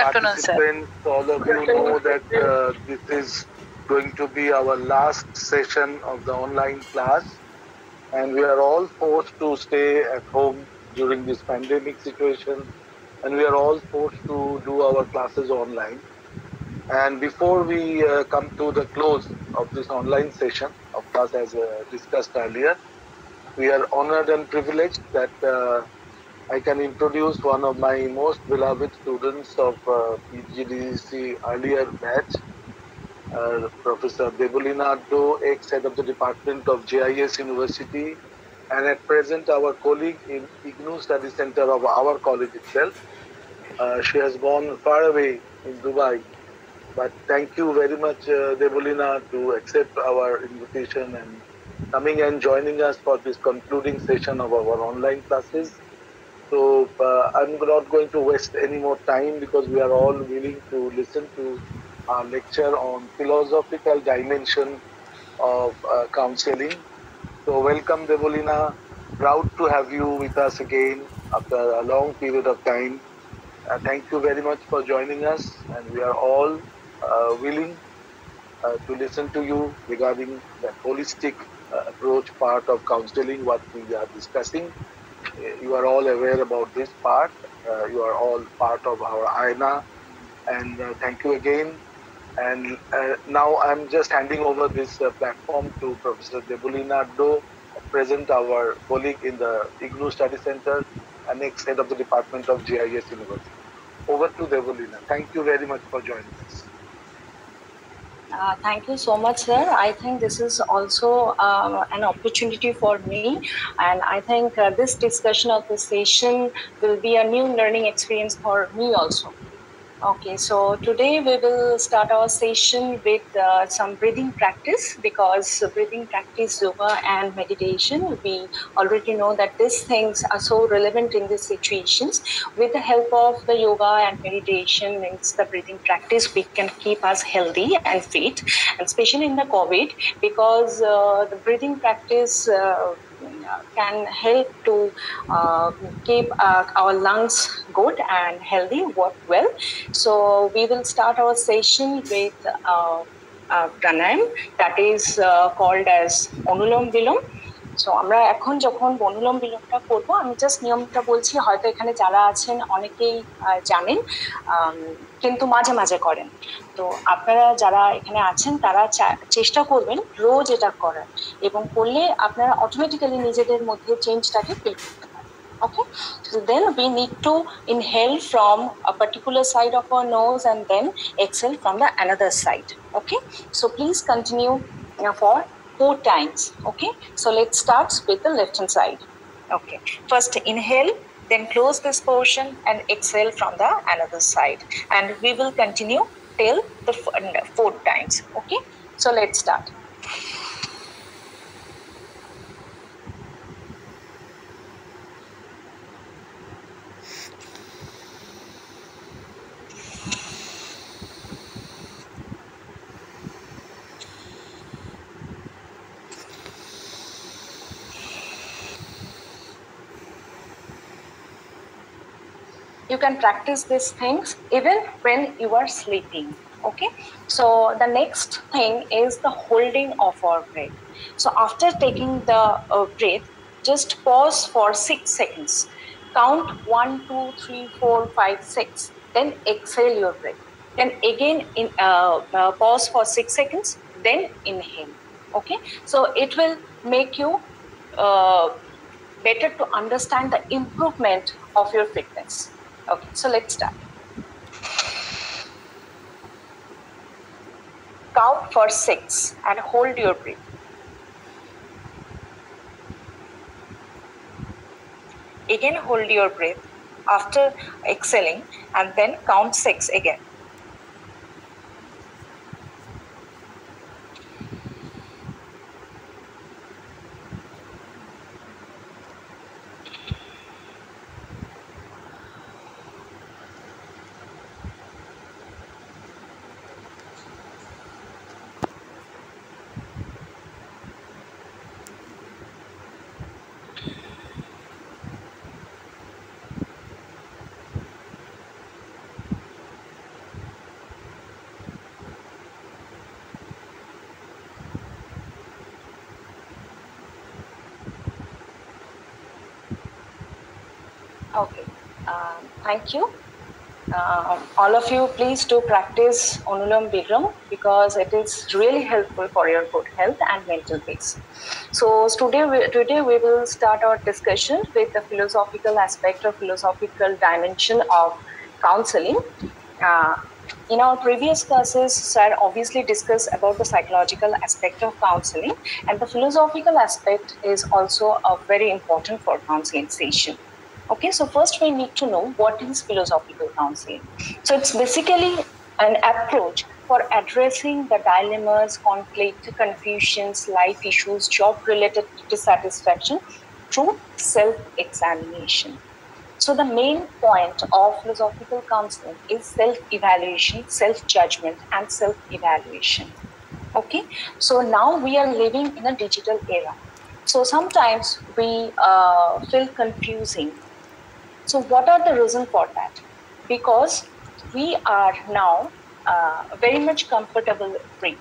afternoon, sir. Participants, all of you know that this is going to be our last session of the online class, and we are all forced to stay at home during this pandemic situation, and we are all forced to do our classes online. And before we come to the close of this online session of class as discussed earlier, we are honored and privileged that I can introduce one of my most beloved students of PGDC earlier batch, Professor Debolina Addo, ex-head of the Department of JIS University, and at present our colleague in IGNOU Study Center of our college itself. She has gone far away in Dubai, but thank you very much, Debolina, to accept our invitation and coming and joining us for this concluding session of our online classes. So I'm not going to waste any more time because we are all willing to listen to our lecture on philosophical dimension of counseling. So welcome, Debolina. Proud to have you with us again after a long period of time. Thank you very much for joining us, and we are all willing to listen to you regarding that holistic approach part of counseling, what we are discussing. You are all aware about this part. You are all part of our AINA, and thank you again. And now I'm just handing over this platform to Professor Debolina Addo, at present our colleague in the IGNOU Study Center and ex-head of the Department of JIS University. Over to Debolina. Thank you very much for joining us. Thank you so much, sir. I think this is also an opportunity for me, and I think this discussion of this session will be a new learning experience for me also. Okay, so today we will start our session with some breathing practice, because breathing practice, yoga and meditation, we already know that these things are so relevant in these situations. With the help of the yoga and meditation, means the breathing practice, we can keep us healthy and fit, and especially in the COVID, because the breathing practice can help to keep our lungs good and healthy, work well. So we will start our session with pranayam, that is called as Anulom Vilom. So আমরা এখন যখন অনুলোম বিলোমটা করব, আমি just নিয়মটা বলছি, হয়তো এখানে যারা আছেন অনেকেই জানেন, কিন্তু মাঝে মাঝে করেন। তো আপনারা যারা এখানে আছেন তারা চেষ্টা করবেন রোজ এটা করার, এবং করলে আপনারা অটোমেটিক্যালি নিজেদের মধ্যে চেঞ্জটাকে ফিল করতে পারেন। Okay, so then we need to inhale from a particular side of our nose and then exhale from the another side. Okay, so please continue for 4 times. Okay, so let's start with the left hand side. Okay, first inhale, then close this portion and exhale from the another side, and we will continue till the 4 times. Okay, so let's start. You can practice these things even when you are sleeping. Okay, so the next thing is the holding of our breath. So after taking the breath, just pause for 6 seconds. Count 1, 2, 3, 4, 5, 6. Then exhale your breath. Then again pause for 6 seconds. Then inhale. Okay, so it will make you better to understand the improvement of your fitness. Okay, so let's start. Count for 6 and hold your breath. Again hold your breath after exhaling, and then count 6 again. Thank you. All of you, please do practice Anulam Vilom because it is really helpful for your good health and mental peace. So today we will start our discussion with the philosophical aspect or philosophical dimension of counseling. In our previous classes, sir obviously discussed about the psychological aspect of counseling, and the philosophical aspect is also very important for counseling session. Okay, so first we need to know what is philosophical counseling. So it's basically an approach for addressing the dilemmas, conflict, confusions, life issues, job-related dissatisfaction through self-examination. So the main point of philosophical counseling is self-evaluation, self-judgment, and self-evaluation. Okay, so now we are living in a digital era. So sometimes we feel confusing. So what are the reasons for that? Because we are now very much comfortable free.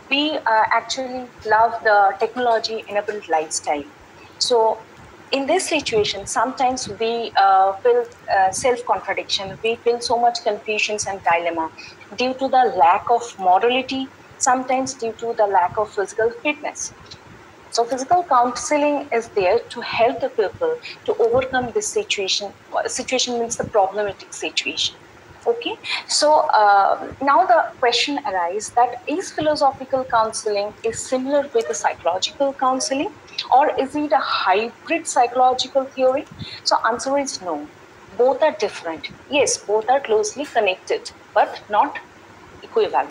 We actually love the technology-enabled lifestyle. So in this situation, sometimes we feel self-contradiction. We feel so much confusion and dilemma due to the lack of morality, sometimes due to the lack of physical fitness. So physical counseling is there to help the people to overcome this situation. Situation means the problematic situation. Okay, so now the question arises that is philosophical counseling is similar with the psychological counseling, or is it a hybrid psychological theory? So answer is no. Both are different. Yes, both are closely connected, but not equivalent.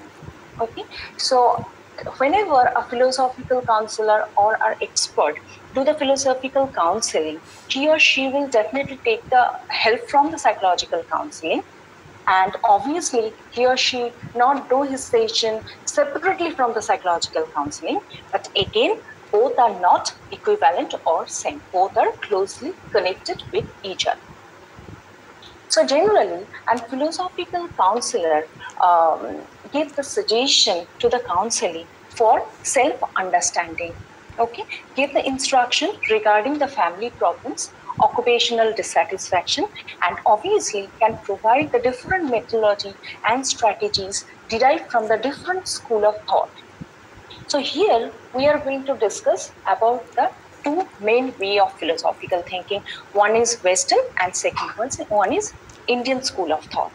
Okay, so whenever a philosophical counselor or an expert do the philosophical counseling, he or she will definitely take the help from the psychological counseling. And obviously, he or she not do his session separately from the psychological counseling, but again, both are not equivalent or same. Both are closely connected with each other. So generally, a philosophical counselor gives the suggestion to the counselee for self-understanding. Okay, give the instruction regarding the family problems, occupational dissatisfaction, and obviously can provide the different methodology and strategies derived from the different school of thought. So here we are going to discuss about the two main way of philosophical thinking. One is Western and second one is Indian school of thought.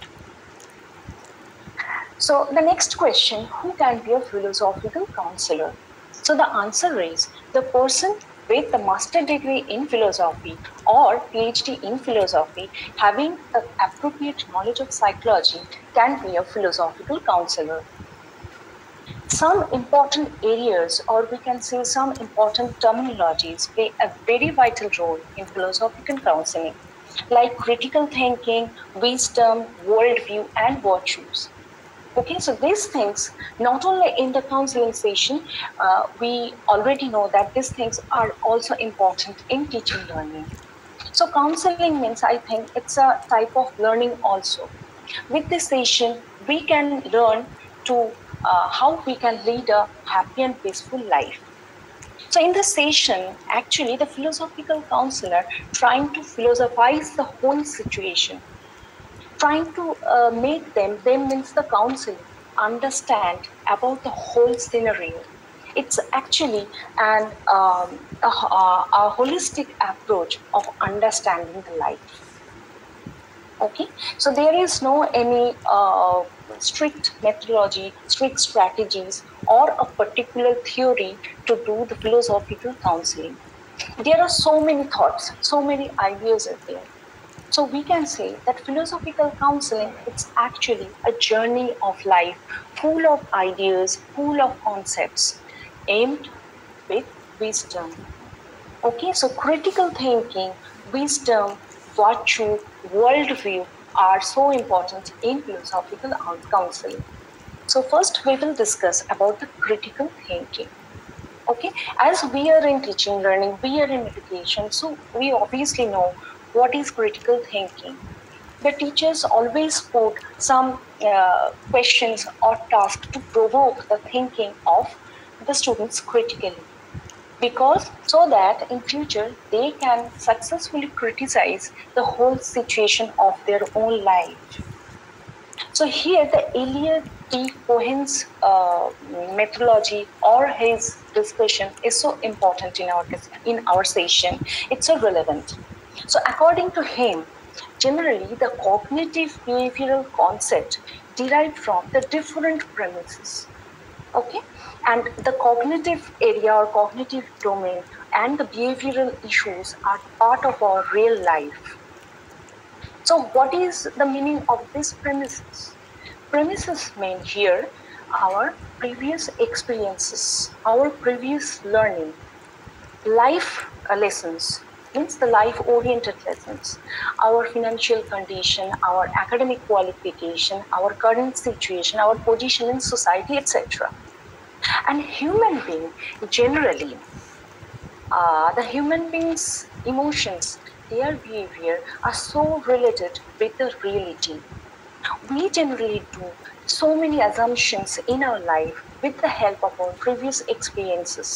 So the next question, who can be a philosophical counselor? So the answer is the person with the master degree in philosophy or PhD in philosophy having the appropriate knowledge of psychology can be a philosophical counselor. Some important areas, or we can say some important terminologies, play a very vital role in philosophical counseling, like critical thinking, wisdom, worldview, and virtues. Okay, so these things, not only in the counseling session, we already know that these things are also important in teaching learning. So counseling means, I think, it's a type of learning also. With this session, we can learn to how we can lead a happy and peaceful life. So in the session, actually, the philosophical counselor trying to philosophize the whole situation, trying to make them means the counselor, understand about the whole scenario. It's actually a holistic approach of understanding the life. Okay, so there is no any strict methodology, strict strategies, or a particular theory to do the philosophical counseling. There are so many thoughts, so many ideas out there. So we can say that philosophical counseling, it's actually a journey of life full of ideas, full of concepts, aimed with wisdom. Okay, so critical thinking, wisdom, virtue, worldview are so important in philosophical counseling. So first we will discuss about the critical thinking. Okay, as we are in teaching learning, we are in education, so we obviously know what is critical thinking. The teachers always put some questions or tasks to provoke the thinking of the students critically. because so that in future they can successfully criticize the whole situation of their own life. So here the Eliot T. Cohen's methodology or his discussion is so important in our session. It's so relevant. So according to him, generally the cognitive behavioral concept derived from the different premises. Okay, and the cognitive area or cognitive domain and the behavioral issues are part of our real life. So what is the meaning of these premises? Premises mean here our previous experiences, our previous learning, life lessons, means the life-oriented lessons, our financial condition, our academic qualification, our current situation, our position in society, etc. And human being generally, the human being's emotions, their behavior are so related with the reality. We generally do so many assumptions in our life with the help of our previous experiences.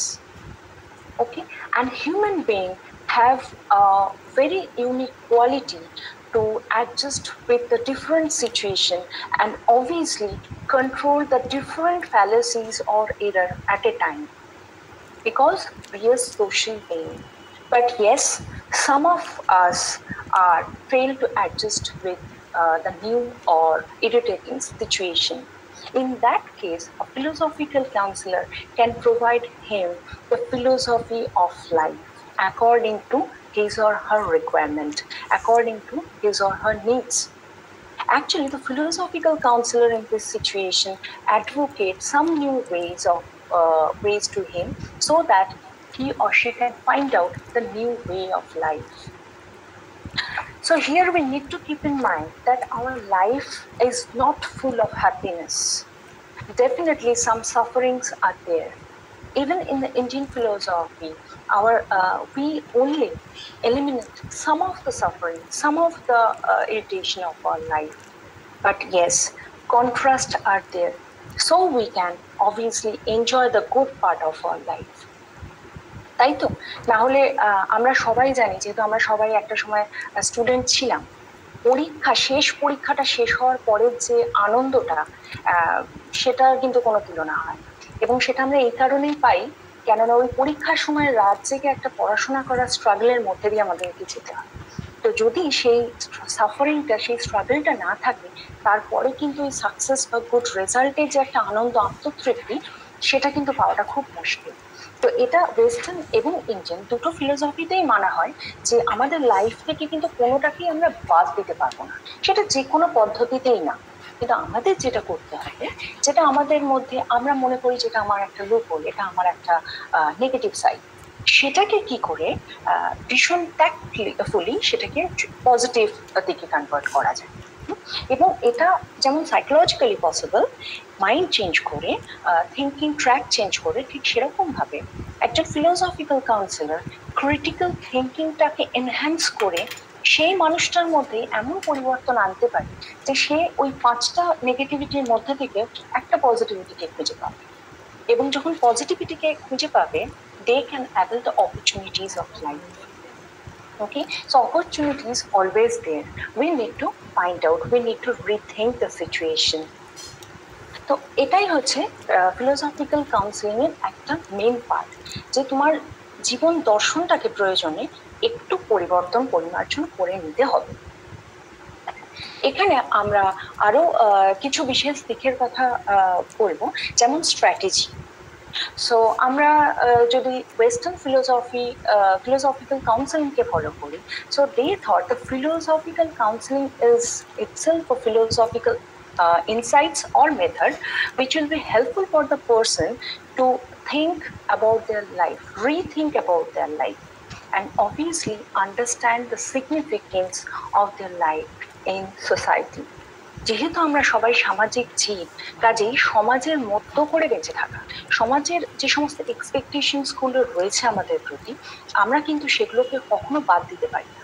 Okay, and human beings have a very unique quality to adjust with the different situation and obviously control the different fallacies or error at a time, because we are social beings. But yes, some of us are fail to adjust with the new or irritating situation. In that case, a philosophical counselor can provide him the philosophy of life according to his or her requirement, according to his or her needs. Actually, the philosophical counselor in this situation advocates some new ways to him so that he or she can find out the new way of life. So here we need to keep in mind that our life is not full of happiness. Definitely some sufferings are there. Even in the Indian philosophy, we only eliminate some of the suffering, some of the irritation of our life. But yes, contrasts are there. So we can obviously enjoy the good part of our life. তাই তো? না হলে আমরা সবাই জানি, যেহেতু আমরা সবাই একটা সময় স্টুডেন্ট ছিলাম, পরীক্ষাটা শেষ হওয়ার পরের যে আনন্দটা, সেটার কিন্তু কোনো তুলনা হয়। এবং সেটা আমরা এই কারণেই পাই, কেননা ওই পরীক্ষার সময় রাত জেগে একটা পড়াশোনা করার স্ট্রাগলের মধ্যে দিয়ে আমাদেরকে যেতে হয়। তো যদি সেই সাফারিংটা, সেই স্ট্রাগলটা না থাকে, তারপরে কিন্তু এই সাকসেস বা গুড রেজাল্টের যে একটা আনন্দ, আত্মতৃপ্তি, সেটা কিন্তু পাওয়াটা খুব মুশকিল। তো এটা ওয়েস্টার্ন এবং ইন্ডিয়ান দুটো ফিলোসফিতেই মানা হয় যে আমাদের লাইফ থেকে কিন্তু কোনোটাকেই আমরা বাদ দিতে পারবো না, সেটা যে কোনো পদ্ধতিতেই না। কিন্তু আমাদের যেটা করতে হবে, যেটা আমাদের মধ্যে আমরা মনে করি যেটা আমার একটা লুপহোল, এটা আমার একটা নেগেটিভ সাইড, সেটাকে কি করে ভীষণ ট্যাক্টফুলি সেটাকে পজিটিভ দিকে কনভার্ট করা যায়। এবং এটা যেমন সাইকোলজিক্যালি পসিবল, মাইন্ড চেঞ্জ করে, থিঙ্কিং ট্র্যাক চেঞ্জ করে, ঠিক সেরকম ভাবে একটা ফিলোসফিক্যাল কাউন্সিলর ক্রিটিক্যাল থিঙ্কিংটাকে এনহ্যান্স করে সেই মানুষটার মধ্যে এমন পরিবর্তন আনতে পারে যে সে ওই 5টা নেগেটিভিটির মধ্যে থেকে একটা পজিটিভিটিকে খুঁজে পাবে। এবং যখন পজিটিভিটিকে খুঁজে পাবে, they can avail the opportunities of life. Okay, so opportunity is always there. We need to find out, we need to rethink the situation. তো এটাই হচ্ছে ফিলোসফিক্যাল কাউন্সিলিং এর একটা মেইন পার্ট, যে তোমার জীবন দর্শনটাকে প্রয়োজনে একটু পরিমার্জন করে নিতে হবে। এখানে আমরা আরো কিছু বিশেষ দিকের কথা বলবো, যেমন স্ট্র্যাটেজি। সো আমরা যদি ওয়েস্টার্ন philosophical counseling কে ফলো করি, so they thought the philosophical counseling is itself a philosophical insights or method which will be helpful for the person to think about their life, rethink about their life, and obviously understand the significance of their life in society. যেহেতু আমরা সবাই সামাজিক জীব, কাজেই সমাজের মধ্য করে বেঁচে থাকা, সমাজের যে সমস্ত এক্সপেকটেশনস গুলো রয়েছে আমাদের প্রতি, আমরা কিন্তু সেগুলোকে কখনো বাদ দিতে পারি না।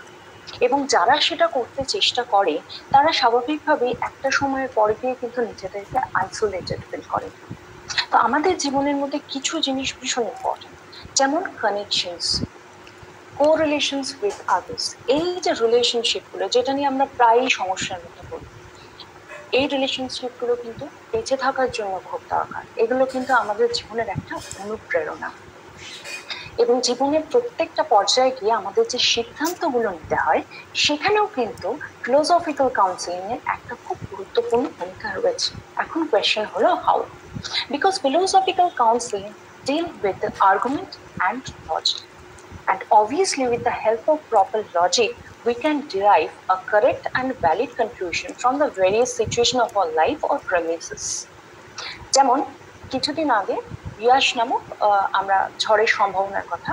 এবং যারা সেটা করতে চেষ্টা করে, তারা স্বাভাবিকভাবেই একটা সময়ের পরে গিয়ে কিন্তু নিজেদেরকে আইসোলেটেড ফিল করে। তো আমাদের জীবনের মধ্যে কিছু জিনিস ভীষণ ইম্পর্টেন্ট, যেমন কানেকশনস, কোরিলেশনস উইথ আদার্স, এই যে রিলেশনশিপগুলো যেটা নিয়ে আমরা প্রায়ই সমস্যার মধ্যে পড়ি, এই রিলেশনশিপগুলো কিন্তু বেঁচে থাকার জন্য খুব দরকার। এগুলো কিন্তু আমাদের জীবনের একটা অনুপ্রেরণা, এবং জীবনের প্রত্যেকটা পর্যায়ে গিয়ে আমাদের যে সিদ্ধান্তগুলো নিতে হয় সেখানেও কিন্তু ফিলোসফিক্যাল কাউন্সিলিং এর একটা খুব গুরুত্বপূর্ণ ভূমিকা রয়েছে। এখন কোয়েশ্চেন হলো how, because philosophical counselling deal with the argument and logic, and obviously with the help of proper logic we can derive a correct and valid conclusion from the various situation of our life or premises. যেমন কিছুদিন আগে ইয়াশ নামক আমরা ঝড়ের সম্ভাবনার কথা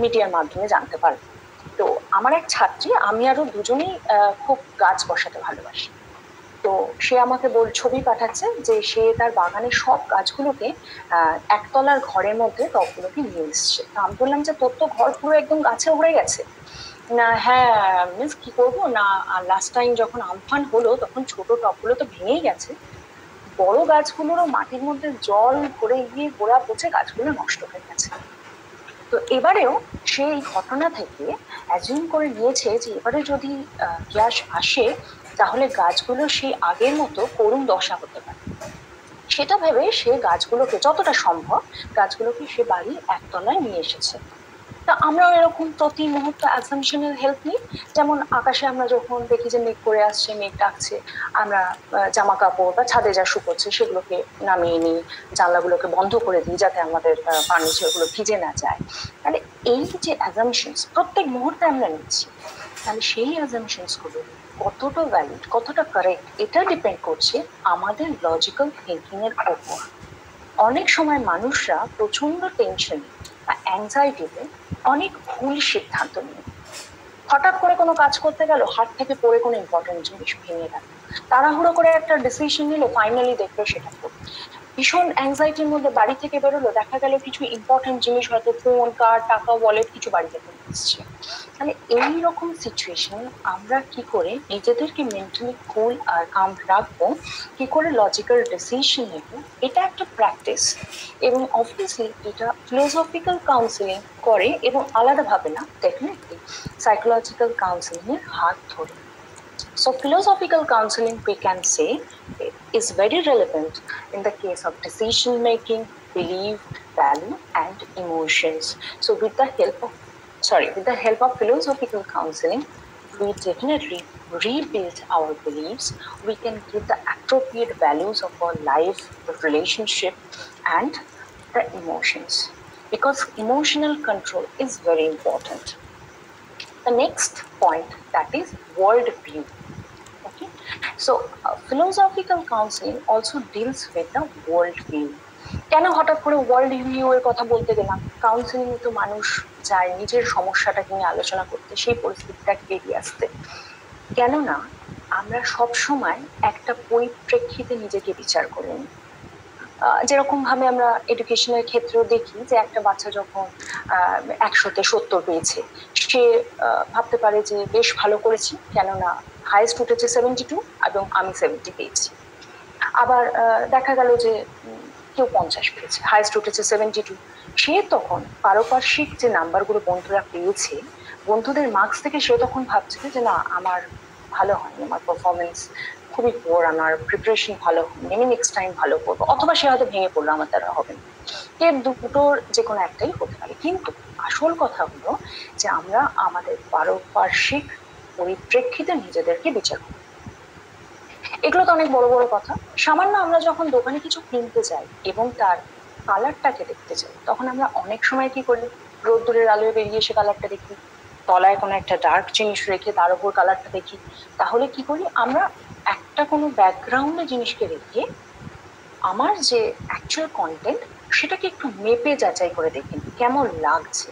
মিডিয়ার মাধ্যমে জানতে পারি। তো আমার এক ছাত্রী, আমি আরো দুজনেই খুব গাছ বসাতে ভালোবাসি। তো সে আমাকে ছবি পাঠাচ্ছে যে সে তার বাগানের সব গাছগুলোকে একতলার ঘরের মধ্যে টবগুলোকে নিয়ে এসছে। আমি বললাম যে তোর তো ঘর পুরো একদম গাছে ভরে গেছে। না হ্যাঁ মিস কি করবো না, লাস্ট টাইম যখন আমফান হলো তখন ছোট টবগুলো তো ভেঙেই গেছে, বড় গাছগুলোরও মাটির মধ্যে জল ভরে গিয়ে গোড়া পচে গাছগুলো নষ্ট হয়ে গেছে। তো এবারেও সেই ঘটনা থেকে অ্যাজিউম করে নিয়েছে যে এবারে যদি গ্যাস আসে তাহলে গাছগুলো সেই আগের মতো করুণ দশা হতে পারে। সেটা ভেবে সে গাছগুলোকে যতটা সম্ভব গাছগুলোকে সে বাড়ির একতলায় নিয়ে এসেছে। তা আমরাও এরকম প্রতি মুহূর্তে অ্যাসাম্পশনের হেল্প নিই। যেমন আকাশে আমরা যখন দেখি যে মেঘ করে আসছে, মেঘ ডাকছে, আমরা জামা কাপড় বা ছাদে যা শুকোচ্ছে সেগুলোকে নামিয়ে নিই, জানলাগুলোকে বন্ধ করে দিই যাতে আমাদের ফার্নিচারগুলো ভিজে না যায়। তাহলে এই যে অ্যাসাম্পশনস প্রত্যেক মুহূর্তে আমরা নিচ্ছি, তাহলে সেই অ্যাসাম্পশনসগুলো কতটা ভ্যালিড, কতটা কারেক্ট, এটা ডিপেন্ড করছে আমাদের লজিক্যাল থিঙ্কিং এর উপর। অনেক সময় মানুষরা প্রচন্ড টেনশন বা অ্যাংজাইটিতে অনেক ভুল সিদ্ধান্ত নিয়ে হঠাৎ করে কোনো কাজ করতে গেল, হাত থেকে পড়ে কোনো ইম্পর্টেন্ট জিনিস ভেঙে গেল, তাড়াহুড়ো করে একটা ডিসিশন নিল, ফাইনালি দেখলো সেটা ভীষণ অ্যাংজাইটির মধ্যে বাড়ি থেকে বেরোলো, দেখা গেল কিছু ইম্পর্টেন্ট জিনিস হয়তো ফোন, কার্ড, টাকা, ওয়ালেট কিছু বাড়িতে ফেলে এসছে। তাহলে এইরকম সিচুয়েশন আমরা কি করে নিজেদেরকে মেন্টালি কুল আর কাম রাখবো, কি করে লজিক্যাল ডিসিশন নেব, এটা একটা প্র্যাকটিস। এবং অবভিয়াসলি এটা ফিলোসফিক্যাল কাউন্সিলিং করে, এবং আলাদাভাবে না, ডেফিনেটলি সাইকোলজিক্যাল কাউন্সিলিং এর হাত ধরে। So philosophical counseling, we can say, is very relevant in the case of decision making, belief, value, and emotions. So with the help of philosophical counseling, we definitely rebuild our beliefs. We can give the appropriate values of our life, the relationship, and the emotions, because emotional control is very important. The next point, that is world view. Okay, so philosophical counseling also deals with the world view. কেন হঠাৎ করে world view এর কথা বলতে গেলাম? Counselling এ তো মানুষ যায় নিজের সমস্যাটাকে নিয়ে আলোচনা করতে, সেই পরিস্থিতিটাকে বেরিয়ে আসতে। কেননা আমরা সব সময় একটা পরিপ্রেক্ষিতে নিজেকে বিচার করে নিই। যেরকম ভাবে আমরা এডুকেশনের ক্ষেত্রেও দেখি যে একটা বাচ্চা যখন 100-তে 70 পেয়েছে, সে ভাবতে পারে যে বেশ ভালো করেছি, কেননা হাইয়েস্ট উঠেছে 72 এবং আমি 70 পেয়েছি। আবার দেখা গেল যে কেউ 50 পেয়েছে, হাইয়েস্ট উঠেছে 72, সে তখন পারপার্শ্বিক যে নাম্বারগুলো বন্ধুরা পেয়েছে, বন্ধুদের মার্কস থেকে সে তখন ভাবছে যে না আমার ভালো হয়নি, আমার পারফরমেন্স খুবই পোর, আমার প্রিপারেশন ভালো হয়নি, আমি নেক্সট টাইম ভালো করবো, অথবা সে হয়তো ভেঙে পড়লো, আমার দ্বারা হবে না। এর দুটোর যে কোনো একটাই হতে পারে। কিন্তু আসল কথা হলো যে আমরা আমাদের পারপার্শ্বিক পরিপ্রেক্ষিতে নিজেদেরকে বিচার করি। এগুলো তো অনেক বড় বড় কথা। সামান্য আমরা যখন দোকানে কিছু কিনতে যাই এবং তার কালারটাকে দেখতে চাই, তখন আমরা অনেক সময় কি করি, রোদ্দুরের আলোয় বেরিয়ে এসে কালারটা দেখি, তলায় কোনো একটা ডার্ক জিনিস রেখে তার উপর কালারটা দেখি। তাহলে কি করি, আমরা একটা কোনো ব্যাকগ্রাউন্ডে জিনিসকে রেখে আমার যে অ্যাকচুয়াল কন্টেন্ট সেটাকে একটু মেপে যাচাই করে দেখি কেমন লাগছে।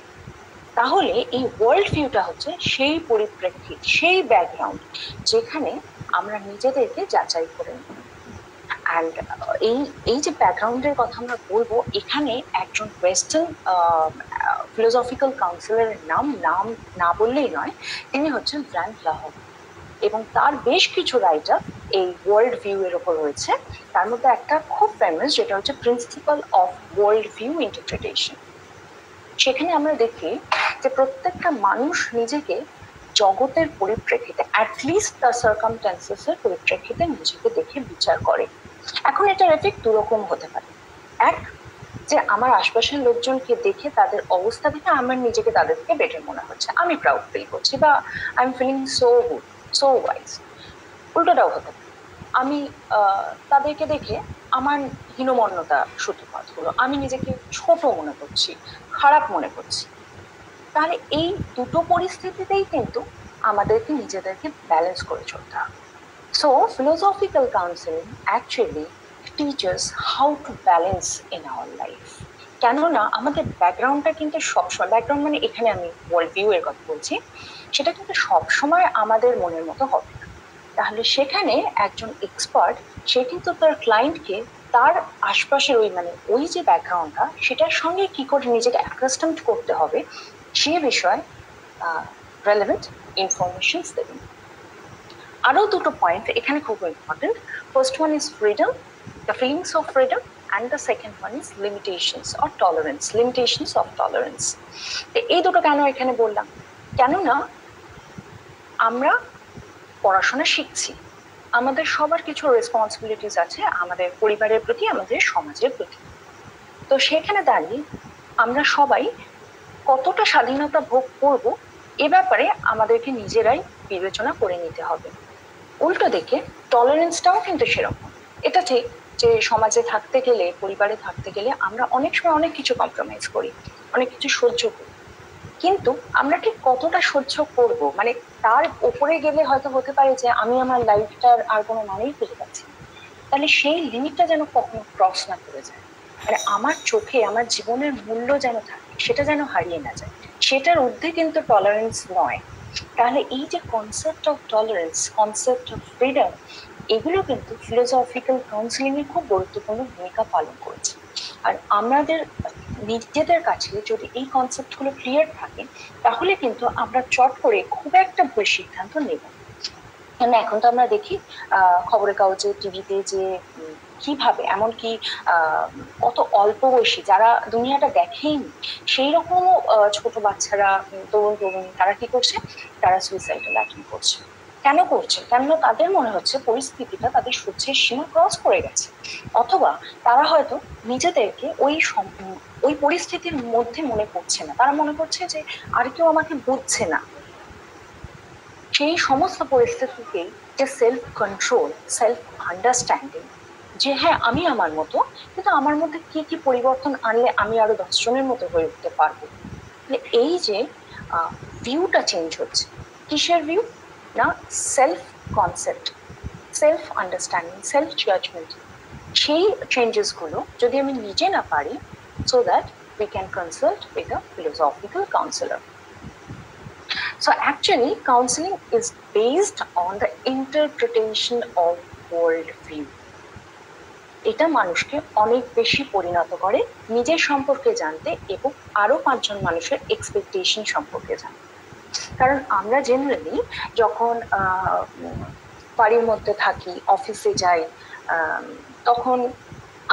তাহলে এই ওয়ার্ল্ড ভিউটা হচ্ছে সেই পরিপ্রেক্ষিত, সেই ব্যাকগ্রাউন্ড যেখানে আমরা নিজেদেরকে যাচাই করে নিই। অ্যান্ড এই যে ব্যাকগ্রাউন্ডের কথা আমরা বলবো, এখানে একজন ওয়েস্টার্ন ফিলোসফিক্যাল কাউন্সিলরের নাম না বললেই নয়, তিনি হচ্ছেন ব্র্যান্ড লাহর, এবং তার বেশ কিছু রাইটার এই ওয়ার্ল্ড ভিউ এর উপর রয়েছে। তার মধ্যে একটা খুব ফেমাস, যেটা হচ্ছে principal of world view interpretation. সেখানে আমরা দেখি যে প্রত্যেকটা মানুষ নিজেকে জগতের পরিপ্রেক্ষিতে, অ্যাটলিস্ট তার সার্কামস্ট্যান্সেস এর পরিপ্রেক্ষিতে নিজেকে দেখে বিচার করে। এখন এটার এফেক্ট দুরকম হতে পারে। এক, যে আমার আশপাশের লোকজনকে দেখে, তাদের অবস্থা দেখে আমার নিজেকে তাদের থেকে বেটার মনে হচ্ছে, আমি প্রাউড ফিল করছি, বা I am feeling so good, so wise. উল্টোটাও হতে পারে, আমি তাদেরকে দেখে আমার হীনমন্যতা সূত্রপাত হলো, আমি নিজেকে ছোট মনে করছি, খারাপ মনে করছি। তাহলে এই দুটো পরিস্থিতিতেই কিন্তু আমাদেরকে নিজেদেরকে ব্যালেন্স করে চলতে হবে। So philosophical counselling actually teachers how to balance in our life. কেননা আমাদের ব্যাকগ্রাউন্ডটা কিন্তু সবসময়, ব্যাকগ্রাউন্ড মানে এখানে আমি ওয়ার্ল্ড ভিউ এর কথা বলছি, সেটা কিন্তু সবসময় আমাদের মনের মতো হবে না। তাহলে সেখানে একজন এক্সপার্ট, সে কিন্তু তার ক্লায়েন্টকে তার আশপাশের ওই যে ব্যাকগ্রাউন্ডটা, সেটার সঙ্গে কি করে নিজেকে অ্যাকাস্টমড করতে হবে সে বিষয়ে রেলেভেন্ট ইনফরমেশন দেবেন। আরো দুটো পয়েন্ট এখানে খুব important. First one is freedom, the feelings of freedom, and the second one is limitations or tolerance, limitations of tolerance. এই দুটো কেন এখানে বললাম? কেননা আমরা পড়াশোনা শিখছি, আমাদের সবার কিছু রেসপন্সিবিলিটিস আছে, আমাদের পরিবারের প্রতি, আমাদের সমাজের প্রতি। তো সেখানে দাঁড়িয়ে আমরা সবাই কতটা স্বাধীনতা ভোগ করব এ ব্যাপারে আমাদেরকে নিজেরাই বিবেচনা করে নিতে হবে। উল্টো দিকে টলারেন্সটাও কিন্তু সেরকম। এটা ঠিক যে সমাজে থাকতে গেলে, পরিবারে থাকতে গেলে আমরা অনেক সময় অনেক কিছু কম্প্রোমাইজ করি, অনেক কিছু সহ্য করি, কিন্তু আমরা ঠিক কতটা সহ্য করব, তার উপরে গেলে হয়তো হতে পারে যে আমি আমার লাইফটার আর কোনো মানেই খুঁজে পাচ্ছি না। তাহলে সেই লিমিটটা যেন কখনো ক্রস না করে যায়, আমার চোখে আমার জীবনের মূল্য যেন থাকে, সেটা যেন হারিয়ে না যায়, সেটার ঊর্ধ্বে কিন্তু টলারেন্স নয়। তাহলে এই যে concept of tolerance, concept of freedom, এগুলো কিন্তু ফিলোসফিক্যাল কাউন্সিলিং এ খুব গুরুত্বপূর্ণ ভূমিকা পালন করেছে। আর আমাদের নিজেদের কাছে যদি এই কনসেপ্ট গুলো ক্লিয়ার থাকে, তাহলে কিন্তু আমরা চট করে খুব একটা ভুল সিদ্ধান্ত নেব না। এখন তো আমরা দেখি খবরের কাগজে, টিভিতে যে কিভাবে, এমনকি কত অল্প বয়সী যারা দুনিয়াটা দেখেইনি সেই রকমও ছোট বাচ্চারা, তরুণ তরুণী, তারা কি করছে, তারা সুইসাইডাল অ্যাটেম্প্ট করছে। কেন করছে? কেননা তাদের মনে হচ্ছে পরিস্থিতিটা তাদের সহ্যের সীমা ক্রস করে গেছে, অথবা তারা হয়তো নিজেদেরকে ওই পরিস্থিতির মধ্যে মনে করছে না, তারা মনে করছে যে আর কেউ আমাকে বুঝছে না। সেই সমস্ত পরিস্থিতিকেই যে সেলফ কন্ট্রোল, সেলফ আন্ডারস্ট্যান্ডিং, যে হ্যাঁ আমি আমার মতো, কিন্তু আমার মধ্যে কি কি পরিবর্তন আনলে আমি আরো 10 জনের মতো হয়ে উঠতে পারবো। এই যে ভিউটা চেঞ্জ হচ্ছে, কিসের ভিউ না, self concept, self understanding, self judgement, সেই চেঞ্জেস গুলো যদি আমি নিজে না পারি, so that we can consult with a philosophical counselor. So actually counseling is based on the interpretation of world view. এটা মানুষকে অনেক বেশি পরিণত করে নিজের সম্পর্কে জানতে এবং আরো 5 জন মানুষের এক্সপেকটেশন সম্পর্কে জানতে। কারণ আমরা জেনারেলি যখন বাড়ির মধ্যে থাকি, অফিসে যাই, তখন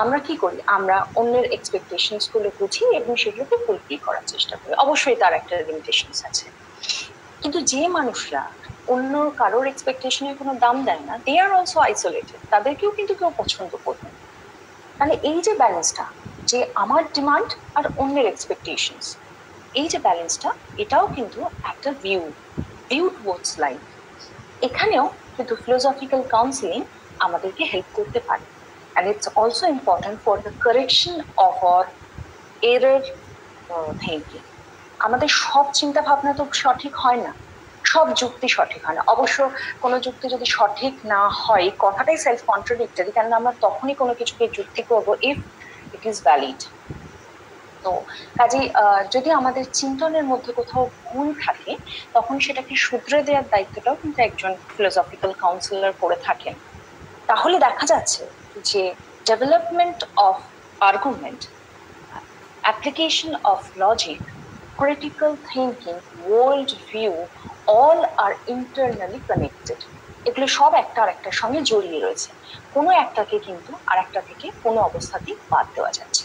আমরা কি করি, আমরা অন্যের এক্সপেকটেশনস গুলো বুঝি এবং সেগুলোকে ফুলফিল করার চেষ্টা করি। অবশ্যই তার একটা লিমিটেশনস আছে, কিন্তু যে মানুষরা অন্য কারোর এক্সপেকটেশনের কোনো দাম দেয় না, দে আর অলসো আইসোলেটেড, তাদেরকেও কিন্তু কেউ পছন্দ করবে না। মানে এই যে ব্যালেন্সটা, যে আমার ডিমান্ড আর অন্যের এক্সপেকটেশনস, এই যে ব্যালেন্সটা, এটাও কিন্তু একটা ভিউ টুয়ার্ডস লাইফ। এখানেও কিন্তু ফিলোসফিক্যাল কাউন্সিলিং আমাদেরকে হেল্প করতে পারে। And it's also important for the correction of our error thinking. আমাদের সব চিন্তা ভাবনা তো সঠিক হয় না, সব যুক্তি সঠিক হয় না। অবশ্য কোনো যুক্তি যদি সঠিক না হয়, কথাটাই সেলফ কন্ট্রাডিক্টরি, কারণ আমরা তখনই কোনো কিছুকে যুক্তি করবো ইফ ইট ইজ ভ্যালিড। তো কাজেই যদি আমাদের চিন্তনের মধ্যে কোথাও ভুল থাকে, তখন সেটাকে শুধরে দেওয়ার দায়িত্বটাও কিন্তু একজন ফিলোসফিক্যাল কাউন্সিলর করে থাকেন। তাহলে দেখা যাচ্ছে যে development of argument, application of logic, critical thinking, world view, all are internally connected. এগুলো সব একটা আরেকটার সঙ্গে জড়িয়ে রয়েছে, কোনো একটাকে কিন্তু আরেকটা থেকে কোনো অবস্থাতেই বাদ দেওয়া যাচ্ছে।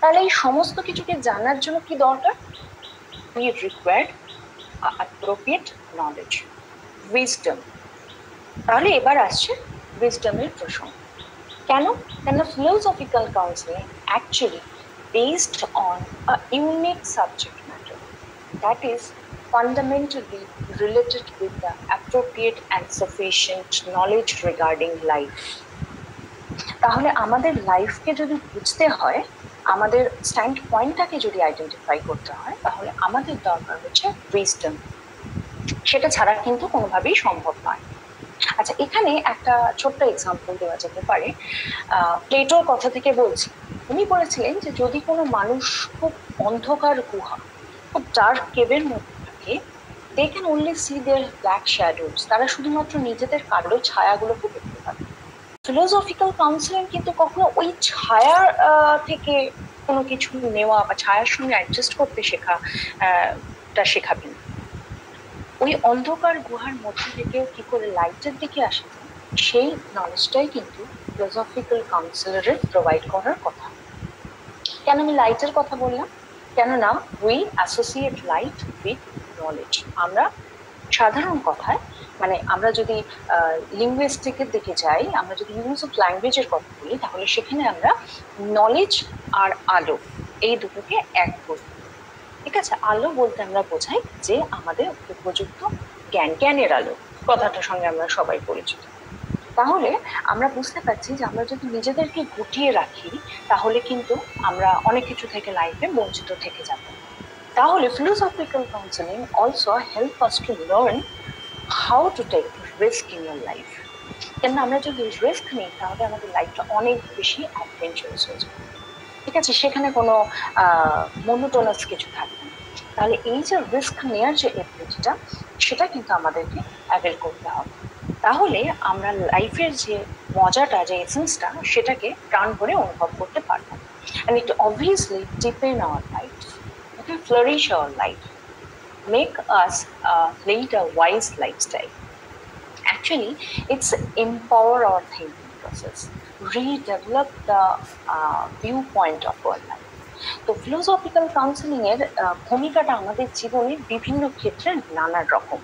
তাহলে এই সমস্ত কিছুকে জানার জন্য কি দরকার? we require appropriate knowledge, wisdom. তাহলে এবার আসছে wisdom-এর প্রসঙ্গ। কেন? philosophical counseling actually based on a unique subject matter that is fundamentally related with the appropriate and sufficient knowledge regarding life. তাহলে আমাদের লাইফকে যদি বুঝতে হয়, আমাদের স্ট্যান্ড পয়েন্টটাকে যদি আইডেন্টিফাই করতে হয়, তাহলে আমাদের দরকার হচ্ছে উইজডম। সেটা ছাড়া কিন্তু কোনোভাবেই সম্ভব নয়। আচ্ছা, এখানে একটা ছোট্ট এক্সাম্পল দেওয়া যেতে পারে। প্লেটোর কথা থেকে বলছি। উনি বলেছিলেন যে যদি কোনো মানুষ খুব অন্ধকার গুহা, খুব ডার্ক কেভের মধ্যে থাকে, they can only see their black shadows, তারা শুধুমাত্র নিজেদের কালো ছায়াগুলোকে দেখতে পাবে। ফিলোসফিক্যাল কাউন্সিলিং কিন্তু কখনো ওই ছায়ার থেকে কোনো কিছু নেওয়া বা ছায়ার সঙ্গে অ্যাডজাস্ট করতে শেখাবেন। ওই অন্ধকার গুহার মধ্যে থেকেও কি করে লাইটের দিকে আসে সেই নলেজটাই কিন্তু ফিলোসফিক্যাল কাউন্সিলরের প্রোভাইড করার কথা। কেন আমি লাইটের কথা বললাম? কেননা we associate light with knowledge. আমরা সাধারণ কথায়, মানে আমরা যদি লিঙ্গুইস্টিকের দিকে যাই, আমরা যদি ইউজ অফ ল্যাঙ্গুয়েজের কথা বলি, তাহলে সেখানে আমরা নলেজ আর আলো এই দুটোকে এক করি। ঠিক আছে, আলো বলতে আমরা বোঝাই যে আমাদের উপযুক্ত জ্ঞানের আলো, কথাটার সঙ্গে আমরা সবাই পরিচিত। তাহলে আমরা বুঝতে পারছি যে আমরা যদি নিজেদেরকে গুটিয়ে রাখি, তাহলে কিন্তু আমরা অনেক কিছু থেকে লাইফে বঞ্চিত থেকে যাব। তাহলে philosophical counselling also help us to learn how to take risk in your life. কেন আমরা যদি রিস্ক নিই, তাহলে আমাদের লাইফটা অনেক বেশি অ্যাডভেঞ্চারাস হয়ে যাবে। ঠিক আছে, সেখানে কোনো মনোটোনাস কিছু থাকবে না। তাহলে এই যে রিস্ক নেওয়ার যে এবিলিটিটা, সেটা কিন্তু আমাদেরকে অ্যাভেল করতে হবে। তাহলে আমরা লাইফের যে মজাটা, যে এসেন্সটা, সেটাকে প্রাণ ভরে অনুভব করতে পারবো। and it obviously deepen our life, it will flourish our life, make us lead a wise lifestyle. Actually, it's empower our thinking process, redevelop the viewpoint of our life. তো ফিলোসফিক্যাল কাউন্সিলিং এর ভূমিকাটা আমাদের জীবনের বিভিন্ন ক্ষেত্রে নানা রকম।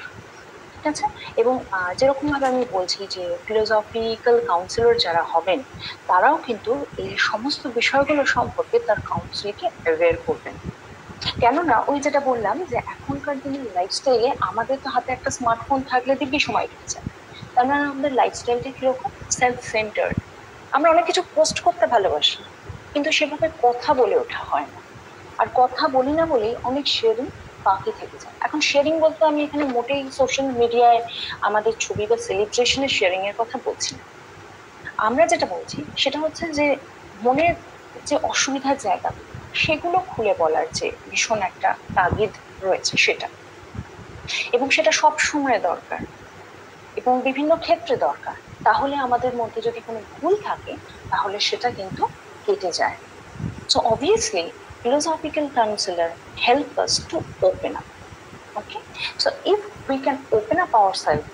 ঠিক আছে, এবং যেরকম ভাবে আমি বলছি যে ফিলোসফিক্যাল কাউন্সিলর যারা হবেন, তারাও কিন্তু এই সমস্ত বিষয়গুলো সম্পর্কে তার কাউন্সিলকে অ্যাওয়্যার করবেন। কেননা ওই যেটা বললাম যে এখনকার দিনের লাইফস্টাইলে আমাদের তো হাতে একটা স্মার্টফোন থাকলে দিব্যি সময় কেটে যায়। তার মানে আমাদের লাইফস্টাইলটা কিরকম? Self centred. আমরা অনেক কিছু পোস্ট করতে ভালোবাসি, কিন্তু সেভাবে কথা বলে ওঠা হয় না। আর কথা বলি না বলেই অনেক শেয়ারিং বাকি থেকে যায়। এখন শেয়ারিং বলতে আমি এখানে মোটেই সোশ্যাল মিডিয়ায় আমাদের ছবি বা সেলিব্রেশনের শেয়ারিং এর কথা বলছি না। আমরা যেটা বলছি সেটা হচ্ছে যে মনের যে অসুবিধার জায়গা, সেগুলো খুলে বলার যে ভীষণ একটা তাগিদ রয়েছে সেটা, এবং সেটা সব সময় দরকার এবং বিভিন্ন ক্ষেত্রে দরকার। তাহলে আমাদের মধ্যে যদি কোনো ভুল থাকে, তাহলে সেটা কিন্তু কেটে যায়। So obviously, philosophical counselor help us to open up. Okay, so if we can open up ourselves,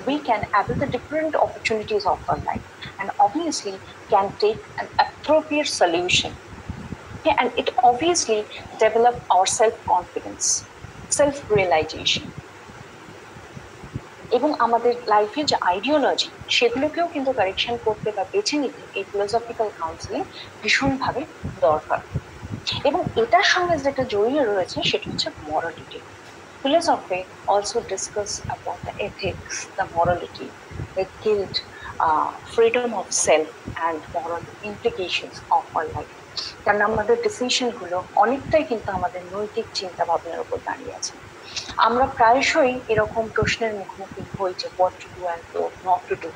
we can avail the different opportunities of our life, and obviously can take an appropriate solution. Okay, and it obviously develop our self-confidence, self-realization. এবং আমাদের লাইফের যে ideology, সেগুলোকেও কিন্তু correction করতে বা বেছে নিতে এই ফিলোসফিক্যাল কাউন্সিলিং ভীষণভাবে দরকার। এবং এটার সঙ্গে যেটা জড়িয়ে রয়েছে সেটা হচ্ছে morality. Philosophy also discuss about the ethics, the morality, the guilt, freedom of self and moral implications of our life. কারণ আমাদের ডিসিশনগুলো অনেকটাই কিন্তু আমাদের নৈতিক চিন্তা ভাবনার উপর দাঁড়িয়ে আছে। আমরা প্রায়শই এরকম প্রশ্নের মুখোমুখি হই যে what to do and what not to do,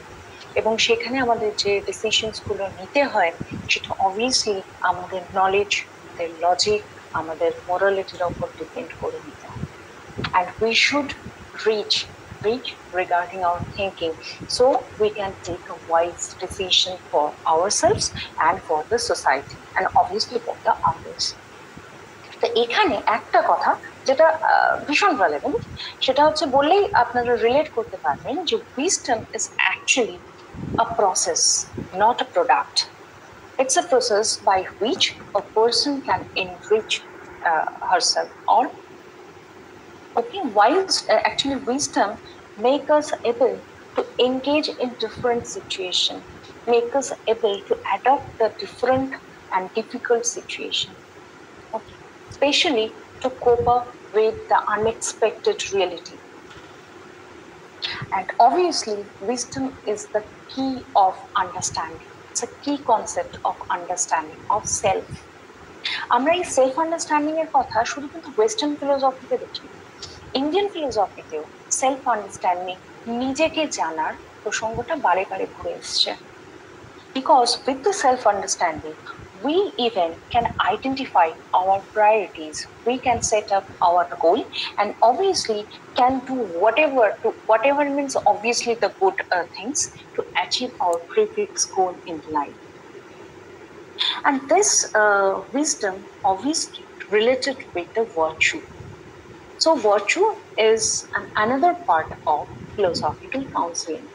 এবং সেখানে আমাদের যে ডিসিশনসগুলো নিতে হয় সেটা অবভিয়াসলি আমাদের নলেজ, আমাদের লজিক, আমাদের মোরালিটির উপর ডিপেন্ড করে নিতে হয়। And we should reach regarding our thinking, so we can take a wise decision for ourselves and for the society and obviously for the others. তো এখানে একটা কথা যেটা ভীষণ রেলেভেন্ট, সেটা হচ্ছে বললেই আপনারা রিলেট করতে পারবেন যে wisdom is actually a process, not a product. It's a process by which a person can enrich herself or actually wisdom make us able to engage in different situations, make us able to adapt the different and difficult situation, okay, especially to cope up with the unexpected reality. And obviously, wisdom is the key of understanding. It's a key concept of understanding of self. আমরা এই self understanding এর কথা শুধু কিন্তু western ফিলোসফিতে দেখি, Indian ফিলোসফিতেও self understanding, নিজেকে জানার প্রসঙ্গটা বারে বারে ঘুরে এসছে। Because with the self understanding we even can identify our priorities, we can set up our goal, and obviously can do whatever means obviously the good things to achieve our prefixed goal in life. And this wisdom obviously related with the virtue. So virtue is another part of philosophical counseling.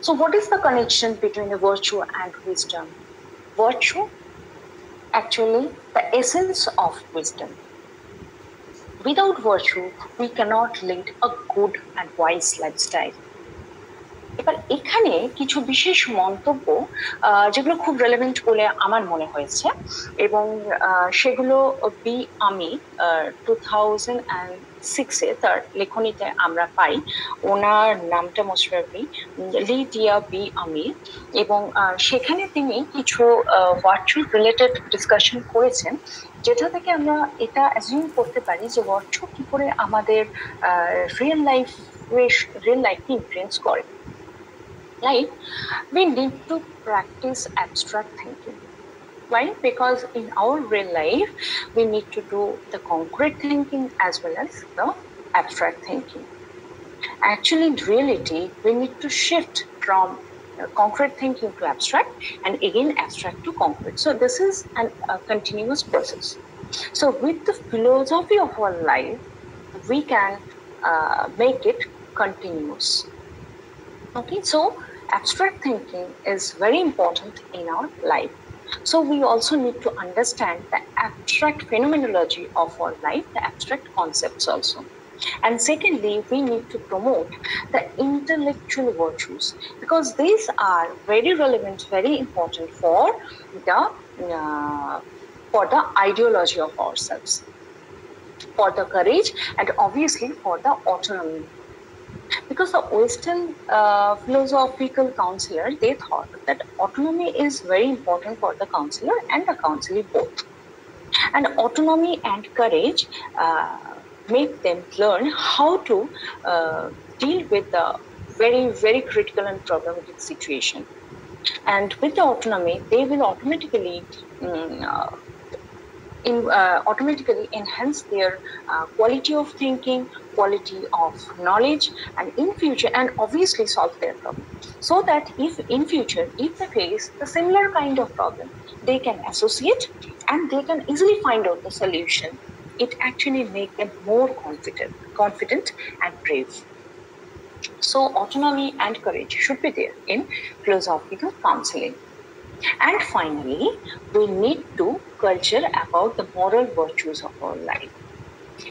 So what is the connection between the virtue and wisdom? Virtue, actually the essence of wisdom. Without virtue, we cannot lead a good and wise lifestyle. এবার এখানে কিছু বিশেষ মন্তব্য যেগুলো খুব relevant বলে আমার মনে হয়েছে, এবং সেগুলো বি আমি 2006-এ তার লেখনীতে আমরা পাই। ওনার নামটা মোস্ট প্রবাবলি লিডিয়া বি আমির, এবং সেখানে তিনি কিছু ভার্চু রিলেটেড ডিসকাশন করেছেন, যেটা থেকে আমরা এটা অ্যাজিউম করতে পারি যে ভার্চু কি করে আমাদের রিয়েল লাইফকে ইনফ্লুয়েন্স করে। Like, we need to practice abstract thinking. Why? Because in our real life, we need to do the concrete thinking as well as the abstract thinking. Actually, in reality, we need to shift from concrete thinking to abstract, and again abstract to concrete. So this is a continuous process. So with the philosophy of our life, we can make it continuous. Okay, so abstract thinking is very important in our life. So we also need to understand the abstract phenomenology of our life, the abstract concepts also. And secondly, we need to promote the intellectual virtues, because these are very relevant, very important for the ideology of ourselves, for the courage, and obviously for the autonomy. Because the Western philosophical counselor, they thought that autonomy is very important for the counselor and the counselee both. And autonomy and courage make them learn how to deal with the very, very critical and problematic situation. And with the autonomy, they will automatically enhance their quality of thinking, quality of knowledge, and in future, and obviously solve their problem, so that if in future, if they face the similar kind of problem, they can associate and they can easily find out the solution. It actually makes them more confident and brave. So autonomy and courage should be there in philosophical counseling. And finally, we need to culture about the moral virtues of our life,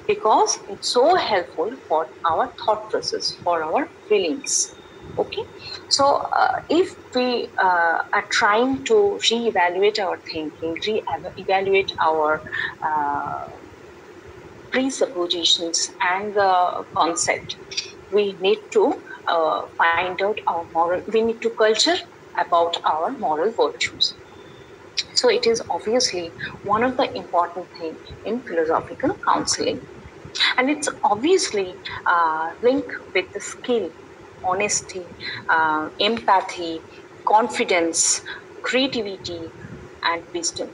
because it's so helpful for our thought process, for our feelings. Okay, so if we are trying to reevaluate our thinking, reevaluate our presuppositions and the concept, we need to find out we need to culture about our moral virtues. So it is obviously one of the important things in philosophical counseling. And it's obviously linked with the skill, honesty, empathy, confidence, creativity, and wisdom.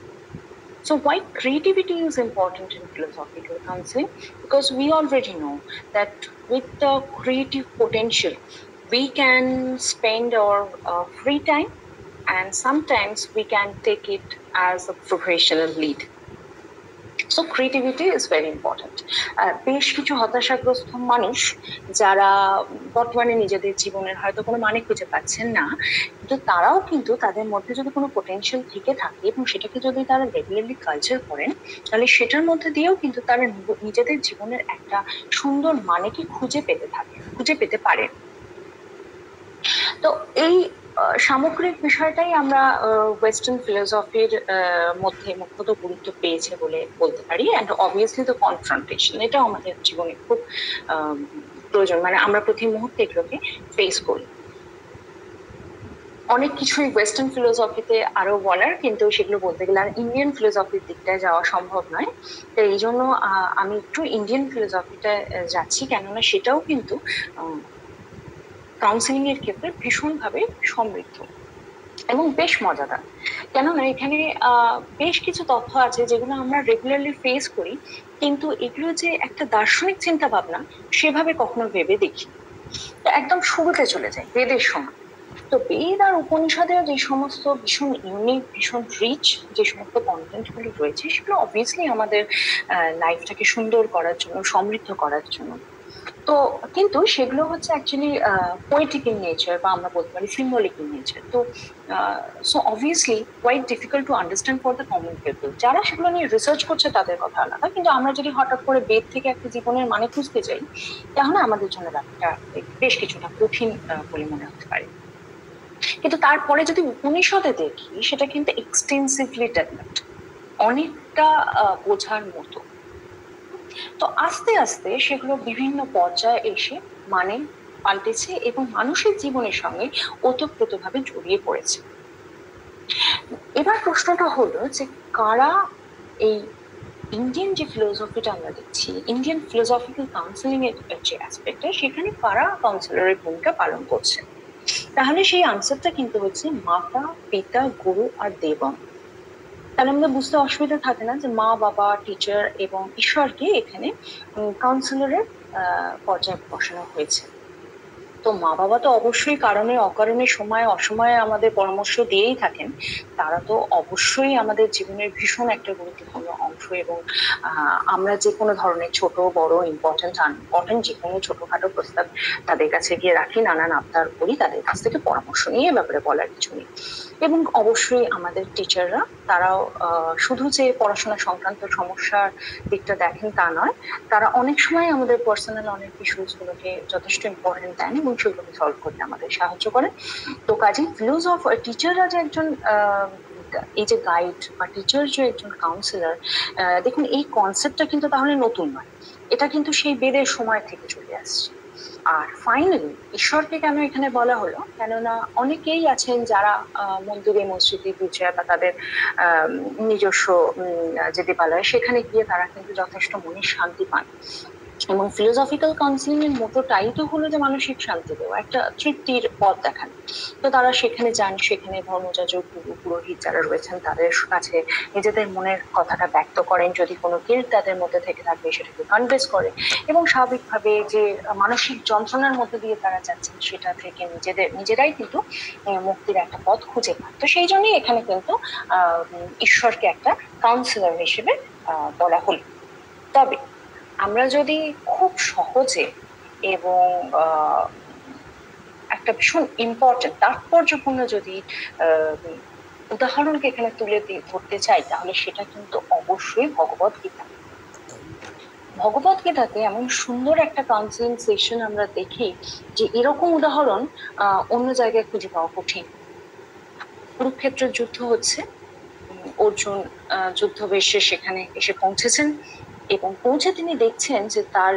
So why creativity is important in philosophical counseling? Because we already know that with the creative potential, we can spend our free time, and sometimes we can take it as a professional lead. So creativity is very important. বেশ কিছু হতাশাগ্রস্ত মানুষ যারা বর্তমানে নিজেদের জীবনের হয়তো কোনো মানে খুঁজে পাচ্ছেন না, কিন্তু তারাও কিন্তু তাদের মধ্যে যদি কোনো পোটেনশিয়াল থেকে থাকে এবং সেটাকে যদি তারা রেগুলারলি কালচার করেন, তাহলে সেটার মধ্যে দিয়েও কিন্তু তারা নিজেদের জীবনের একটা সুন্দর মানেকে খুঁজে পেতে পারেন। তো এই সামগ্রিক বিষয়টাই আমরা ওয়েস্টার্ন ফিলোসফির মধ্যে মুখ্যত গুরুত্ব পেয়েছে বলে বলতে পারি। অ্যান্ড অবভিয়াসলি তো কনফ্রন্টেশন, এটাও আমাদের জীবনে খুব প্রয়োজন, মানে আমরা প্রতি মুহূর্তে এগুলোকে ফেস করি। অনেক কিছুই ওয়েস্টার্ন ফিলোসফিতে আরো বলার, কিন্তু সেগুলো বলতে গেলে আর ইন্ডিয়ান ফিলোসফির দিকটায় যাওয়া সম্ভব নয়। তো এই জন্য আমি একটু ইন্ডিয়ান ফিলোসফিটা যাচ্ছি, কেননা সেটাও কিন্তু কাউন্সিলিং এর ক্ষেত্রে ভীষণভাবে সমৃদ্ধ এবং বেশ মজাদার। কেননা এখানে বেশ কিছু তথ্য আছে যেগুলো আমরা রেগুলারলি ফেস করি, কিন্তু এগুলো যে একটা দার্শনিক চিন্তা ভাবনা সেভাবে কখনো ভেবে দেখি। একদম শুরুতে চলে যায় বেদের সময়। তো বেদ আর উপনিষদে যে সমস্ত ভীষণ ইউনিক, ভীষণ রিচ যে সমস্ত কন্টেন্ট গুলো রয়েছে, সেগুলো অবভিয়াসলি আমাদের লাইফটাকে সুন্দর করার জন্য, সমৃদ্ধ করার জন্য। তো কিন্তু সেগুলো হচ্ছে অ্যাকচুয়ালি পোয়েটিক ইন নেচার, বা আমরা বলতে পারি সিম্বলিক ইন নেচার। তো so obviously quite difficult to understand for the common people. যারা সেগুলো নিয়ে রিসার্চ করছে তাদের কথা আলাদা, কিন্তু আমরা যদি হঠাৎ করে বেদ থেকে একটা জীবনের মানে খুঁজতে যাই, তাহলে আমাদের জন্য ব্যাপারটা বেশ কিছুটা কঠিন বলে মনে হতে পারে। কিন্তু তারপরে যদি উপনিষদে দেখি, সেটা কিন্তু এক্সটেন্সিভলি ডেভেলপড, অনেকটা বোঝার মতো। তো আস্তে আস্তে সেগুলো বিভিন্ন পর্যায়ে এসে মানে পাল্টেছে এবং মানুষের জীবনের সঙ্গে ওতপ্রোতভাবে জড়িয়ে পড়েছে। এবার প্রশ্নটা হলো যে কারা এই ইন্ডিয়ান যে ফিলোসফিটা আমরা দেখছি, ইন্ডিয়ান ফিলোসফিক্যাল কাউন্সিলিং এর যে অ্যাসপেক্টটা, সেখানে কারা কাউন্সিলরের ভূমিকা পালন করছে? তাহলে সেই আনসারটা কিন্তু হচ্ছে মাতা, পিতা, গুরু আর দেবম। তাহলে আমাদের বুঝতে অসুবিধা থাকে না যে মা, বাবা, টিচার এবং ঈশ্বরকে এখানে কাউন্সিলরের পর্যায়ে বসানো হয়েছে। তো মা বাবা তো অবশ্যই কারণে অকারণে, সময় অসময়ে আমাদের পরামর্শ দিয়েই থাকেন। তারা তো অবশ্যই আমাদের জীবনের ভীষণ একটা গুরুত্বপূর্ণ অংশ, এবং আমরা যে কোনো ধরনের ছোট বড়, ইম্পর্টেন্ট আনইম্পর্টেন্ট যে কোনো ছোটখাটো প্রস্তাব তাদের কাছে গিয়ে রাখি, নানান আবদার করি, তাদের কাছ থেকে পরামর্শ নিয়ে ব্যাপারে বলার কিছু নেই। এবং অবশ্যই আমাদের টিচাররা, তারাও শুধু যে পড়াশোনা সংক্রান্ত সমস্যার দিকটা দেখেন তা নয়, তারা অনেক সময় আমাদের পার্সোনাল অনেক ইস্যুস গুলোকে যথেষ্ট ইম্পর্টেন্ট দেন এবং সেগুলোকে সলভ করতে আমাদের সাহায্য করেন। তো কাজেই টিচাররা যে একজন এই যে গাইড বা টিচার যে একজন কাউন্সিলর, দেখুন এই কনসেপ্টটা কিন্তু তাহলে নতুন নয়, এটা কিন্তু সেই বেদের সময় থেকে চলে আসছে। আর ফাইনালি ঈশ্বরকে কেন এখানে বলা হলো, কেননা অনেকেই আছেন যারা মন্দিরে, মসজিদে, গির্জায় বা তাদের নিজস্ব যে দেবালয়, সেখানে গিয়ে তারা কিন্তু যথেষ্ট মনের শান্তি পান। এবং ফিলোসফিক্যাল কাউন্সিলিং এর মোটোটাই তো হলো যে মানসিক শান্তি দেওয়া, একটা তৃপ্তির পথ দেখানো। তো তারা সেখানে যান, সেখানে ধর্মযাজক, গুরু, পুরোহিত যারা রয়েছেন তাদের কাছে নিজেদের মনের কথাটা ব্যক্ত করেন, যদি কোনো গিল্ট তাদের মধ্যে থেকে থাকে সেটাকে কনফেস করে, এবং স্বাভাবিকভাবে যে মানসিক যন্ত্রণার মধ্যে দিয়ে তারা যাচ্ছেন সেটা থেকে নিজেরাই কিন্তু মুক্তির একটা পথ খুঁজে পান। তো সেই জন্যই এখানে কিন্তু ঈশ্বরকে একটা কাউন্সিলর হিসেবে বলা হলো। তবে আমরা যদি খুব সহজে এবং একটা ভীষণ ইম্পর্টেন্ট, তাৎপর্যপূর্ণ যদি উদাহরণকে এখানে তুলে ধরতে চাই, তাহলে সেটা কিন্তু অবশ্যই ভগবদ্গীতা। ভগবদ্গীতাতে এমন সুন্দর একটা কাউন্সিলিং সেশন আমরা দেখি যে এরকম উদাহরণ অন্য জায়গায় খুঁজে পাওয়া কঠিন। কুরুক্ষেত্রের যুদ্ধ হচ্ছে, অর্জুন যুদ্ধবেশে সেখানে এসে পৌঁছেছেন, এবং পৌঁছে তিনি দেখছেন যে তার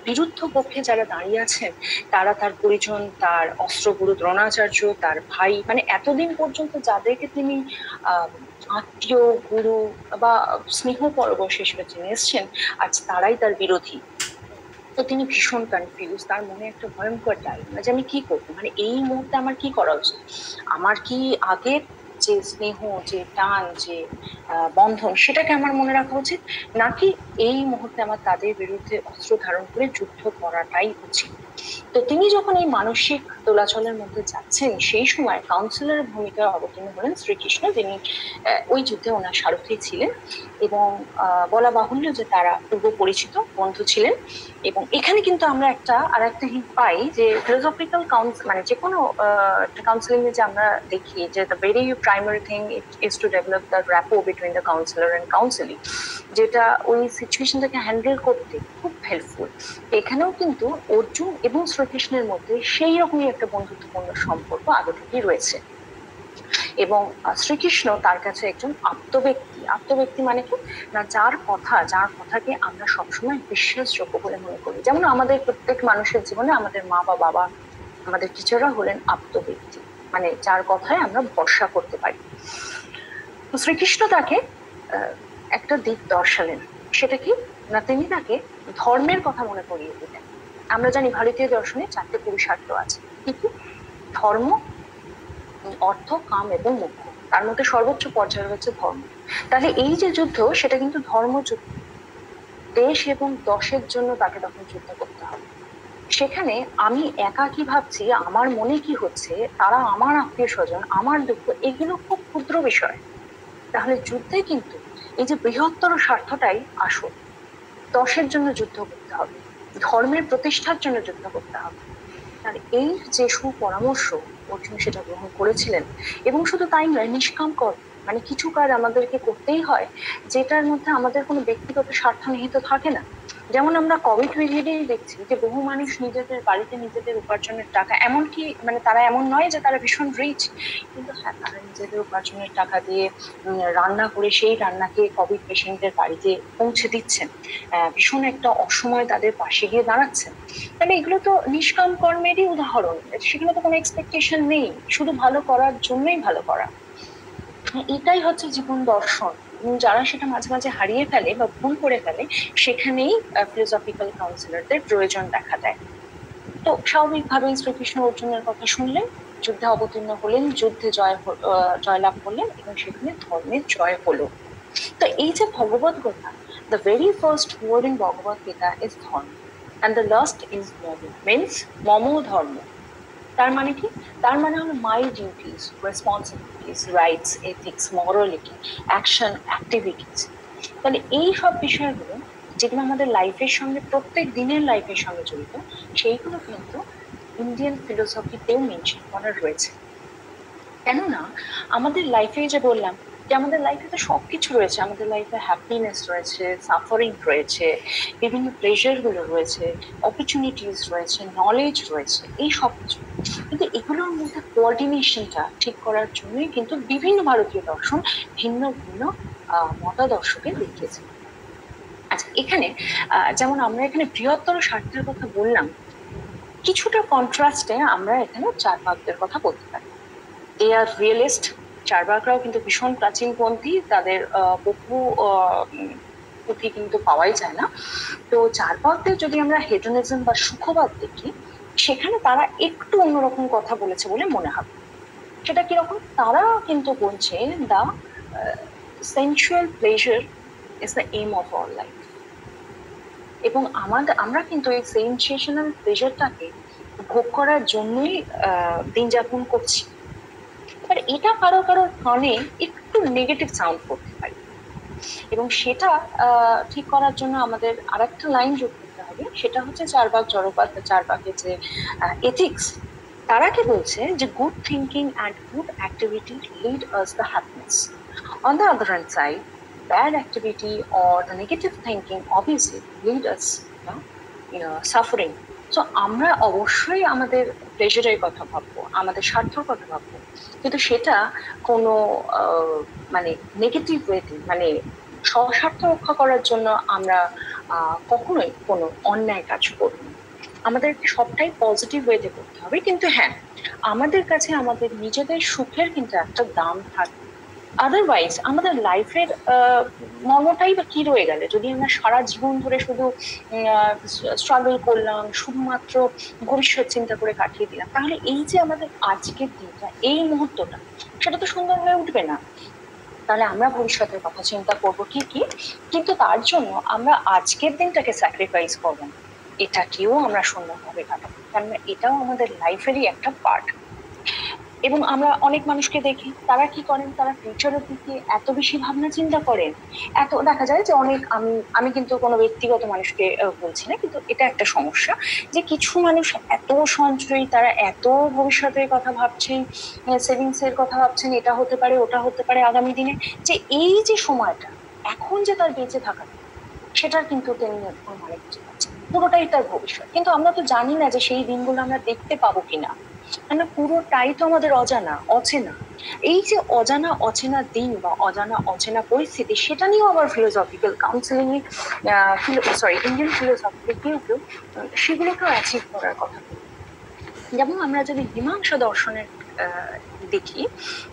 বিরুদ্ধ পক্ষে যারা দাঁড়িয়ে আছেন তারা তার পরিজন, তার অস্ত্রগুরু দ্রোণাচার্য, তার ভাই, মানে এতদিন পর্যন্ত যাদেরকে তিনি আত্মীয়, গুরু বা স্নেহ পরবশ হিসেবে চিনে এসছেন, আজ তারাই তার বিরোধী। তো তিনি ভীষণ কনফিউজ, তার মনে একটা ভয়ঙ্কর ডায়লমা যে আমি কি করবো, মানে এই মুহূর্তে আমার কি করা উচিত? আমার কি আগের যে স্নেহ, যে টান, যে বন্ধন, সেটাকে আমার মনে রাখা উচিত, নাকি এই মুহূর্তে আমার তাদের বিরুদ্ধে অস্ত্র ধারণ করে যুদ্ধ করাটাই উচিত? তো তিনি যখন এই মানসিক দোলাচলের মধ্যে যাচ্ছেন, সেই সময় কাউন্সিলরের ভূমিকায় অবতীর্ণ হলেন শ্রীকৃষ্ণ, যিনি ওই যুদ্ধে ওনার সারথি ছিলেন। এবং বলা বাহুল্য যে তারা পূর্ব পরিচিত বন্ধু ছিলেন। এবং এখানে কিন্তু আমরা আর একটা হিন্ট পাই যে ফিলোসফিক্যাল মানে যে কোনো কাউন্সিলিং এ যে আমরা দেখি যে the very primary thing is to develop the rapport between the counsellor and counselling, যেটা ওই সিচুয়েশনটাকে হ্যান্ডেল করতে খুব হেল্পফুল। এখানেও কিন্তু অর্জুন এবং শ্রীকৃষ্ণের মধ্যে সেই রকমই একটা বন্ধুত্বপূর্ণ সম্পর্ক আগে থেকেই রয়েছে। এবং শ্রীকৃষ্ণ তার কাছে একজন আত্মব্যক্তি মানে কি না, যার কথাকে আমরা সবসময় বিশ্বাসযোগ্য বলে মনে করি। যেমন আমাদের প্রত্যেক মানুষের জীবনে আমাদের মা বা বাবা, আমাদের টিচাররা হলেন আত্মব্যক্তি, মানে যার কথায় আমরা ভরসা করতে পারি। তো শ্রীকৃষ্ণ তাকে একটা দিক দর্শালেন, সেটা কি না, তিনি তাকে ধর্মের কথা মনে করিয়ে দিলেন। আমরা জানি ভারতীয় দর্শনে 4টে পুরুষার্থ আছে, কি কি? ধর্ম, অর্থ, কাম এবং মোক্ষ। তার মধ্যে সর্বোচ্চ পর্যায়ে রয়েছে ধর্ম। তাহলে এই যে যুদ্ধ, সেটা কিন্তু ধর্মযুদ্ধ। দেশ এবং দশের জন্য তাকে তখন যুদ্ধ করতে হবে। সেখানে আমি একা কি ভাবছি, আমার মনে কি হচ্ছে, তারা আমার আত্মীয় স্বজন, আমার দুঃখ, এগুলো খুব ক্ষুদ্র বিষয়। তাহলে যুদ্ধে কিন্তু এই যে বৃহত্তর স্বার্থটাই আসল। দশের জন্য যুদ্ধ করতে হবে, ধর্মের প্রতিষ্ঠার জন্য যুদ্ধ করতে হবে। আর এই যে সুপরামর্শ অর্জুন সেটা গ্রহণ করেছিলেন। এবং শুধু তাই নয়, নিষ্কাম কর্ম, মানে কিছু কাজ আমাদেরকে করতেই হয় যেটার মধ্যে আমাদের কোনো ব্যক্তিগত স্বার্থ নিহিত থাকে না। যেমন আমরা কোভিড পিরিয়ডেই দেখছি যে বহু মানুষ নিজেদের বাড়িতে নিজেদের উপার্জনের টাকা, এমনকি মানে তারা এমন নয় যে তারা ভীষণ রিচ, কিন্তু হ্যাঁ তারা নিজেদের উপার্জনের টাকা দিয়ে রান্না করে সেই রান্নাকে কোভিড পেশেন্টদের বাড়িতে পৌঁছে দিচ্ছেন, ভীষণ একটা অসময় তাদের পাশে গিয়ে দাঁড়াচ্ছেন। তাহলে এগুলো তো নিষ্কাম কর্মেরই উদাহরণ, সেগুলো তো কোনো এক্সপেকটেশন নেই, শুধু ভালো করার জন্যই ভালো করা। এটাই হচ্ছে জীবন দর্শন। যারা সেটা মাঝে মাঝে হারিয়ে ফেলে বা ভুল করে ফেলে, সেখানেই ফিলোসফিক্যাল কাউন্সিলরদের প্রয়োজন দেখা দেয়। তো স্বাভাবিকভাবেই শ্রীকৃষ্ণ অর্জুনের কথা শুনলেন, যুদ্ধে অবতীর্ণ হলেন, যুদ্ধে জয়লাভ করলেন এবং সেখানে ধর্মের জয় হলো। তো এই যে Bhagavad Gita, the very first word in Bhagavad Gita is dharma and the last is momo, means momo dharma। তার মানে কি? তার মানে হলো my duties, responsibilities, rights, ethics, morality, action, activities. তাহলে এই সব বিষয়গুলো যেগুলো আমাদের লাইফের সঙ্গে, প্রত্যেক দিনের লাইফের সঙ্গে জড়িত, সেইগুলো কিন্তু ইন্ডিয়ান ফিলোসফিতেও মেনশন করা রয়েছে। কেননা আমাদের লাইফে যে বললাম যে আমাদের লাইফে তো সবকিছু রয়েছে, আমাদের লাইফে হ্যাপিনেস রয়েছে, সাফারিং রয়েছে, বিভিন্ন প্লেজার গুলো রয়েছে, অপরচুনিটিস রয়েছে, নলেজ রয়েছে, এই সব কিছু। কিন্তু এগুলোর মধ্যে কোঅর্ডিনেশনটা ঠিক করার জন্যই কিন্তু বিভিন্ন ভারতীয় দর্শন ভিন্ন ভিন্ন মতাদর্শকে দেখিয়েছে। আচ্ছা, এখানে যেমন আমরা এখানে বৃহত্তর স্বার্থের কথা বললাম, কিছুটা কন্ট্রাস্টে আমরা এখানে চার্বাকদের কথা বলতে পারি। দে আর রিয়েলিস্ট। চার্বাকরাও কিন্তু ভীষণ প্রাচীনপন্থী, তাদের বহু পুঁথি কিন্তু পাওয়াই যায় না। তো চার্বাকদের যদি আমরা হেডনিজম বা সুখবাদ দেখি, সেখানে তারা একটু অন্যরকম কথা বলেছে বলে মনে হবে। সেটা কিরকম? তারা কিন্তু বলছে the sensual pleasure is the aim of our life. এবং আমরা কিন্তু এই সেন্সেশনাল প্লেজারটাকে ভোগ করার জন্যই দিন যাপন করছি। এবার এটা কারো কারোর কানে একটু নেগেটিভ সাউন্ড করতে পারে, এবং সেটা ঠিক করার জন্য আমাদের আরেকটা লাইন যোগ করতে হবে। সেটা হচ্ছে চার্বাক জড়বাদ, চার্বাকের যে এথিক্স, তারা কি বলছে যে good thinking and good activity lead us the happiness. On the other hand side, bad activity or the negative thinking obviously lead us suffering. So আমরা অবশ্যই আমাদের প্লেজারের কথা ভাববো, আমাদের স্বার্থের কথা ভাববো, কিন্তু সেটা কোনো মানে নেগেটিভ ওয়েতে, মানে স্বস্বার্থ রক্ষা করার জন্য আমরা কখনোই কোনো অন্যায় কাজ করব না। আমাদেরকে সবটাই পজিটিভ ওয়েতে করতে হবে। কিন্তু হ্যাঁ, আমাদের কাছে আমাদের নিজেদের সুখের কিন্তু একটা দাম থাকবে। আদারওয়াইজ আমাদের লাইফের মর্মটাই বা কি রয়ে গেলে, যদি আমরা সারা জীবন ধরে শুধু স্ট্রাগল করলাম, শুধুমাত্র ভবিষ্যৎ চিন্তা করে কাটিয়ে দিলাম, তাহলে এই যে আমাদের আজকের দিনটা, এই মুহূর্তটা, সেটা তো সুন্দর হয়ে উঠবে না। তাহলে আমরা ভবিষ্যতের কথা চিন্তা করবো ঠিকই, কিন্তু তার জন্য আমরা আজকের দিনটাকে স্যাক্রিফাইস করবো না। এটাকেও আমরা সুন্দরভাবে কাটাবো, কারণ এটাও আমাদের লাইফেরই একটা পার্ট। এবং আমরা অনেক মানুষকে দেখি, তারা কি করেন, তারা ফিউচারের দিকে এত বেশি ভাবনা চিন্তা করেন, এত দেখা যায় যে অনেক, আমি কিন্তু কোনো ব্যক্তিগত মানুষকে বলছি না, কিন্তু এটা একটা সমস্যা যে কিছু মানুষ এত সঞ্চয়ী, তারা এত ভবিষ্যতের কথা ভাবছেন, সেভিংস এর কথা ভাবছেন, এটা হতে পারে ওটা হতে পারে আগামী দিনে, যে এই যে সময়টা এখন যে তার বেঁচে থাকা, সেটার কিন্তু তিনি মানে বুঝতে পারছেন পুরোটাই তার ভবিষ্যৎ। কিন্তু আমরা তো জানি না যে সেই দিনগুলো আমরা দেখতে পাবো কিনা, কেন পুরোটাই তো আমাদের অজানা অচেনা। এই যে অজানা অচেনা দিন বা অজানা অচেনা পরিস্থিতি, সেটা নিয়েও আবার ফিলোসফিক্যাল কাউন্সিলিং ইন্ডিয়ান ফিলোসফিতে কেউ কেউ সেগুলোকেও অ্যাচিভ করার কথা বলে। যেমন আমরা যদি মীমাংসা দর্শনের দেখি,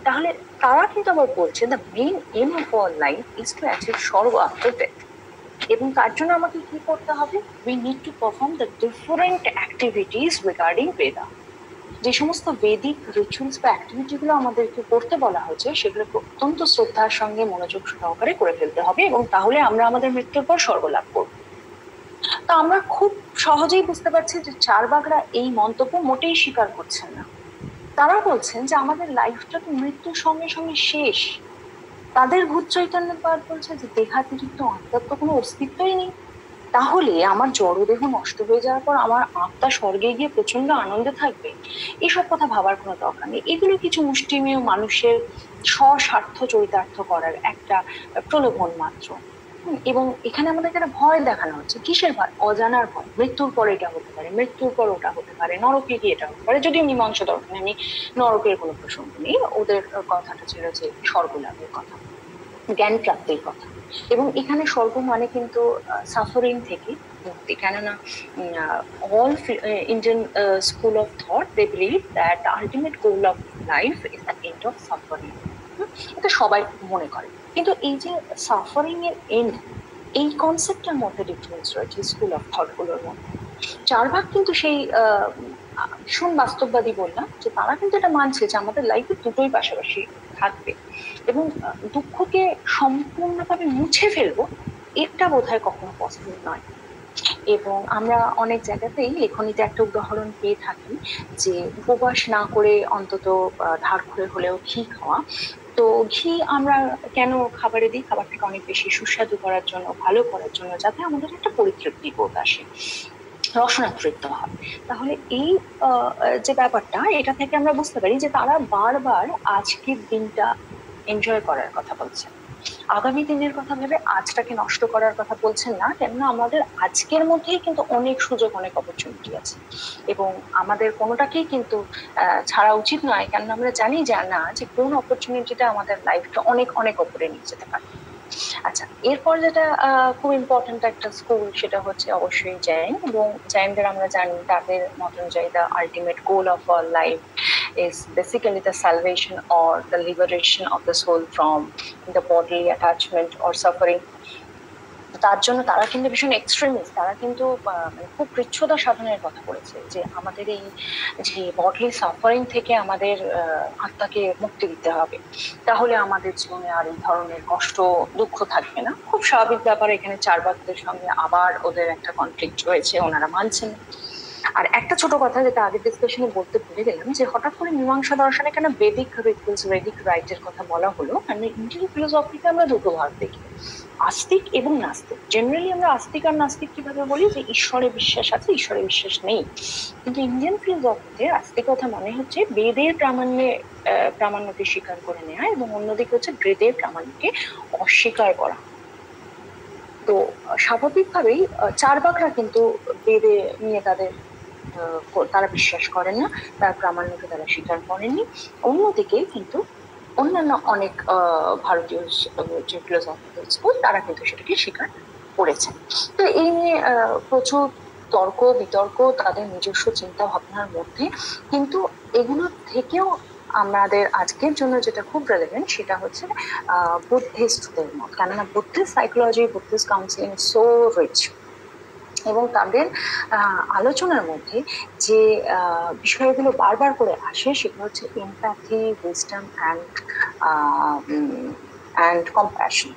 তাহলে তারা কিন্তু আবার বলছে the main aim of our life is to achieve স্বর্গ আফটার ডেথ। এবং তার জন্য আমাকে কি করতে হবে, we need to perform the different activities regarding Veda. যে সমস্ত বেদিক রিচুয়ালস বা অ্যাক্টিভিটি গুলো আমাদেরকে করতে বলা হয়েছে, সেগুলোকে অত্যন্ত শ্রদ্ধার সঙ্গে মনোযোগ সহকারে করে ফেলতে হবে, এবং তাহলে আমরা আমাদের মৃত্যুর পর স্বর্গ লাভ করব। তো আমরা খুব সহজেই বুঝতে পারছি যে চারবাকরা এই মন্তব্য মোটেই স্বীকার করছেন না। তারা বলছেন যে আমাদের লাইফটা তো মৃত্যুর সঙ্গে সঙ্গে শেষ। তাদের ভূত চৈতন্যবাদ বলছে যে দেহাতিরিক্ত আত্মার তো কোনো অস্তিত্বই নেই, তাহলে আমার জড়দেহ নষ্ট হয়ে যাওয়ার পর আমার আত্মা স্বর্গে গিয়ে প্রচন্ড আনন্দে থাকবে। এসব কথা ভাবার কোনো দরকার নেই, এগুলো কিছু মুষ্টিমেয় মানুষের স্বস্বার্থ চরিতার্থ করার একটা প্রলোভন মাত্র। এবং এখানে আমাদেরকে একটা ভয় দেখানো হচ্ছে। কিসের ভয়? অজানার ভয়। মৃত্যুর পর এটা হতে পারে, মৃত্যুর পর ওটা হতে পারে, নরকে গিয়ে এটা হতে পারে। যদিও মীমাংসা দর্শনে আমি নরকের কোনো প্রসঙ্গ নেই, ওদের কথাটা ছিল যে স্বর্গ লাভের কথা, জ্ঞান প্রাপ্তির কথা। এবং এখানে স্বর্গ মানে কিন্তু সাফারিং থেকে মুক্তি, কেননা all Indian school of thought they believe that the ultimate goal of life is the end of suffering. এটা সবাই মনে করে, কিন্তু এই যে সাফারিং এর এন্ড, এই কনসেপ্টের মধ্যে ডিফারেন্স রয়েছে স্কুল অফ থট গুলোর মধ্যে। চারভাগ কিন্তু সেই ভীষণ বাস্তববাদী বললাম যে তারা কিন্তু এটা মানছে যে আমাদের লাইফে দুটোই পাশাপাশি থাকবে, এবং দুঃখকে সম্পূর্ণভাবে মুছে ফেলবো এটা বোধহয় কখনো পসিবল নয়। এবং আমরা অনেক জায়গাতেই লেখনীতে একটা উদাহরণ পেয়ে থাকি যে উপবাস না করে অন্তত ধার করে হলেও ঘি খাওয়া। তো ঘি আমরা কেন খাবারে দিই? খাবারটাকে অনেক বেশি সুস্বাদু করার জন্য, ভালো করার জন্য, যাতে আমাদের একটা পরিতৃপ্তি বোধ আসে, রসনাতৃপ্ত হয়। তাহলে এই যে ব্যাপারটা, এটা থেকে আমরা বুঝতে পারি যে তারা বারবার আজকের দিনটা এনজয় করার কথা বলছেন, আগামী দিনের কথা ভেবে আজটাকে নষ্ট করার কথা বলছেন না, কেননা আমাদের আজকের মধ্যেই কিন্তু অনেক সুযোগ, অনেক অপরচুনিটি আছে, এবং আমাদের কোনোটাকেই কিন্তু ছাড়া উচিত নয়, কেননা আমরা জানি না যে কোন অপরচুনিটিটা আমাদের লাইফটা অনেক অনেক উপরে নিয়ে যেতে পারে। আচ্ছা, এরপর যেটা খুব ইম্পর্টেন্ট একটা স্কুল, সেটা হচ্ছে অবশ্যই জৈন। এবং জৈনদের আমরা জানি তাদের মত অনুযায়ী the ultimate goal of our life is basically the salvation or the liberation of the soul from the bodily attachment or suffering. তার জন্য তারা কিন্তু ভীষণ এক্সট্রিমিস্ট, তারা কিন্তু খুব কৃচ্ছ্রতা সাধনের কথা বলেছে, যে আমাদের এই যে বডলি সাফারিং থেকে আমাদের আত্মাকে মুক্তি দিতে হবে, তাহলে আমাদের জীবনে আর এই ধরনের কষ্ট দুঃখ থাকবে না। খুব স্বাভাবিক ব্যাপার, এখানে চারবাকদের সঙ্গে আবার ওদের একটা কনফ্লিক্ট রয়েছে, ওনারা মানছেন। আর একটা ছোট কথা যেটা আগের ডিসকাশনে বলতে ভুলে গেলাম, যে হঠাৎ করে মীমাংসা দর্শনে কেন বেদিক রিচুয়ালস, বেদিক রাইটের কথা বলা হলো? কারণ ইন্ডিয়ান ফিলোসফিতে আমরা দুটো ভাগ দেখি, আস্তিক এবং নাস্তিক। জেনারেলি আমরা আস্তিক আর নাস্তিক কিভাবে বলি, যে ঈশ্বরে বিশ্বাস আছে, ঈশ্বরে বিশ্বাস নেই। কিন্তু ইন্ডিয়ান ফিলোসফিতে আস্তিকতা মানে হচ্ছে বেদের প্রামাণ্যকে স্বীকার করে নেওয়া, এবং অন্যদিকে হচ্ছে বেদের প্রামাণ্যকে অস্বীকার করা। তো স্বাভাবিকভাবেই চারবাকরা কিন্তু বেদে নিয়ে তারা বিশ্বাস করেন না, তার প্রামাণ্যকে তারা স্বীকার করেননি। অন্যদিকে কিন্তু অন্যান্য অনেক ভারতীয় যে ফিলোসফিক্যাল স্কুল, তারা কিন্তু সেটাকে স্বীকার করেছেন। তো এই নিয়ে প্রচুর তর্ক বিতর্ক তাদের নিজস্ব চিন্তা ভাবনার মধ্যে, কিন্তু এগুলো থেকেও আমাদের আজকের জন্য যেটা খুব রেলেভেন্ট, সেটা হচ্ছে বুদ্ধিস্টদের মত। কেননা Buddhist psychology, Buddhist counselling so rich, এবং তাদের আলোচনার মধ্যে যে বিষয়গুলো বারবার করে আসে, সেগুলো হচ্ছে এমপ্যাথি, উইজডম অ্যান্ড কম্প্যাশন।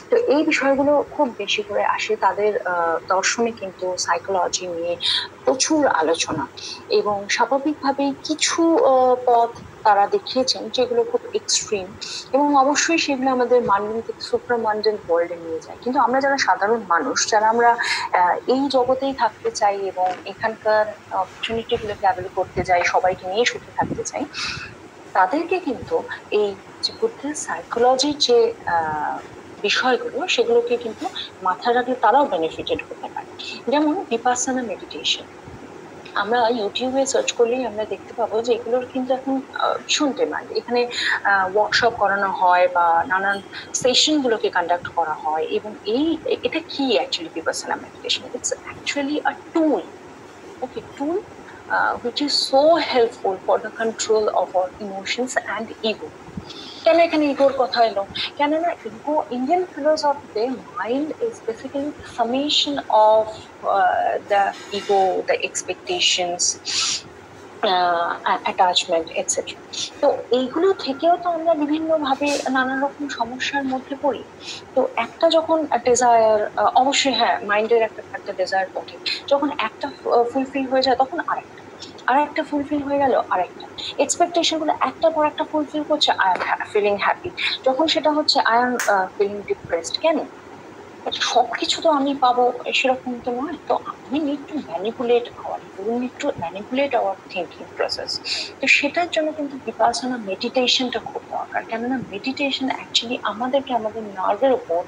তো এই বিষয়গুলো খুব বেশি করে আসে তাদের দর্শনে, কিন্তু সাইকোলজি নিয়ে প্রচুর আলোচনা, এবং স্বাভাবিকভাবেই কিছু পথ তারা দেখিয়েছেন যেগুলো খুব এক্সট্রিম, এবং অবশ্যই সেগুলো আমাদের মান্ডেন থেকে সুপ্রামান্ডেন ওয়ার্ল্ডে নিয়ে যায়। কিন্তু আমরা যারা সাধারণ মানুষ, যারা আমরা এই জগতেই থাকতে চাই এবং এখানকার অপরচুনিটি গুলোকে অ্যাভেল করতে চাই, সবাইকে নিয়ে সুখে থাকতে চাই, তাদেরকে কিন্তু এই যে বুদ্ধের সাইকোলজির যে বিষয়গুলো, সেগুলোকে কিন্তু মাথায় রাখলে তারাও বেনিফিটেড হতে পারে। যেমন ভিপাসসানা মেডিটেশন, আমরা ইউটিউবে সার্চ করলেই আমরা দেখতে পাবো যে এগুলোর কিন্তু এখন ভীষণ ডিমান্ড। এখানে ওয়ার্কশপ করানো হয় বা নানান সেশন গুলোকে কন্ডাক্ট করা হয়, এবং এটা কি actually Vipassana meditation? It's actually a tool, okay, tool which is so helpful for the control of our emotions and ego. কেন এখানে ইগোর কথা এলো? কেননা ইগো, ইন্ডিয়ান ফিলোসফিতে mind is basically summation of the ego, the expectations, attachment etcetera. তো এইগুলো থেকেও তো আমরা বিভিন্নভাবে নানা রকম সমস্যার মধ্যে পড়ি। তো একটা যখন ডিজায়ার, অবশ্যই হ্যাঁ মাইন্ডের একটা ডিজায়ার ওঠে, যখন একটা ফুলফিল হয়ে যায় তখন আরেকটা ফুলফিল হয়ে গেল, আরেকটা এক্সপেকটেশন গুলো একটা পর একটা ফুলফিল করছে, আই এম ফিলিং হ্যাপি, যখন সেটা হচ্ছে আই এম ফিলিং ডিপ্রেসড। কেন? সবকিছু তো আমি পাবো সেরকম তো নয়। তো আমি need to manipulate hour thinking process. তো সেটার জন্য কিন্তু ভিপাসসানা মেডিটেশনটা খুব দরকার, কেননা মেডিটেশন অ্যাকচুয়ালি আমাদেরকে আমাদের নার্ভের উপর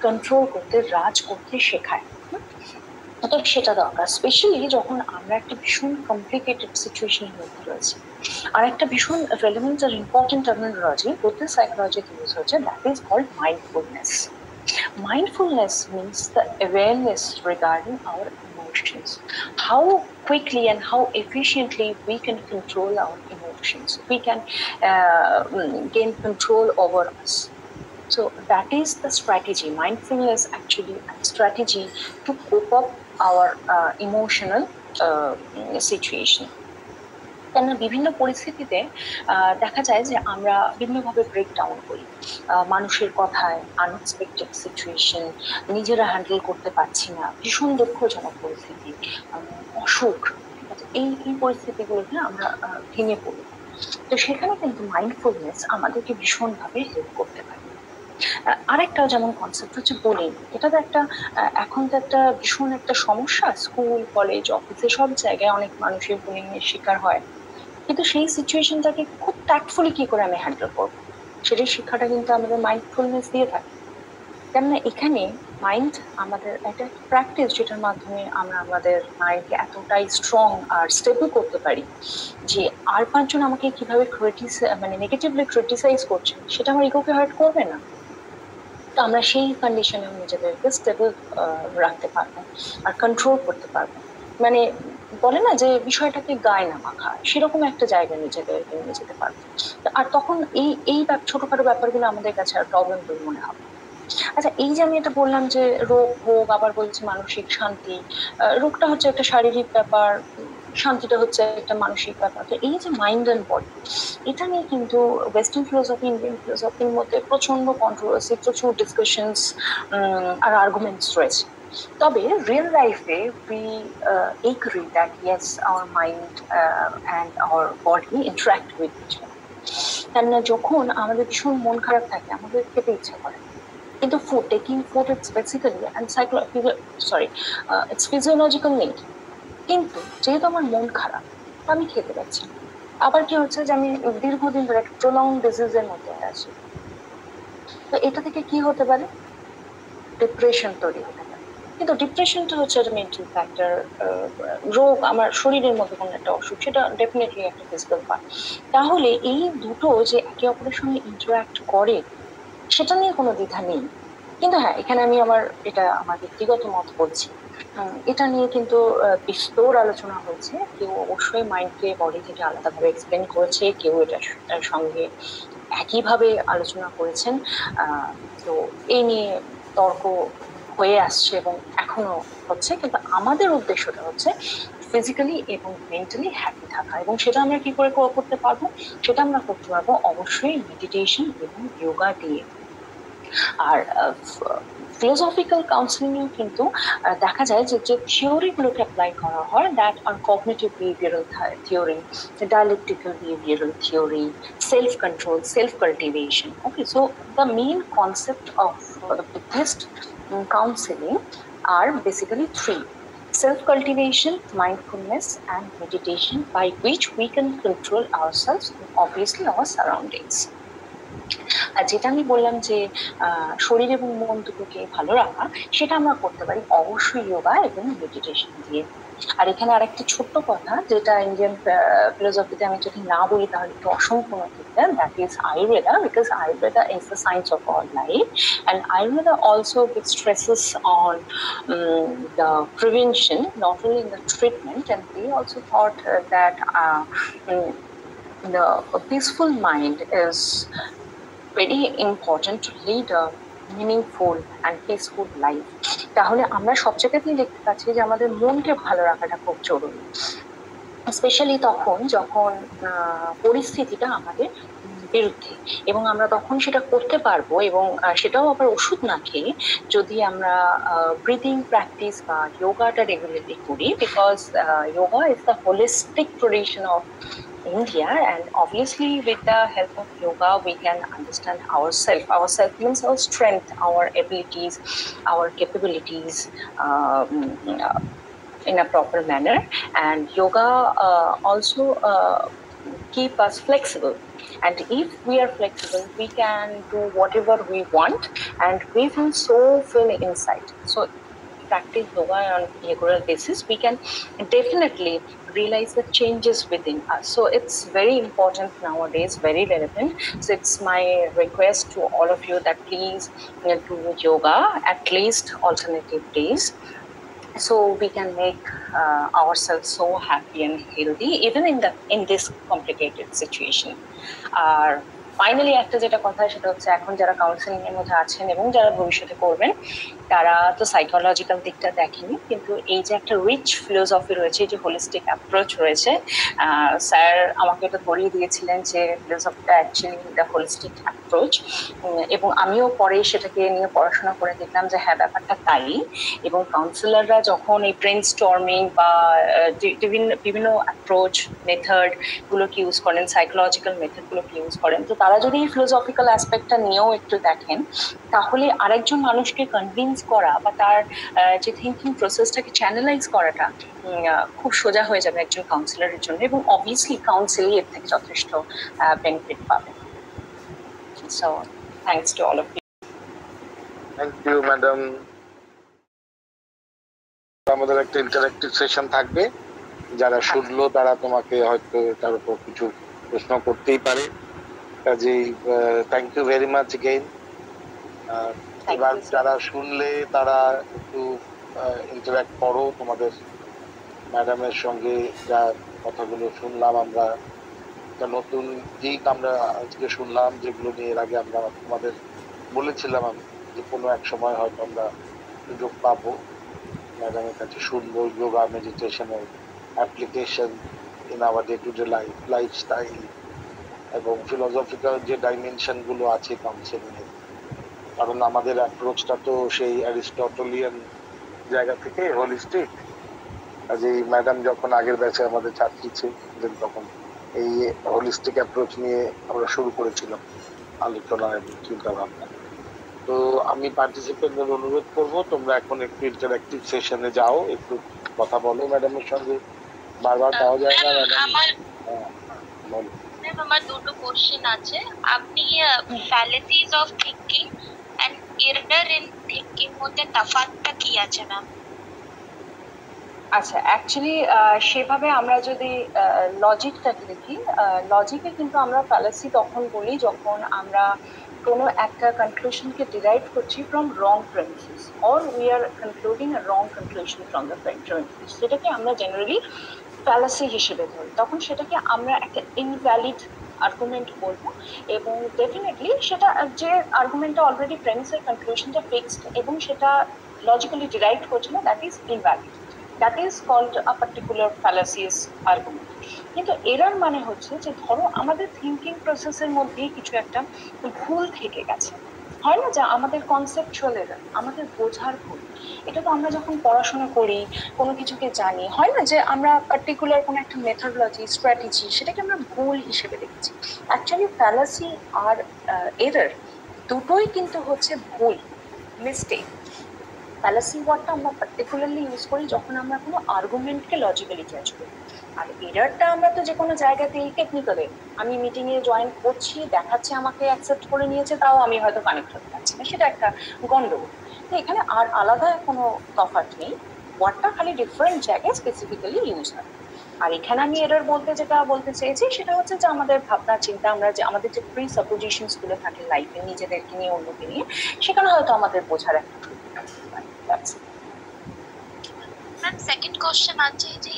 কন্ট্রোল করতে, রাজ করতে শেখায়। তো সেটা দরকার, স্পেশালি যখন আমরা একটা ভীষণ কমপ্লিকেটেড সিচুয়েশনের মধ্যে রয়েছি। আর একটা ভীষণ রেলেভেন্ট আর ইম্পর্টেন্ট টার্মিনোলজি বুদ্ধিস্ট সাইকোলজিতে ইউজ হচ্ছে, that is called mindfulness. Mindfulness means the awareness regarding our emotions, how quickly and how efficiently we can control our emotions, we can gain control over us. So that is the strategy. Mindfulness actually a strategy to cope up our emotional situation. কেন বিভিন্ন পরিস্থিতিতে দেখা যায় যে আমরা বিভিন্নভাবে break down করি, মানুষের কথায়, আনএক্সপেক্টেড সিচুয়েশন, নিজেরা হ্যান্ডেল করতে পারছি না, ভীষণ দুঃখজনক পরিস্থিতি, অসুখ, এই পরিস্থিতিগুলোতে আমরা ভেঙে পড়ি। তো সেখানে কিন্তু মাইন্ডফুলনেস আমাদেরকে ভীষণভাবে হেল্প করতে পারে। আরেকটা যেমন কনসেপ্ট হচ্ছে বুলিং, এটা তো একটা এখন তো একটা ভীষণ একটা সমস্যা, স্কুল, কলেজ, অফিসে সব জায়গায় অনেক মানুষের বুলিং এর শিকার হয়। কিন্তু সেই সিচুয়েশনটাকে খুব ট্যাক্টফুলি কি করে আমি হ্যান্ডেল করবো, সেটার শিক্ষাটা কিন্তু আমাদের মাইন্ডফুলনেস দিয়ে থাকে। কেননা এখানে মাইন্ড আমাদের একটা প্র্যাকটিস, যেটার মাধ্যমে আমরা আমাদের মাইন্ডকে এতটাই স্ট্রং আর স্টেবল করতে পারি যে আর পাঁচজন আমাকে কিভাবে মানে নেগেটিভলি ক্রিটিসাইজ করছে সেটা আমার ইগোকে হার্ট করবে না। তো আমরা সেই কন্ডিশনে নিজেদেরকে স্টেবল রাখতে পারবো আর কন্ট্রোল করতে পারবো। মানে বলে না যে বিষয়টাকে গায়ে না মাখা, সেরকম একটা জায়গায় নিজেদেরকে নিয়ে যেতে পারবো। আর তখন এই ছোটখাটো ব্যাপারগুলো আমাদের কাছে আর প্রবলেম বলে মনে হবে। আচ্ছা, এই যে আমি এটা বললাম যে রোগ হোক, আবার বলছি মানসিক শান্তি, রোগটা হচ্ছে একটা শারীরিক ব্যাপার, শান্তিটা হচ্ছে একটা মানসিক ব্যাপার। তো এই যে মাইন্ড অ্যান্ড বডি, এটা নিয়ে কিন্তু ওয়েস্টার্ন ফিলোসফি, ইন্ডিয়ান ফিলোসফির মধ্যে প্রচন্ড কন্ট্রোভার্সি, প্রচুর ডিসকাশনস আর আর্গুমেন্টস রয়েছে। তবে রিয়েল লাইফে we agree that yes our mind and our body interact with each other. কেননা যখন আমাদের ভীষণ মন খারাপ থাকে, আমাদের খেতে ইচ্ছা করে, কিন্তু taking food it's basically and it's physiological need. কিন্তু যেহেতু আমার মন খারাপ, আমি খেতে পাচ্ছি না। আবার কি হচ্ছে যে আমি দীর্ঘদিন ধরে একটা প্রলং ডিজিজের মধ্যে আছি। তো এটা থেকে কি হতে পারে? ডিপ্রেশন তৈরি হতে পারে। কিন্তু ডিপ্রেশনটা হচ্ছে একটা মেন্টাল ফ্যাক্টর, রোগ, আমার শরীরের মধ্যে কোনো একটা অসুখ, সেটা ডেফিনেটলি একটা ফিজিক্যাল পার্ট। তাহলে এই দুটো যে একে অপরের সঙ্গে ইন্টারাক্ট করে, সেটা নিয়ে কোনো দ্বিধা নেই। কিন্তু হ্যাঁ, এখানে আমি আমার ব্যক্তিগত মত বলছি, এটা নিয়ে কিন্তু বিস্তর আলোচনা হয়েছে। কেউ অবশ্যই মাইন্ডকে বডি থেকে আলাদাভাবে এক্সপ্লেন করেছে, কেউ এটার সঙ্গে একইভাবে আলোচনা করেছেন। তো এই নিয়ে তর্ক হয়ে আসছে এবং এখনো হচ্ছে, কিন্তু আমাদের উদ্দেশ্যটা হচ্ছে ফিজিক্যালি এবং মেন্টালি হ্যাপি থাকা। এবং সেটা আমরা কি করে করতে পারবো? সেটা আমরা করতে পারবো অবশ্যই মেডিটেশন এবং যোগা দিয়ে। আর ফিলোসফিক্যাল কাউন্সিলিং কিন্তু দেখা যায় যে যে থিওরিগুলোকে অ্যাপ্লাই করা হয়, that are cognitive behavioural theory, dialectical behavioral theory, self control, self cultivation. Okay, so the main concept of the Buddhist counseling are basically three: self cultivation, mindfulness, and meditation, by which we can control ourselves and obviously our surroundings. আর যেটা আমি বললাম যে শরীর এবং মন দুটোকে ভালো রাখা, সেটা আমরা করতে পারি অবশ্যই যোগা এবং মেডিটেশন দিয়ে। আর এখানে আরেকটি ছোট্ট কথা, যেটা ইন্ডিয়ান ফিলোসফিতে আমি যদি না বলি তাহলে একটু অসম্পূর্ণ থেকে, that is Ayurveda, because Ayurveda is the science of our life, and ayurveda also gives stresses on the prevention, not only in the treatment. And they also thought that the peaceful mind is very important to lead a meaningful and peaceful life. তাহলে আমরা সব জায়গাতেই দেখতে পাচ্ছি যে আমাদের মনকে ভালো রাখাটা খুব জরুরি, স্পেশালি তখন যখন পরিস্থিতিটা আমাদের বিরুদ্ধে, এবং আমরা তখন সেটা করতে পারবো, এবং সেটাও আবার ওষুধ না খেয়ে, যদি আমরা ব্রিদিং প্র্যাকটিস বা যোগাটা রেগুলারলি করি, because yoga is the holistic tradition of India, and obviously with the help of yoga we can understand ourselves. Ourself means our strength, our abilities, our capabilities in a proper manner. And yoga also keep us flexible, and if we are flexible we can do whatever we want, and we will so feel inside. So practice yoga on a regular basis, we can definitely realize the changes within us. So it's very important nowadays, very relevant. So it's my request to all of you that please do yoga at least alternative days, so we can make ourselves so happy and healthy even in this complicated situation. Finally একটা যেটা কথা, সেটা হচ্ছে এখন যারা counselling এর মধ্যে আছেন এবং যারা ভবিষ্যতে করবেন, তারা তো সাইকোলজিক্যাল দিকটা দেখেনি, কিন্তু এই যে একটা রিচ ফিলোসফি রয়েছে, যে হোলিস্টিক অ্যাপ্রোচ রয়েছে, স্যার আমাকে এটা ধরিয়ে দিয়েছিলেন যে ফিলোসফিটা অ্যাকচুয়ালি দ্য হোলিস্টিক অ্যাপ্রোচ, এবং আমিও পরে সেটাকে নিয়ে পড়াশোনা করে দেখলাম যে হ্যাঁ ব্যাপারটা তাই। এবং কাউন্সিলররা যখন এই ব্রেন স্টর্মিং বা বিভিন্ন অ্যাপ্রোচ মেথড গুলোকে ইউজ করেন, সাইকোলজিক্যাল মেথড গুলোকে ইউজ করেন, তো তারা যদি এই ফিলোসফিক্যাল অ্যাসপেক্টটা নিয়েও একটু দেখেন, তাহলে আরেকজন মানুষকে কনভিন্স করা বা তার যে থিঙ্কিং প্রসেসটাকে চ্যানেলাইজ করাটা খুব সোজা হয়ে যাবে একজন কাউন্সিলরের জন্য, এবং অবভিয়াসলি কাউন্সিলই এর থেকে যথেষ্ট বেনিফিট পাবে। So thanks to all of you. Thank you madam. আমাদের একটা ইন্টারেক্টিভ সেশন থাকবে, যারা শুনলো তারা তোমাকে হয়তো তার উপর কিছু প্রশ্ন করতেই পারে, কাজেই thank you very much again. এবার যারা শুনলে তারা একটু ইন্টারাক্ট করো তোমাদের ম্যাডামের সঙ্গে, যা কথাগুলো শুনলাম আমরা, নতুন দিক আমরা আজকে শুনলাম, যেগুলো নিয়ে এর আগে আমরা তোমাদের বলেছিলাম আমি যে কোনো এক সময় হয়তো আমরা সুযোগ পাবো ম্যাডামের কাছে শুনবো যোগা মেডিটেশনের application in our day to day lifestyle, এবং ফিলোসফিক্যাল যে ডাইমেনশন গুলো আছে কাউন্সিলিং এর, কারণ আমাদের অ্যাপ্রোচটা তো সেই অ্যারিস্টটলিয়ান জায়গা থেকে হোলিস্টিক। কাজেই ম্যাডাম যখন আগের ব্যাচে আমাদের ছাত্রী ছিলেন তখন এই হোলিস্টিক অ্যাপ্রোচ নিয়ে আমরা শুরু করেছিলাম আলোচনা এবং চিন্তা ভাবনা। তো আমি পার্টিসিপেন্টদের অনুরোধ করব তোমরা এখন একটু ইন্টারঅ্যাক্টিভ সেশনে যাও, একটু কথা বলো ম্যাডামের সঙ্গে, বারবার পাওয়া যায় না ম্যাডাম। বলো ম্যাম, আমার দুটো কোশ্চেন আছে। আপনি fallacies of thinking and error in thinking মধ্যে তফাৎটা কি আছে ম্যাম? আচ্ছা, অ্যাকচুয়ালি সেভাবে আমরা যদি লজিকটাকে দেখি, লজিকে কিন্তু আমরা ফ্যালাসি তখন বলি যখন আমরা কোনো একটা কনক্লুশনকে ডিরাইভ করছি from wrong premises, or we are concluding a wrong conclusion from the premises, সেটাকে আমরা জেনারেলি ফ্যালাসি হিসেবে ধরি। তখন সেটাকে আমরা একটা ইনভ্যালিড আর্গুমেন্ট বলবো, এবং ডেফিনেটলি সেটা যে আর্গুমেন্টটা অলরেডি প্রেমিসের কনক্লুশনটা ফিক্সড এবং সেটা লজিক্যালি ডিরাইভ করছে না, that is invalid, that is called a particular fallacious argument. কিন্তু এরার মানে হচ্ছে যে ধরো আমাদের থিঙ্কিং প্রসেসের মধ্যেই কিছু একটা ভুল থেকে গেছে, হয় না যে আমাদের কনসেপচুয়াল এরর, আমাদের বোঝার ভুল। এটা তো আমরা যখন পড়াশোনা করি, কোনো কিছুকে জানি, হয় না যে আমরা পার্টিকুলার কোনো একটা মেথডোলজি, স্ট্র্যাটেজি, সেটাকে আমরা ভুল হিসেবে দেখছি। অ্যাকচুয়ালি ফ্যালাসি আর এরর দুটোই কিন্তু হচ্ছে ভুল, মিস্টেক। ফ্যালাসি ওয়ার্ডটা আমরা পার্টিকুলারলি ইউজ করি যখন আমরা কোনো আর্গুমেন্টকে লজিক্যালি জাজ করি, আর এরারটা আমরা তো যে কোনো জায়গাতেই টেকনিক্যালে, আমি মিটিং এ জয়েন করছি, দেখাচ্ছে আমাকে অ্যাকসেপ্ট করে নিয়েছে, তাও আমি হয়তো কানেক্ট হতে পারছি না, সেটা একটা গন্ডগোল। তো এখানে আর আলাদা কোনো তফাৎ নেই, ওয়ার্ডটা খালি ডিফারেন্ট জায়গায় স্পেসিফিক্যালি ইউজ হয়। আর এখানে আমি এরর বলতে যেটা বলতে চেয়েছি সেটা হচ্ছে যে আমাদের ভাবনা চিন্তা, আমরা যে আমাদের যে প্রি সাপোজিশনস গুলো থাকে লাইফে নিজেদেরকে নিয়ে, অন্যকে নিয়ে, সেখানে হয়তো আমাদের বোঝার একটা সেকেন্ড কোশ্চেন আছে যে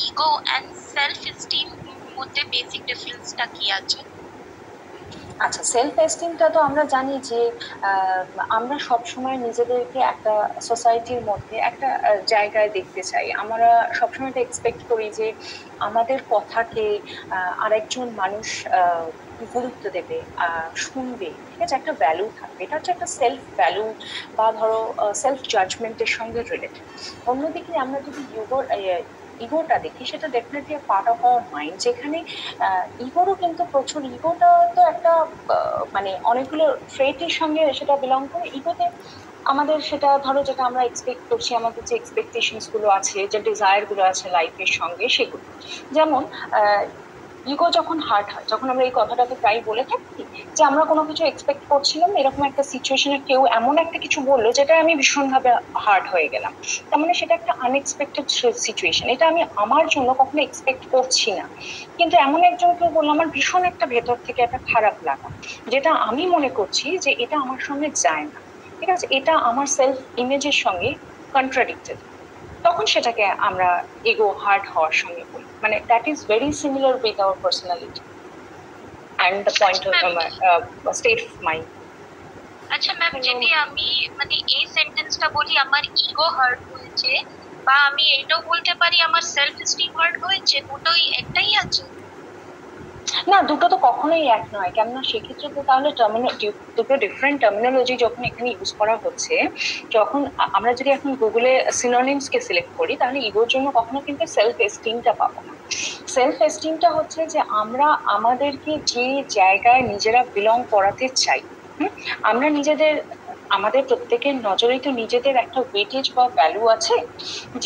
ইগো এন্ড সেলফ এস্টিম মধ্যে বেসিক ডিফারেন্সটা কি আছে? আচ্ছা, সেলফ এস্টিমটা তো আমরা জানি যে আমরা সবসময় নিজেদেরকে একটা সোসাইটির মধ্যে একটা জায়গায় দেখতে চাই। আমরা সবসময় এক্সপেক্ট করি যে আমাদের কথাকে আরেকজন মানুষ গুরুত্ব দেবে, শুনবে, ঠিক আছে, একটা ভ্যালু থাকবে। এটা হচ্ছে একটা সেলফ ভ্যালু বা ধরো সেলফ জাজমেন্টের সঙ্গে রিলেটেড। অন্যদিকে আমরা যদি ইগোটা দেখি, সেটা definitely part of our mind, যেখানে ইগোরও কিন্তু প্রচুর, ইগোটা তো একটা মানে অনেকগুলো ট্রেটের সঙ্গে সেটা বিলং করে। ইগোতে আমাদের সেটা ধরো যেটা আমরা এক্সপেক্ট করছি, আমাদের যে এক্সপেকটেশনস গুলো আছে, যে ডিজায়ার গুলো আছে লাইফের সঙ্গে, সেগুলো যেমন ইগো যখন হার্ট হয়, যখন আমরা এই কথাটাকে প্রায় বলে থাকি যে আমরা কোনো কিছু এক্সপেক্ট করছিলাম, এরকম একটা সিচুয়েশনে কেউ এমন একটা কিছু বললো যেটা আমি ভীষণভাবে হার্ট হয়ে গেলাম, তার মানে সেটা একটা আনএক্সপেক্টেড সিচুয়েশন, এটা আমি আমার জন্য কখনো এক্সপেক্ট করছি না, কিন্তু এমন একজন কেউ বললো, আমার ভীষণ একটা ভেতর থেকে একটা খারাপ লাগা, যেটা আমি মনে করছি যে এটা আমার সঙ্গে যায় না, ঠিক আছে, এটা আমার সেলফ ইমেজের সঙ্গে কন্ট্রাডিক্টেড, তখন সেটাকে আমরা ইগো হার্ট হওয়ার সঙ্গে বলি। মানে that is very similar with our personality and the point of state of mind. আচ্ছা ম্যাম, যদি আমি মানে এই সেন্টেন্সটা বলি আমার ইগো হার্ট হয়েছে, বা আমি এটাও বলতে পারি আমার সেলফ এস্টিম হার্ট হয়েছে, দুটোই একটাই আছে? না, দুটো তো কখনোই এক নয়, কেননা সেক্ষেত্রে তো তাহলে দুটো ডিফারেন্ট টার্মিনোলজি যখন এখানে ইউজ করা হচ্ছে, যখন আমরা যদি এখন গুগলে সিনোনিমস কে সিলেক্ট করি, তাহলে ইগোর জন্য কখনো কিন্তু সেলফ এস্টিমটা পাবো না। সেলফ এস্টিমটা হচ্ছে যে আমরা আমাদেরকে যে জায়গায় নিজেরা বিলং করাতে চাই, আমরা নিজেদের, আমাদের প্রত্যেকের নজরেই তো নিজেদের একটা ওয়েটেজ বা ভ্যালু আছে,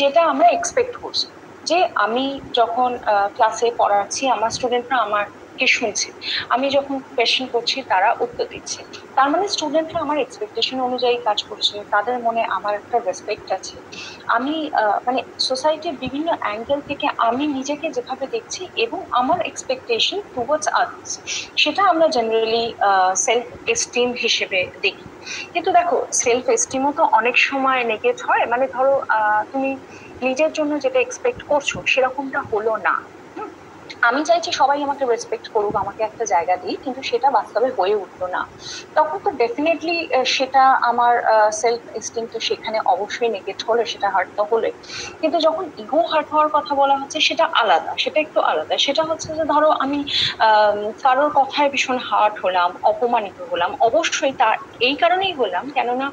যেটা আমরা এক্সপেক্ট করছি, যে আমি যখন ক্লাসে পড়াচ্ছি, আমার স্টুডেন্টরা আমাকে শুনছে, আমি যখন কোয়েশ্চেন করছি তারা উত্তর দিচ্ছে, তার মানে স্টুডেন্টরা আমার এক্সপেকটেশন অনুযায়ী কাজ করছে, তাদের মনে আমার একটা রেসপেক্ট আছে। আমি মানে সোসাইটির বিভিন্ন অ্যাঙ্গেল থেকে আমি নিজেকে যেভাবে দেখছি এবং আমার এক্সপেকটেশন টুয়ার্ডস আদার্স, সেটা আমরা জেনারেলি সেলফ এস্টিম হিসেবে দেখি। কিন্তু দেখো, সেলফ এস্টিমও তো অনেক সময় নেগেট হয়, মানে ধরো তুমি নিজের জন্য যেটা এক্সপেক্ট করছো সেরকমটা হলো না, আমি চাইছি সবাই আমাকে রেসপেক্ট করুক, আমাকে একটা জায়গা দিই, কিন্তু সেটা বাস্তবে হয়ে উঠলো না, তখন তো ডেফিনেটলি সেটা আমার সেলফ এস্টিম তো সেখানে অবশ্যই নেগেট হলে, সেটা হার্ট তো হলে। কিন্তু যখন ইগো হার্ট হওয়ার কথা বলা হচ্ছে, সেটা আলাদা, সেটা একটু আলাদা। সেটা হচ্ছে যে ধরো আমি কারোর কথায় ভীষণ হার্ট হলাম, অপমানিত হলাম, অবশ্যই তার এই কারণেই হলাম কেননা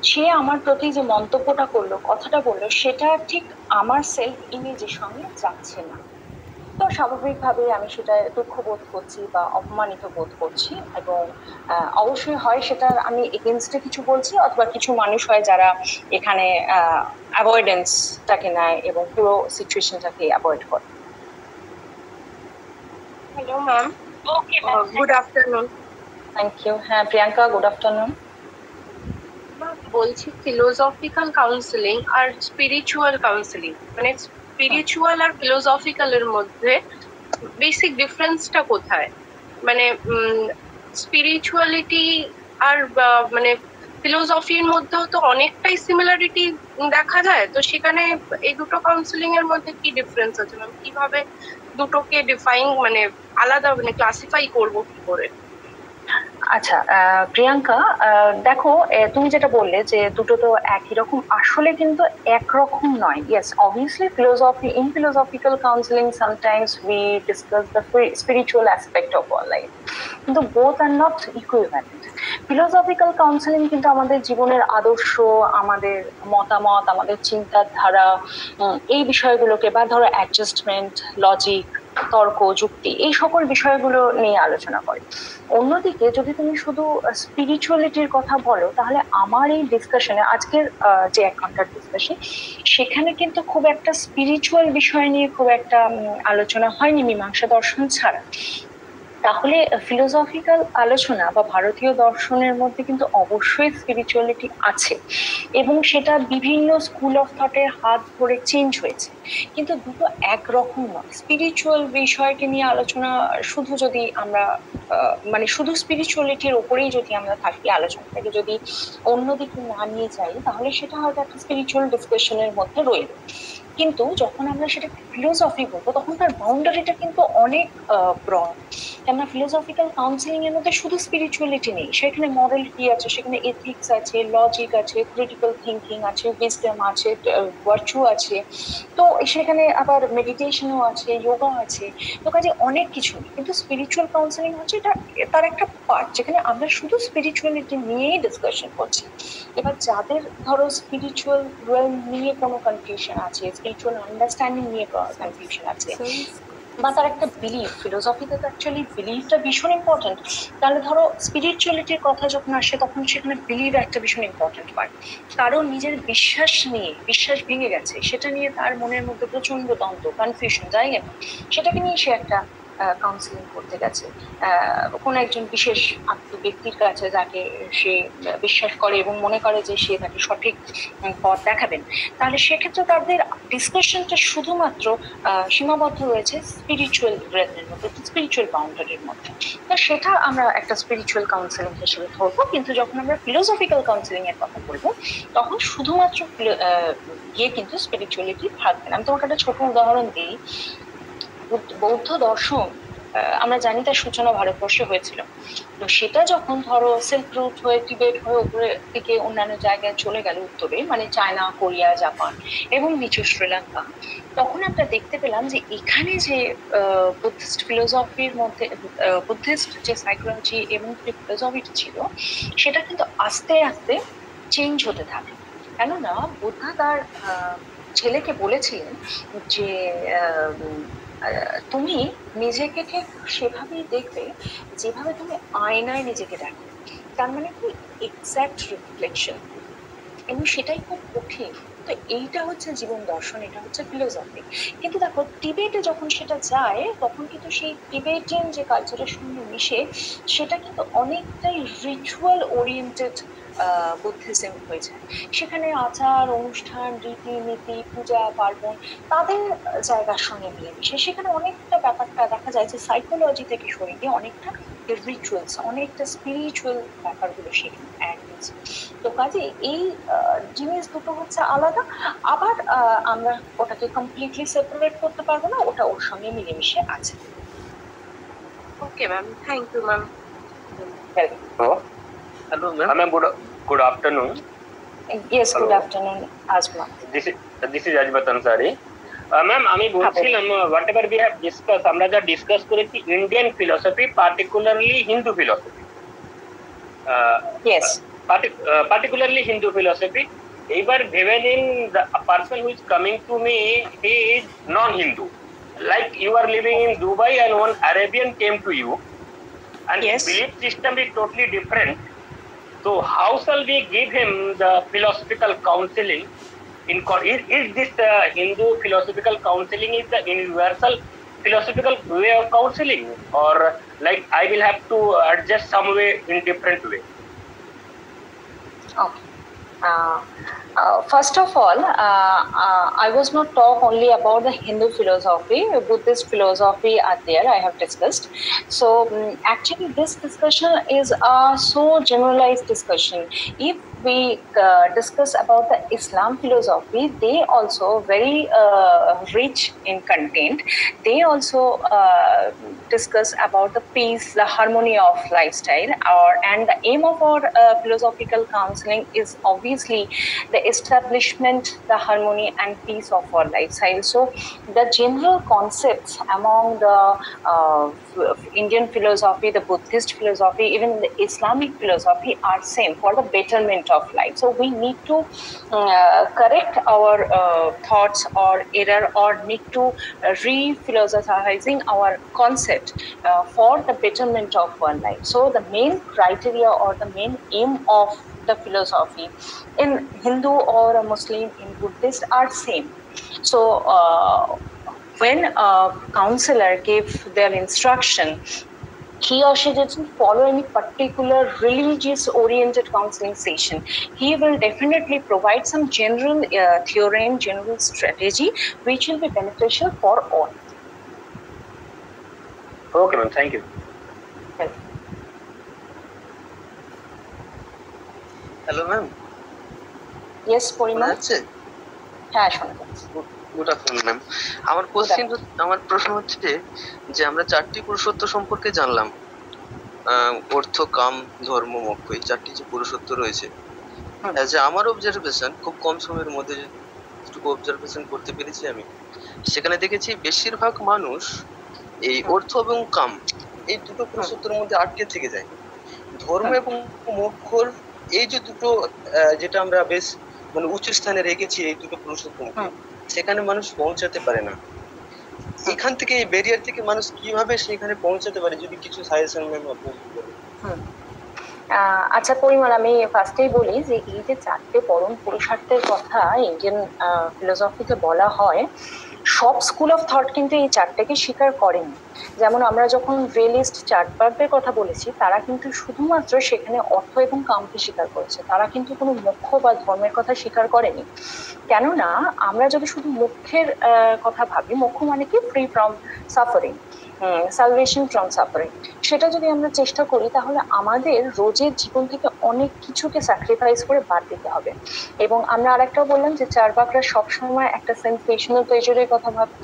সে আমার প্রতি যে মন্তব্যটা করলো, কথাটা বললো, সেটা ঠিক আমার সেলফ ইমেজের সঙ্গে যাচ্ছে না, তো স্বাভাবিকভাবে আমি সেটা দুঃখ বোধ করছি বা অপমানিত বোধ করছি, এবং অবশ্যই হয় সেটা আমি এগেনস্টে কিছু বলছি, অথবা কিছু মানুষ হয় যারা এখানে অ্যাভয়েডেন্সটাকে নেয় এবং পুরো সিচুয়েশনটাকে অ্যাভয়েড করে। Hello ma'am. Okay, good afternoon. Thank you. হ্যাঁ প্রিয়াঙ্কা, গুড আফটারনুন। বলছি ফিলোসফিক্যাল কাউন্সেলিং আর স্পিরিচুয়াল কাউন্সেলিং, মানে স্পিরিচুয়াল আর ফিলোসফিক্যাল এর মধ্যে বেসিক ডিফারেন্সটা কোথায়? মানে স্পিরিচুয়ালিটি আর মানে ফিলোসফির মধ্যেও তো অনেকটাই সিমিলারিটি দেখা যায়, তো সেখানে এই দুটো কাউন্সেলিং এর মধ্যে কি ডিফারেন্স আছে ম্যাম? কিভাবে দুটোকে ডিফাইন, মানে আলাদা, মানে ক্লাসিফাই করবো কি করে? আচ্ছা প্রিয়াঙ্কা, দেখো তুমি যেটা বললে যে দুটো তো একই রকম, আসলে কিন্তু একরকম নয়। Yes, obviously in philosophical counselling sometimes we discuss the spiritual aspect of our life, কিন্তু both are not equivalent. Philosophical counselling কিন্তু আমাদের জীবনের আদর্শ, আমাদের মতামত, আমাদের চিন্তাধারা, এই বিষয়গুলোকে, বা ধরো অ্যাডজাস্টমেন্ট, লজিক, তর্ক, যুক্তি, এই সকল বিষয়গুলো নিয়ে আলোচনা করে। অন্যদিকে যদি তুমি শুধু স্পিরিচুয়ালিটির কথা বলো, তাহলে আমার এই ডিসকাশনে, আজকের যে 1 ঘন্টার ডিসকাশন, সেখানে কিন্তু খুব একটা স্পিরিচুয়াল বিষয় নিয়ে খুব একটা আলোচনা হয়নি মীমাংসা দর্শন ছাড়া। তাহলে ফিলোসফিক্যাল আলোচনা বা ভারতীয় দর্শনের মধ্যে কিন্তু অবশ্যই স্পিরিচুয়ালিটি আছে, এবং সেটা বিভিন্ন স্কুল অফ থটের হাত ধরে চেঞ্জ হয়েছে, কিন্তু দুটো একরকম নয়। স্পিরিচুয়াল বিষয়টি নিয়ে আলোচনা শুধু যদি আমরা মানে শুধু স্পিরিচুয়ালিটির ওপরেই যদি আমরা থাকি, আলোচনাটাকে যদি অন্যদিকে না নিয়ে যাই, তাহলে সেটা হয়তো একটা স্পিরিচুয়াল ডিসকাশনের মধ্যে রইল। কিন্তু যখন আমরা সেটা ফিলোসফি বলবো, তখন তার বাউন্ডারিটা কিন্তু অনেক ব্রড। কেননা ফিলোসফিক্যাল কাউন্সিলিং এর মধ্যে শুধু স্পিরিচুয়ালিটি নেই, সেখানে মরালিটি আছে, সেখানে এথিক্স আছে, লজিক আছে, ক্রিটিক্যাল থিঙ্কিং আছে, উইজডম আছে, ভার্চু আছে, তো সেখানে আবার মেডিটেশনও আছে, যোগা আছে, তো কাজে অনেক কিছু। কিন্তু স্পিরিচুয়াল কাউন্সিলিং হচ্ছে এটা তার একটা পার্ট, যেখানে আমরা শুধু স্পিরিচুয়ালিটি নিয়েই ডিসকাশন করছি। এবার যাদের ধরো স্পিরিচুয়াল ওয়েল নিয়ে কোনো কনফিউশন আছে, স্পিরিচুয়াল আন্ডারস্ট্যান্ডিং নিয়ে কনফিউশন আছে, বা তার একটা বিলিফ, ফিলোসফিতে তো অ্যাকচুয়ালি বিলিফটা ভীষণ ইম্পর্টেন্ট। তাহলে ধরো স্পিরিচুয়ালিটির কথা যখন আসে, তখন সেখানে বিলিভ একটা ভীষণ ইম্পর্টেন্ট পার্ট। কারণ নিজের বিশ্বাস নিয়ে, বিশ্বাস ভেঙে গেছে, সেটা নিয়ে তার মনের মধ্যে প্রচন্ড দ্বন্দ্ব, কনফিউশন, যাই না, সেটাকে নিয়ে সে একটা কাউন্সিলিং করতে গেছে কোন একজন বিশেষ ব্যক্তির কাছে, যাকে সে বিশ্বাস করে এবং মনে করে যে সে তাকে সঠিক পথ দেখাবেন। তাহলে সেক্ষেত্রে তাদের ডিসকাশনটা শুধুমাত্র সীমাবদ্ধ রয়েছে স্পিরিচুয়াল রেলের মধ্যে, স্পিরিচুয়াল বাউন্ডারির মধ্যে। তো সেটা আমরা একটা স্পিরিচুয়াল কাউন্সিলিং হিসেবে ধরবো। কিন্তু যখন আমরা ফিলোসফিক্যাল কাউন্সিলিং এর কথা বলবো, তখন শুধুমাত্র কিন্তু স্পিরিচুয়ালিটি থাকবে না। আমি তোমাকে একটা ছোট উদাহরণ দিই। বৌদ্ধ দর্শন আমরা জানি তার সূচনা ভারতবর্ষে হয়েছিল, তো সেটা যখন ধরো সিল্ক রুট হয়ে, টিবেট হয়ে উপরের দিকে অন্যান্য জায়গায় চলে গেল, উত্তরে মানে চায়না, কোরিয়া, জাপান এবং নিচু শ্রীলঙ্কা, তখন আমরা দেখতে পেলাম যে এখানে যে বুদ্ধিস্ট ফিলোসফির মধ্যে, বুদ্ধিস্ট যে সাইকোলজি এবং ফিলোসফি ছিল, সেটা কিন্তু আস্তে আস্তে চেঞ্জ হতে থাকে। কেননা বুদ্ধা তার ছেলেকে বলেছিলেন যে তুমি নিজেকে ঠিক সেভাবেই দেখবে যেভাবে তুমি আয়নায় নিজেকে দেখো। তার মানে কি এক্স্যাক্ট রিফ্লেকশন, এবং সেটাই খুব কঠিন। তো এইটা হচ্ছে জীবন দর্শন, এটা হচ্ছে ফিলোসফি। কিন্তু দেখো টিবেটে যখন সেটা যায়, তখন কিন্তু সেই টিবেটিয়ান যে কালচারের সঙ্গে মিশে, সেটা কিন্তু অনেকটাই রিচুয়াল ওরিয়েন্টেড বুদ্ধিজম হয়ে যায়। সেখানে আচার অনুষ্ঠান, রীতিনীতি, পূজা পার্বণ তাদের জায়গার সঙ্গে মিলেমিশে, সেখানে অনেকটা ব্যাপারটা দেখা যায় যে সাইকোলজি থেকে সরে গিয়ে অনেকটা রিচুয়ালস, অনেকটা স্পিরিচুয়াল ব্যাপারগুলো সেখানে অ্যাড হয়েছে। তো কাজে এই জিনিস দুটো হচ্ছে আলাদা। আবার আমরা ওটাকে কমপ্লিটলি সেপারেট করতে পারবো না, ওটা ওর সঙ্গে মিলেমিশে আছে। Okay ma'am, thank you ma'am. Hello ma'am. Good afternoon. Yes, Hello. good afternoon, Azma. This is Ajmat Ansari. Ma'am আমি বলছিলাম whatever we have discussed, আমরা যা ডিসকাস করেছি Indian philosophy, particularly Hindu philosophy, Yes, particularly Hindu philosophy. এইবার ভেবে নিন, the person who is coming to me, he is non-Hindu. Like you are living in Dubai and one Arabian came to you, and Yes. his belief system is totally different. So how shall we give him the philosophical counseling? Is this Hindu philosophical counseling is the universal philosophical way of counseling, or like I will have to adjust some way in different way? okay. First of all, I was not talk only about the Hindu philosophy, Buddhist philosophy are there, I have discussed. So actually this discussion is a so generalized discussion. If we discuss about the Islam philosophy, they also very rich in content. They also discuss about the peace, the harmony of lifestyle, and the aim of our philosophical counseling is obviously the establishment, the harmony and peace of our lifestyle. So the general concepts among the Indian philosophy, the Buddhist philosophy, even the Islamic philosophy are same for the betterment of life. So we need to correct our thoughts or error, or need to re-philosophizing our concept for the betterment of one life. So the main criteria or the main aim of the philosophy in Hindu or a Muslim, in Buddhist are same. So when a counselor gave their instruction, he or she doesn't follow any particular religious oriented counseling session. He will definitely provide some general theorem, general strategy, which will be beneficial for all. Okay, ma'am. Thank you. Hello ma'am. Yes, Purima. হ্যাঁ, শোনা যাচ্ছে। Good afternoon ma'am. আমার প্রশ্ন হচ্ছে যে আমরা চারটি পুরুষত্ব সম্পর্কে জানলাম, অর্থ, কাম, ধর্ম, মোক্ষ, এই চারটি যে পুরুষত্ব রয়েছে। আমার অবজারভেশন, খুব কম সময়ের মধ্যে যেটুকু অবজারভেশন করতে পেরেছি আমি, সেখানে দেখেছি বেশিরভাগ মানুষ এই অর্থ এবং কাম এই দুটো পুরুষত্বের মধ্যে আটকে থেকে যায়। ধর্ম এবং মোক্ষর এই যে দুটো, যেটা আমরা বেশ মানে উচ্চ স্থানে রেখেছি এই দুটো পুরুষত্বকে, সেখানে মানুষ পৌঁছাতে পারে না। এখান থেকে এই ব্যারিয়ার থেকে মানুষ কিভাবে সেখানে পৌঁছাতে পারে, যদি কিছু সাজেশন ম্যাম আপনি বলেন। আচ্ছা পরিমল, আমি ফার্স্টেই বলি যে এই যে চারটে পরম পুরুষার্থের কথা ইন্ডিয়ান ফিলোসফিতে বলা হয়, সব স্কুল অফ থট কিন্তু এই চারটাকে স্বীকার করেনি। যেমন আমরা যখন রিয়েলিস্ট চার্টবার্গের কথা বলেছি, তারা কিন্তু শুধুমাত্র সেখানে অর্থ এবং কামকে স্বীকার করেছে, তারা কিন্তু কোনো মোক্ষ বা ধর্মের কথা স্বীকার করেনি। কেননা আমরা যদি শুধু মোক্ষের কথা ভাবি, মোক্ষ মানে কি free from suffering, salvation from suffering, সেটা যদি আমরা চেষ্টা করি তাহলে আমাদের রোজের জীবন থেকে অনেক কিছুকে স্যাক্রিফাইস করে বাদ দিতে হবে। এবং আমরা আরেকটাও বললাম যে চার্বাকরা সবসময় একটা সেন্সেশনাল প্লেজারের কথা ভাবে,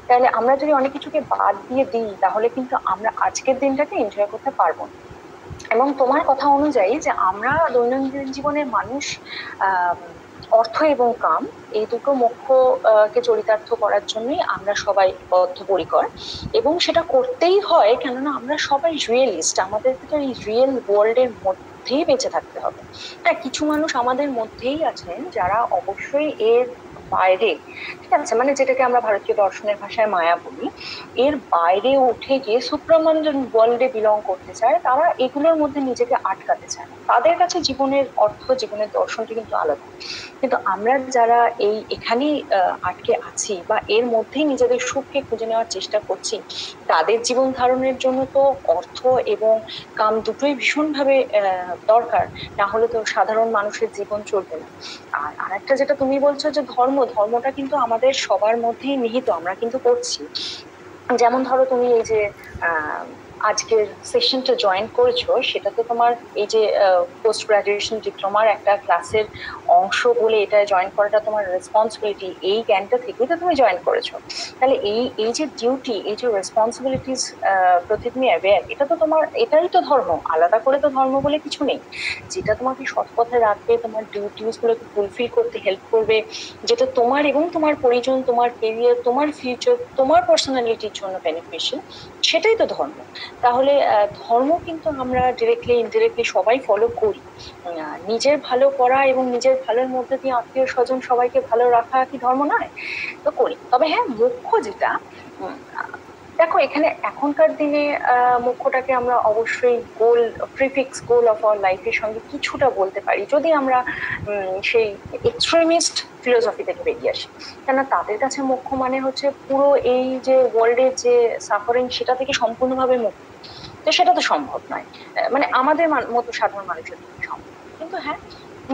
তাহলে আমরা যদি অনেক কিছুকে বাদ দিয়ে দিই তাহলে কিন্তু আমরা আজকের দিনটাকে এনজয় করতে পারবো না। এবং তোমার কথা অনুযায়ী যে আমরা দৈনন্দিন জীবনের মানুষ অর্থ এবং কাম এই দুটো মোক্ষকে চরিতার্থ করার জন্যই আমরা সবাই বদ্ধপরিকর, এবং সেটা করতেই হয় কেননা আমরা সবাই রিয়েলিস্ট, আমাদের এই রিয়েল ওয়ার্ল্ডের মধ্যেই বেঁচে থাকতে হবে। হ্যাঁ, কিছু মানুষ আমাদের মধ্যেই আছেন যারা অবশ্যই এর বাইরে, ঠিক আছে, মানে যেটাকে আমরা ভারতীয় দর্শনের ভাষায় মায়া বলি, এর বাইরে উঠে গিয়ে সুপ্রামঞ্জন ওয়ার্ল্ডে বিলং করতে চায়, তারা এগুলোর মধ্যে নিজেকে আটকাতে চায়। তাদের কাছে জীবনের অর্থ, জীবনের দর্শনটি কিন্তু আলাদা। কিন্তু আমরা যারা এখানেই আটকে আছি বা এর মধ্যেই নিজেদের সুখকে খুঁজে নেওয়ার চেষ্টা করছি, তাদের জীবন ধারণের জন্য তো অর্থ এবং কাম দুটোই ভীষণভাবে দরকার, না হলে তো সাধারণ মানুষের জীবন চলবে না। আর আরেকটা যেটা তুমি বলছো যে ধর্মটা কিন্তু আমাদের সবার মধ্যেই নিহিত, আমরা কিন্তু করছি। যেমন ধরো তুমি এই যে আজকের সেশনটা জয়েন করেছো, সেটা তো তোমার এই যে পোস্ট গ্রাজুয়েশন ডিপ্লোমার একটা ক্লাসের অংশ বলে এটা জয়েন করাটা তোমার রেসপন্সিবিলিটি, এই জ্ঞানটা থেকেই তো তুমি জয়েন করেছো। তাহলে এই যে ডিউটি, এই যে রেসপন্সিবিলিটিস প্রতি তুমি অ্যাওয়্যার, এটা তো তোমার, এটাই তো ধর্ম। আলাদা করে তো ধর্ম বলে কিছু নেই। যেটা তোমাকে সৎ পথে রাখবে, তোমার ডিউটিস গুলোকে ফুলফিল করতে হেল্প করবে, যেটা তোমার এবং তোমার পরিজন, তোমার কেরিয়ার, তোমার ফিউচার, তোমার পার্সোনালিটির জন্য বেনিফিশিয়াল, সেটাই তো ধর্ম। তাহলে ধর্ম কিন্তু আমরা ডিরেক্টলি ইনডিরেক্টলি সবাই ফলো করি। নিজের ভালো করা এবং নিজের ভালোর মধ্যে দিয়ে আত্মীয় স্বজন সবাইকে ভালো রাখা কি ধর্ম নয়? তো করি। তবে হ্যাঁ, মোক্ষ যেটা, দেখো এখানে এখনকার দিনে মোক্ষটাকে আমরা অবশ্যই গোল, প্রিফিক্স গোল অফ আওয়ার লাইফের সঙ্গে কিছুটা বলতে পারি, যদি আমরা সেই এক্সট্রিমিস্ট ফিলোসফি থেকে বেরিয়ে আসি। কেননা তাদের কাছে মোক্ষ মানে হচ্ছে পুরো এই যে ওয়ার্ল্ডের যে সাফারিং, সেটা থেকে সম্পূর্ণভাবে মুক্তি। তো সেটা তো সম্ভব নয়, মানে আমাদের মতো সাধারণ মানুষের পক্ষে সম্ভব। কিন্তু হ্যাঁ,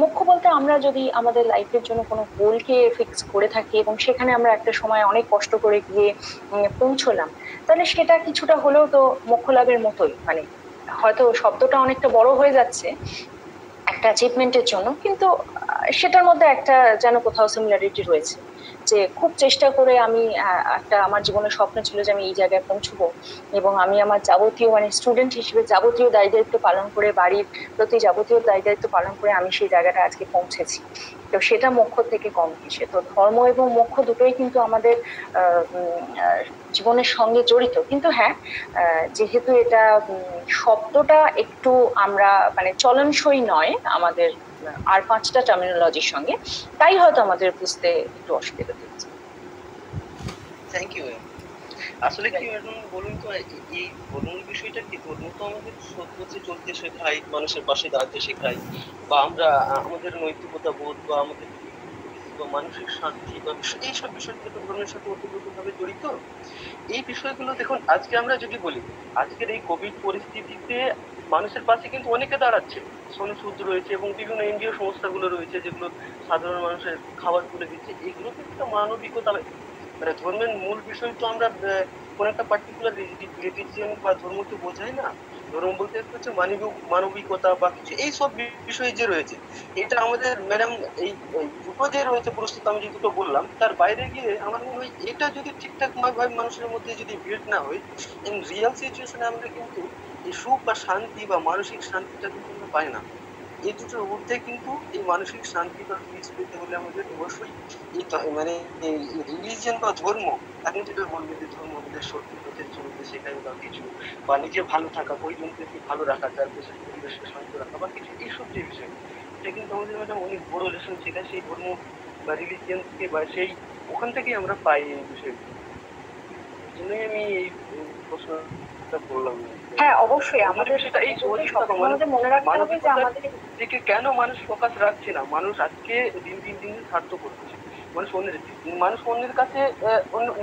মোক্ষ বলতে আমরা যদি আমাদের লাইফের জন্য কোনো গোলকে ফিক্স করে থাকি এবং সেখানে আমরা একটা সময় অনেক কষ্ট করে গিয়ে পৌঁছলাম, তাহলে সেটা কিছুটা হলেও তো মোক্ষ লাভের মতোই। মানে হয়তো শব্দটা অনেকটা বড় হয়ে যাচ্ছে একটা অ্যাচিভমেন্টের জন্য, কিন্তু সেটার মধ্যে একটা যেন কোথাও সিমিলারিটি রয়েছে। যে খুব চেষ্টা করে আমি একটা আমার জীবনের স্বপ্ন ছিল যে আমি এই জায়গায় পৌঁছবো, এবং আমি আমার যাবতীয় মানে স্টুডেন্ট হিসেবে যাবতীয় দায় দায়িত্ব পালন করে, বাড়ির প্রতি যাবতীয় দায় দায়িত্ব পালন করে আমি সেই জায়গাটা আজকে পৌঁছেছি। তো সেটা মোক্ষ থেকে কম কিসে। তো ধর্ম এবং মোক্ষ দুটোই কিন্তু আমাদের জীবনের সঙ্গে জড়িত। কিন্তু হ্যাঁ, যেহেতু এটা শব্দটা একটু আমরা মানে চলনসই নয় আমাদের আর 5টা টার্মিনোলজির সঙ্গে, তাই হয়তো আমাদের বুঝতে একটু অসুবিধা হচ্ছে। Thank you. আসলে কি ম্যাডাম বলুন তো, এই ধর্মের বিষয়টা কি, ধর্ম তো আমাদের সত্যি চলতে শেখায়, মানুষের পাশে দাঁড়াতে শেখায়, বা আমরা আমাদের নৈতিকতা বোধ বা আমাদের মানসিক শান্তি বা এইসব বিষয়গুলো তো ধর্মের সাথে ওতপ্রোতভাবে জড়িত। এই বিষয়গুলো দেখুন, আজকে আমরা যদি বলি আজকের এই কোভিড পরিস্থিতিতে মানুষের পাশে কিন্তু অনেকে দাঁড়াচ্ছে, সোনু সুদ রয়েছে এবং বিভিন্ন এনজিও সংস্থাগুলো রয়েছে যেগুলো সাধারণ মানুষের খাবার তুলে দিচ্ছে। এগুলো তো একটা মানবিকতা, মানে ধর্মের মূল বিষয় তো আমরা কোন একটা পার্টিকুলার রিলিজিয়ন বা ধর্মকে বোঝাই না। ধর্ম বলতে হচ্ছে মানবিকতা বা কিছু এইসব বিষয় যে রয়েছে, এটা আমাদের ম্যাডাম এই দুটো যে রয়েছে প্রস্তুত আমি যে দুটো বললাম তার বাইরে গিয়ে আমার মনে হয় এটা যদি ঠিকঠাক ভাবে মানুষের মধ্যে যদি বিল্ড না হয়, ইন রিয়েল সিচুয়েশনে আমরা কিন্তু এই সুখ বা শান্তি বা মানসিক শান্তিটা কিন্তু আমরা পাই না। এই দুটোর ঊর্ধ্বে কিন্তু এই মানসিক শান্তি বা পিস পেতে হলে আমাদের অবশ্যই এই মানে এই রিলিজিয়ন বা ধর্ম, এখন যেটা বলবে যে ধর্ম আমাদের সত্যি পথে চলতে শেখায় বা কিছু, বা নিজে ভালো থাকা, পরিজনকে ভালো রাখা, চারপাশের পরিবেশকে শান্ত রাখা বা কিছু, এইসব যে বিষয়, এটা কিন্তু আমাদের ম্যাডাম অনেক বড় লেসন শেখায় সেই ধর্ম বা রিলিজিয়ন থেকে, বা সেই ওখান থেকেই আমরা পাই এই বিষয়গুলো। এই জন্যই আমি এই প্রশ্নটা বললাম। হ্যাঁ, অবশ্যই আমাদের সেটা এই মনে রাখতে হবে যে আমাদের দিকে কেন মানুষ ফোকাস রাখছে না। মানুষ আজকে দিন দিন স্বার্থ করছে, মানুষ অন্যের কাছে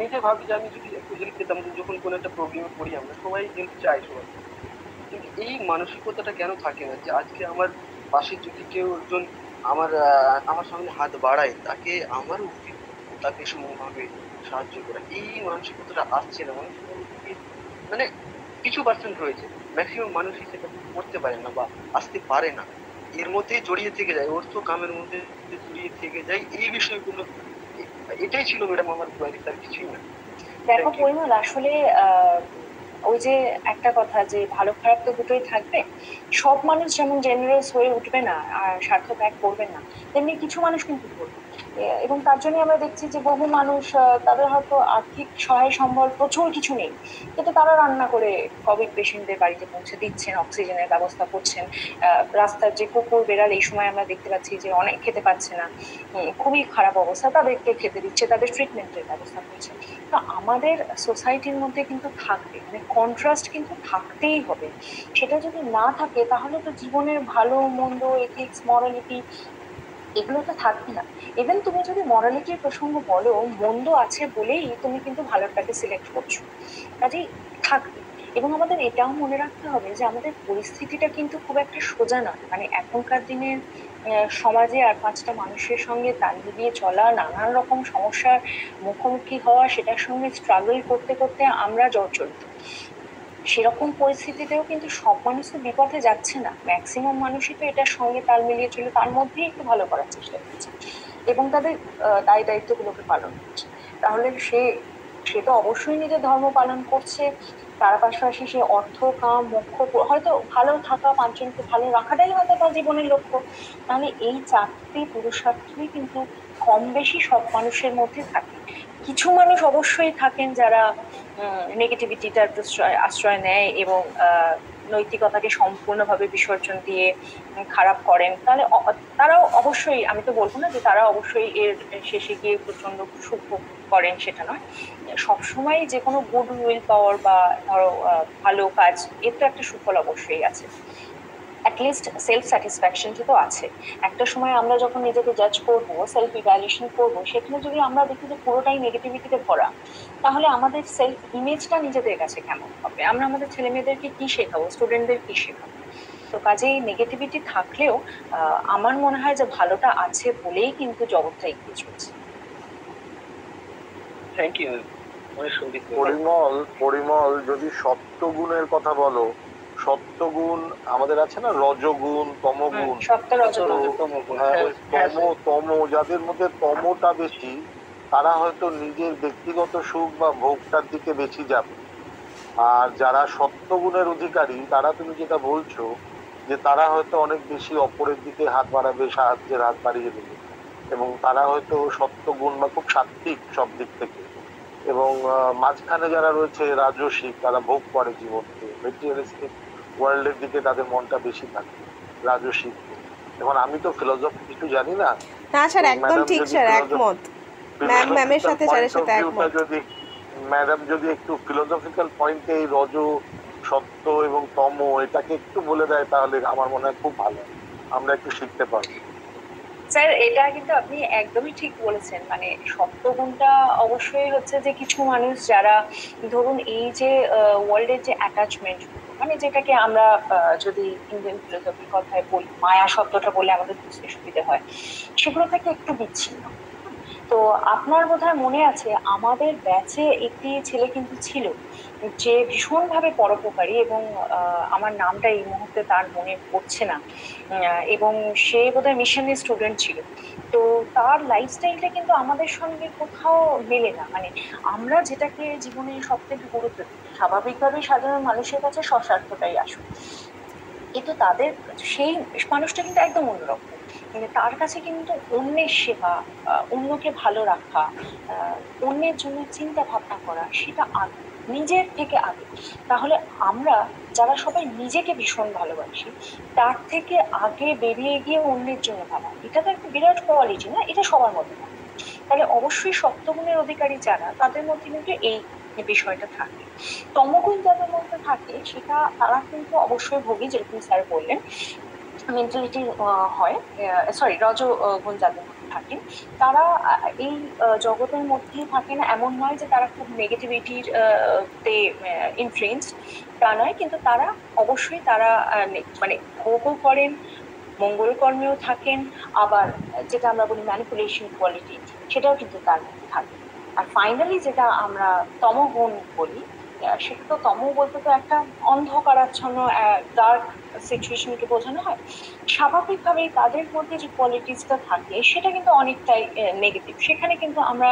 নিজে ভাবে যে আমি যদি একটু হেল্প পেতাম, যখন কোনো একটা প্রবলেমে পড়ি আমরা সবাই হেল্প চাই সবাই, কিন্তু এই মানসিকতাটা কেন থাকে না যে আজকে আমার পাশে যদি কেউ একজন আমার সামনে হাত বাড়ায় তাকে আমার উচিত তাকে সমভাবে সাহায্য করা। এই মানসিকতাটা আসছে না মানুষের মধ্যে, মানে কিছু পার্সেন্ট রয়েছে, ম্যাক্সিমাম মানুষই সেটা করতে পারে না বা আসতে পারে না, এর মধ্যেই জড়িয়ে থেকে যায়, অর্থ কামের মধ্যে জড়িয়ে থেকে যায় এই বিষয়গুলো। এটাই ছিল ম্যাডাম আমার কোয়ারি, তার কিছুই না। দেখো পরিমল, আসলে ওই যে একটা কথা যে ভালো খারাপ তো দুটোই থাকবে। সব মানুষ যেমন জেনারেস হয়ে উঠবে না আর স্বার্থ ত্যাগ করবে না, তেমনি কিছু মানুষ কিন্তু করবে। এবং তার জন্য আমরা দেখছি যে বহু মানুষ তাদের হয়তো আর্থিক সহায় সম্বল প্রচুর কিছু নেই, কিন্তু তারা রান্না করে কোভিড পেশেন্টদের বাড়িতে পৌঁছে দিচ্ছেন, অক্সিজেনের ব্যবস্থা করছেন। রাস্তার যে কুকুর বেড়াল এই সময় আমরা দেখতে পাচ্ছি যে অনেক খেতে পাচ্ছে না, খুবই খারাপ অবস্থা, তাদেরকে খেতে দিচ্ছে, তাদের ট্রিটমেন্টের ব্যবস্থা করছে। তো আমাদের সোসাইটির মধ্যে কিন্তু থাকবে, মানে কন্ট্রাস্ট কিন্তু থাকতেই হবে। সেটা যদি না থাকে তাহলে তো জীবনের ভালো মন্দ, এথিক্স, মরালিটি এগুলো তো থাকবে না। ইভেন তুমি যদি মরালিটির প্রসঙ্গ বলো, মন্দ আছে বলেই তুমি কিন্তু ভালোটাকে সিলেক্ট করছো, কাজেই থাকবে। এবং আমাদের এটাও মনে রাখতে হবে যে আমাদের পরিস্থিতিটা কিন্তু খুব একটা সোজা নয়। মানে এখনকার দিনের সমাজে আর 5টা মানুষের সঙ্গে তাল মিলিয়ে চলা, নানান রকম সমস্যার মুখোমুখি হওয়া, সেটার সঙ্গে স্ট্রাগল করতে করতে আমরা জর্জরিত। সেরকম পরিস্থিতিতেও কিন্তু সব মানুষ তো বিপথে যাচ্ছে না, ম্যাক্সিমাম মানুষই তো এটার সঙ্গে তাল মিলিয়ে চলে তার মধ্যেই একটু ভালো করার চেষ্টা করছে এবং তাদের দায় দায়িত্বগুলোকে পালন করছে। তাহলে সে তো অবশ্যই নিজের ধর্ম পালন করছে, তার পাশাপাশি সে অর্থ, কাম, মোক্ষ, হয়তো ভালো থাকা, 5জনকে ভালো রাখাটাই হয়তো তার জীবনের লক্ষ্য। তাহলে এই 4টি পুরুষার্থই কিন্তু কম বেশি সব মানুষের মধ্যে থাকে। কিছু মানুষ অবশ্যই থাকেন যারা নেগেটিভিটিটার আশ্রয় নেয় এবং নৈতিকতাকে সম্পূর্ণভাবে বিসর্জন দিয়ে খারাপ করেন। তাহলে তারাও অবশ্যই, আমি তো বলবো না যে তারা অবশ্যই এর শেষে গিয়ে প্রচন্ড সুখ করেন, সেটা নয়। সবসময় যে কোনো গুড উইল পাওয়ার বা ধরো ভালো কাজ, এর তো একটা সুফল অবশ্যই আছে। অ্যাটলিস্ট সেলফ স্যাটিসফ্যাকশনটা তো আছে। একটা সময় আমরা যখন নিজেকে জাজ করবো, সেলফ ইভ্যালুয়েশন করবো, সেখানে যদি আমরা দেখি যে পুরোটাই নেগেটিভিটিতে ভরা, তাহলে আমাদের সেলফ ইমেজটা নিজেদের কাছে কেমন হবে? আমরা আমাদের ছেলে মেয়েদেরকে কি শেখাবো, স্টুডেন্টদের কি শেখাবো? তো কাজেই নেগেটিভিটি থাকলেও আমার মনে হয় যে ভালোটা আছে বলেই কিন্তু জগৎটা এগিয়ে চলছে। Thank you. পরিমল, যদি সত্যগুণের কথা বলো, সত্যগুণ আমাদের আছে না, রজগুণ, তমগুণ। সত্য, রজগুণ, তম, যাদের মধ্যে তমটা বেশি তারা হয়তো নিজের ব্যক্তিগত সুখ বা ভোগটার দিকে বেশি যাবে। আর যারা সত্যগুণের অধিকারী তারা, তুমি যেটা বলছো যে তারা হয়তো অনেক বেশি অপরের দিকে হাত বাড়াবে, সাহায্যের হাত বাড়িয়ে দেবে, এবং তারা হয়তো সত্যগুণ বা খুব সাত্বিক সব দিক থেকে। এবং মাঝখানে যারা রয়েছে রাজসিক, তারা ভোগ করে জীবনকে, মেটেরিয়ালিস্টিক ওয়ার্ল্ডের দিকে তাদের মনটা বেশি থাকে, রাজসিক। এখন আমি তো ফিলোসফি কিছু জানি না। না স্যার, একদম ঠিক স্যার, একমত। ম্যামের সাথে স্যারের সাথে একমত। যদি ম্যাডাম যদি একটু ফিলোসফিক্যাল পয়েন্টে এই রজ, সত্য এবং তম এটাকে একটু বলে দেয় তাহলে আমার মনে হয় খুব ভালো, আমরা একটু শিখতে পারবো। স্যার, এটা কিন্তু আপনি একদমই ঠিক বলেছেন। মানে সত্যগুণটা অবশ্যই হচ্ছে যে কিছু মানুষ যারা ধরুন এই যে ওয়ার্ল্ডের যে অ্যাটাচমেন্ট, মানে যেটাকে আমরা যদি ইন্ডিয়ান ফিলোসফির কথায় বলি, মায়া শব্দটা বলে আমাদের বুঝতে সুবিধা হয়, সেগুলো থেকে একটু বিচ্ছিন্ন। তো আপনার বোধহয় মনে আছে আমাদের ব্যাচে একটি ছেলে কিন্তু ছিল যে ভীষণভাবে পরোপকারী, এবং আমার নামটা এই মুহূর্তে তার মনে পড়ছে না, এবং সে বোধহয় মিশনের স্টুডেন্ট ছিল। তো তার লাইফস্টাইলটা কিন্তু আমাদের সঙ্গে কোথাও মেলে না। মানে আমরা যেটাকে জীবনে সব থেকে গুরুত্ব দিই, স্বাভাবিকভাবেই সাধারণ মানুষের কাছে স্বস্বার্থটাই আসুক, কিন্তু তাদের সেই মানুষটা কিন্তু একদম অন্যরকম। মানে তার কাছে কিন্তু অন্যের সেবা, অন্যকে ভালো রাখা, অন্যের জন্য চিন্তা ভাবনা করা, সেটা আগে, নিজের থেকে আগে। তাহলে আমরা যারা সবাই নিজেকে ভীষণ ভালোবাসি, তার থেকে আগে বেরিয়ে গিয়ে অন্যের জন্য ভাবা, এটা তো একটা বিরাট কোয়ালিটি না? এটা সবার মধ্যে থাকে। তাহলে অবশ্যই সত্যগুণের অধিকারী যারা, তাদের মধ্যে কিন্তু এই বিষয়টা থাকে। তমগুণ যাদের মধ্যে থাকে সেটা, তারা কিন্তু অবশ্যই ভোগী, যেরকম স্যার বললেন, মেন্টালিটি হয়, সরি, রজগুণ যাদের মধ্যে থাকে তারা এই জগতের মধ্যেই থাকে না। এমন নয় যে তারা খুব নেগেটিভিটির তে ইনফ্লুয়েন্স, তা নয়, কিন্তু তারা অবশ্যই তারা মানে ভোগও করেন, মঙ্গল কর্মেও থাকেন, আবার যেটা আমরা বলি ম্যানিপুলেশন কোয়ালিটি, সেটাও কিন্তু তার মধ্যে থাকে। আর ফাইনালি যেটা আমরা তমগুণ বলি, সেটা তো তম বলতে তো একটা অন্ধকারাচ্ছন্ন ডার্ক সিচুয়েশনকে বোঝানো হয়। স্বাভাবিকভাবেই তাদের মধ্যে যে কোয়ালিটিসটা থাকে সেটা কিন্তু অনেকটাই নেগেটিভ। সেখানে কিন্তু আমরা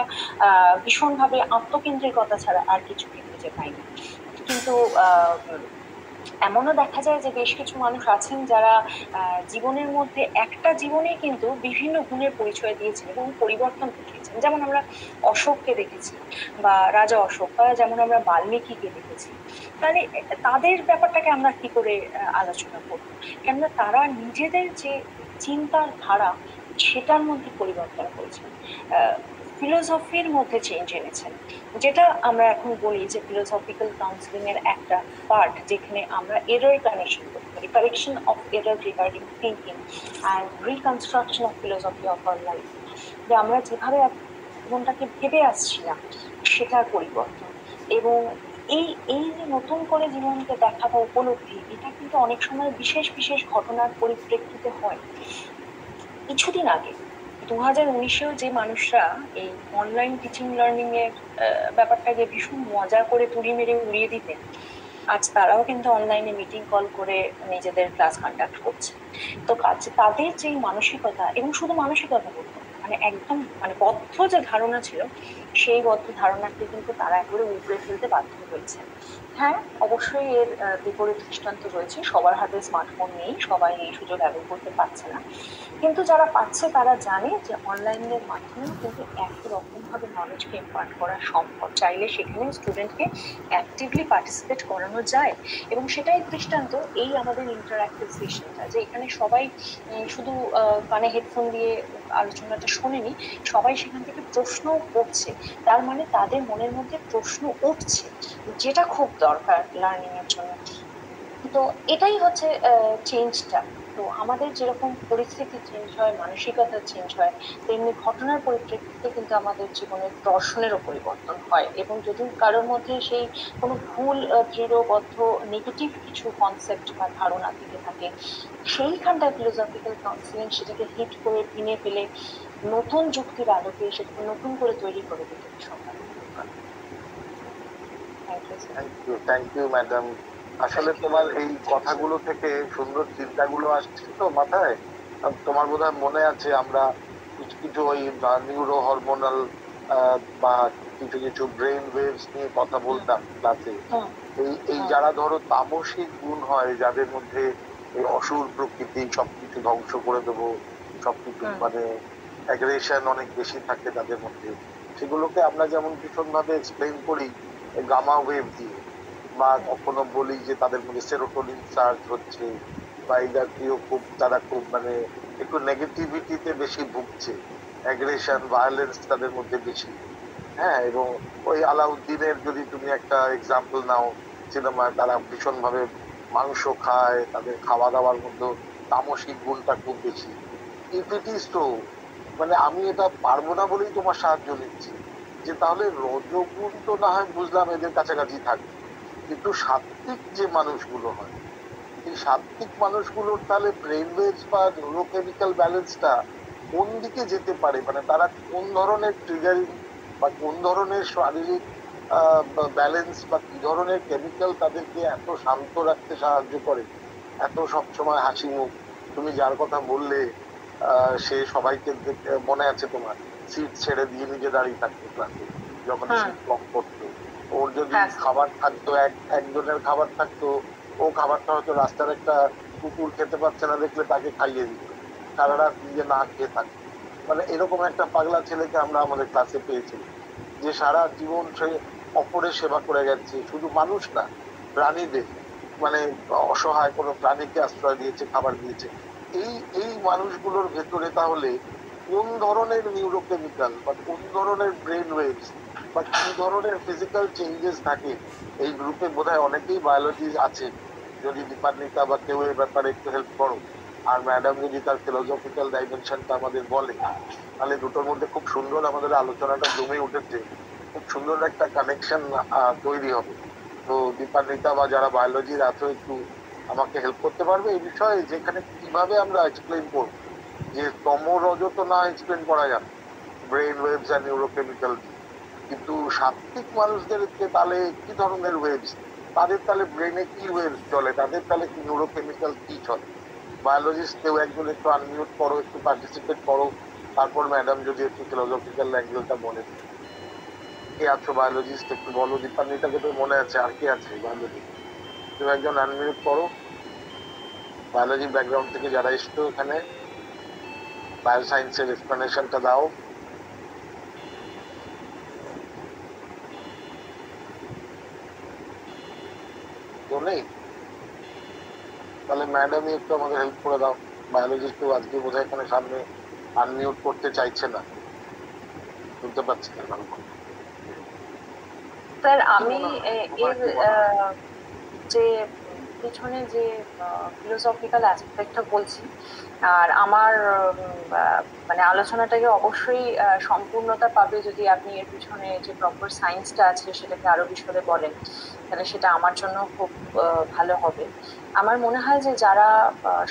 ভীষণভাবে আত্মকেন্দ্রিকতা ছাড়া আর কিছু খুঁজে পাই না। কিন্তু এমনও দেখা যায় যে বেশ কিছু মানুষ আছেন যারা জীবনের মধ্যে একটা জীবনে কিন্তু বিভিন্ন গুণের পরিচয় দিয়েছেন এবং পরিবর্তন ঘটিয়েছেন। যেমন আমরা অশোককে দেখেছি, বা রাজা অশোক, বা যেমন আমরা বাল্মীকিকে দেখেছি। তাহলে তাদের ব্যাপারটাকে আমরা কি করে আলোচনা করব? কেননা তারা নিজেদের যে চিন্তার ধারা সেটার মধ্যে পরিবর্তন করেছেন, ফিলোসফির মধ্যে চেঞ্জ এনেছেন, যেটা আমরা এখন বলি যে ফিলোসফিক্যাল কাউন্সিলিং এর একটা পার্ট, যেখানে আমরা এরর কানেকশন করতে পারি, correction of error regarding thinking and reconstruction of philosophy of our life. যে আমরা যেভাবে জীবনটাকে ভেবে আসছিলাম সেটার পরিবর্তন, এবং এই এই যে নতুন করে জীবনকে দেখা বা উপলব্ধি, এটা কিন্তু অনেক সময় বিশেষ বিশেষ ঘটনার পরিপ্রেক্ষিতে হয়। কিছুদিন আগে 2019-এও যে মানুষরা এই অনলাইন টিচিং লার্নিং এর ব্যাপারটাকে ভীষণ মজা করে তুড়ি মেরে উড়িয়ে দিতেন, আজ তারাও কিন্তু অনলাইনে মিটিং কল করে নিজেদের ক্লাস কন্ডাক্ট করছে। তো তাদের যে মানসিকতা, এবং শুধু মানসিকতা বলবো, মানে একদম মানে বদ্ধ যে ধারণা ছিল, সেই বদ্ধ ধারণাকে কিন্তু তারা একবারে উপড়ে ফেলতে বাধ্য হয়েছে। হ্যাঁ, অবশ্যই এর বিপরীত দৃষ্টান্ত রয়েছে। সবার হাতে স্মার্টফোন নেই, সবাই এই সুযোগ অ্যাভেল করতে পারছে না, কিন্তু যারা পাচ্ছে তারা জানে যে অনলাইনের মাধ্যমেও কিন্তু একই রকমভাবে নলেজকে ইম্পার্ট করা সম্ভব। চাইলে সেখানে স্টুডেন্টকে অ্যাক্টিভলি পার্টিসিপেট করানো যায়, এবং সেটাই দৃষ্টান্ত এই আমাদের ইন্টারঅ্যাক্টিভ সেশনটা, যে এখানে সবাই শুধু কানে হেডফোন দিয়ে আলোচনাটা শোনেনি, সবাই সেখান থেকে প্রশ্ন করছে। তার মানে তাদের মনের মধ্যে প্রশ্ন উঠছে, যেটা খুব দরকার লার্নিং এর জন্য। তো এটাই হচ্ছে চেঞ্জটা। তো আমাদের যেরকম পরিস্থিতি চেঞ্জ হয়, মানসিকতা চেঞ্জ হয়, তেমনি ঘটনার পরিপ্রেক্ষিতে কিন্তু আমাদের জীবনের দর্শনেরও পরিবর্তন হয়। এবং যদি কারোর মধ্যে সেই কোনো ভুল দৃঢ়বদ্ধ নেগেটিভ কিছু কনসেপ্ট বা ধারণা থেকে থাকে, সেইখানটায় ফিলোসফিক্যাল কাউন্সিলিং সেটাকে হিট করে ভেঙে ফেলে নতুন যুক্তির আলোকে সেটাকে নতুন করে তৈরি করে দিতে সম্ভব। Thank you madam. আসলে তোমার এই কথাগুলো থেকে সুন্দর চিন্তাগুলো আসছে তো মাথায়। তোমার বোধহয় মনে আছে আমরা কিছু কিছু ওই নিউরো হরমোনাল বা কিছু কিছু ব্রেন ওয়েভস নিয়ে কথা বলতাম ক্লাসে। এই যারা ধরো তামসিক গুণ হয়, যাদের মধ্যে এই অসুর প্রকৃতি, সবকিছু ধ্বংস করে দেবো, সবকিছু মানে অ্যাগ্রেশন অনেক বেশি থাকে তাদের মধ্যে, সেগুলোকে আমরা যেমন ভীষণ ভাবে এক্সপ্লেন করি গামা ওয়েভ দিয়ে, বা কখনো বলি যে তাদের মধ্যে সেরোটোনিন চার্জ হচ্ছে, বা এই জাতীয় খুব তারা খুব মানে একটু নেগেটিভিটিতে বেশি ভুগছে, অ্যাগ্রেশন ভায়োলেন্স তাদের মধ্যে বেশি। হ্যাঁ, এবং ওই আলাউদ্দিনের যদি তুমি একটা এক্সাম্পল নাও, সিনেমায় তারা ভীষণ ভাবে মাংস খায়, তাদের খাওয়া দাওয়ার মধ্যে তামসিক গুণটা খুব বেশি। ইফ ইট ইজ তো মানে আমি এটা পারবো না বলেই তোমার সাহায্য নিচ্ছি, যে তাহলে রজগুণ তো না হয় বুঝলাম এদের কাছাকাছি থাকে, কিন্তু সাত্বিক যে মানুষগুলো হয়, এই সাত্বিক মানুষগুলোর তাহলে ব্রেন ওয়েভস বা নিউরোকেমিক্যাল ব্যালেন্সটা কোন দিকে যেতে পারে, মানে তারা কোন ধরনের ট্রিগারিং বা কোন ধরনের শারীরিক ব্যালেন্স বা কি ধরনের কেমিক্যাল তাদেরকে এত শান্ত রাখতে সাহায্য করে, এত সবসময় হাসি মুখ। তুমি যার কথা বললে সে সবাইকে মনে আছে তোমার, সিট ছেড়ে দিয়ে নিজে দাঁড়িয়ে থাকতো ক্লাসে যখন সিট লক করতো। ওর যদি খাবার থাকতো, একজনের খাবার থাকতো, ও খাবারটা হয়তো রাস্তার একটা কুকুর খেতে পারছে না দেখলে তাকে খাইয়ে দিত, সারা রাত নিজে না খেয়ে থাকতো। মানে এরকম একটা পাগলা ছেলেকে আমরা আমাদের ক্লাসে পেয়েছি, যে সারা জীবন সে অপরের সেবা করে গেছে, শুধু মানুষ না প্রাণীদের, মানে অসহায় কোনো প্রাণীকে আশ্রয় দিয়েছে, খাবার দিয়েছে। এই মানুষগুলোর ভেতরে তাহলে কোন ধরনের নিউরোকেমিক্যাল বা কোন ধরনের ব্রেন ওয়েভস বা কি ধরনের ফিজিক্যাল চেঞ্জেস থাকে, এই গ্রুপে বোধহয় অনেকেই বায়োলজি আছে। যদি দীপান্বিতা বা কেউ এই ব্যাপারে একটু হেল্প করো, আর ম্যাডাম যদি তার ফিলোসফিক্যাল ডাইমেনশনটা আমাদের বলে, তাহলে দুটোর মধ্যে খুব সুন্দর আমাদের আলোচনাটা জমে উঠেছে, খুব সুন্দর একটা কানেকশন তৈরি হবে। তো দীপান্বিতা বা যারা বায়োলজির আছে একটু আমাকে হেল্প করতে পারবে এই বিষয়ে, যেখানে কিভাবে আমরা এক্সপ্লেন করবো, যে তম রজ তো না এক্সপ্লেন করা যাবে ব্রেন ওয়েভস আর নিউরোকেমিক্যাল, কিন্তু সাত্বিক মানুষদেরকে তাহলে কি ধরনের ওয়েভস, তাদের তাহলে ব্রেনে কি ওয়েভস চলে, তাদের তাহলে কি নিউরোকেমিক্যাল কি চলে। বায়োলজিস্ট কেউ একজন একটু আনমিউট করো, একটু পার্টিসিপেট করো, তারপর ম্যাডাম যদি একটু ফিলোসফিক্যাল অ্যাঙ্গেলটা বলে। কে আছো বায়োলজিস্ট একটু বলো, দীপান্বিতাকে তো মনে আছে, আর কে আছে বায়োলজি, কেউ একজন আনমিউট করো বায়োলজি ব্যাকগ্রাউন্ড থেকে যারা এসছো এখানে, বায়োসায়েন্সের এক্সপ্লেনেশনটা দাও। নেই, তাহলে ম্যাডামই একটু আমাদের হেল্প করে দাও। বায়োলজিস্ট কেউ আজকে বোধহয় এখানে সামনে আনমিউট করতে চাইছে না, শুনতে পাচ্ছি না। স্যার আমি এর যে পিছনে যে ফিলোসফিক্যাল অ্যাসপেক্টটা বলছি, আর আমার মানে আলোচনাটাকে অবশ্যই সম্পূর্ণতা পাবে যদি আপনি এর পিছনে যে প্রপার সায়েন্সটা আছে সেটাকে আরো বিশদে বলেন, তাহলে সেটা আমার জন্য খুব ভালো হবে। আমার মনে হয় যে যারা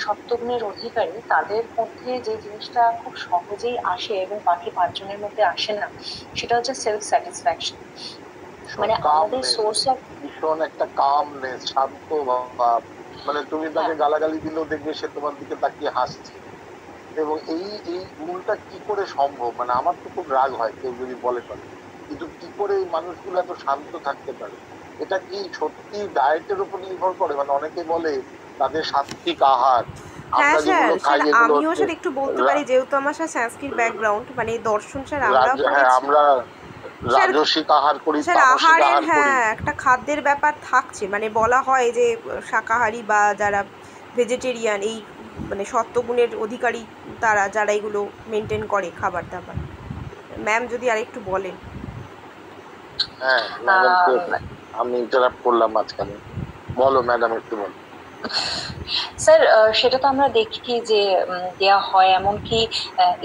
সপ্তগুণের অধিকারী তাদের মধ্যে যে জিনিসটা খুব সহজেই আসে এবং বাকি 5 জনের মধ্যে আসে না, সেটা হচ্ছে সেলফ স্যাটিসফ্যাকশন। মানে আমাদের সোর্স অফ ভীষণ একটা কামনেস, শান্ত ভাব, মানে তুমি তাকে গালাগালি দিলেও দেখবে সে তোমার দিকে তাকিয়ে হাসছে। এবং এই গুণটা কি করে সম্ভব, মানে আমার তো খুব রাগ হয় কেউ যদি বলে পারে, কিন্তু কি করে এই মানুষগুলো এত শান্ত থাকতে পারে? এটা কি সত্যি ডায়েটের উপর নির্ভর করে? মানে অনেকে বলে তাদের সাত্বিক আহার, হ্যাঁ স্যার, আমিও স্যার একটু বলতে পারি, যেহেতু আমার স্যার সংস্কৃত ব্যাকগ্রাউন্ড, মানে দর্শন স্যার আমরা রাজসিক আহার করি, স্যার আহারের হ্যাঁ একটা খাদ্যের ব্যাপার থাকছে, মানে বলা হয় যে শাকাহারি বা যারা ভেজিটেরিয়ান, এই মানে সত্ত্বগুণের অধিকারী তারা, যারা এগুলো মেনটেন করে খাবার দাবার। ম্যাম যদি আরেকটু বলেন। হ্যাঁ আমি ইন্টারাপ্ট করলাম মাঝখানে, বলো ম্যাডাম একটু বলো। স্যার সেটা তো আমরা দেখি যে দেয়া হয়, এমনকি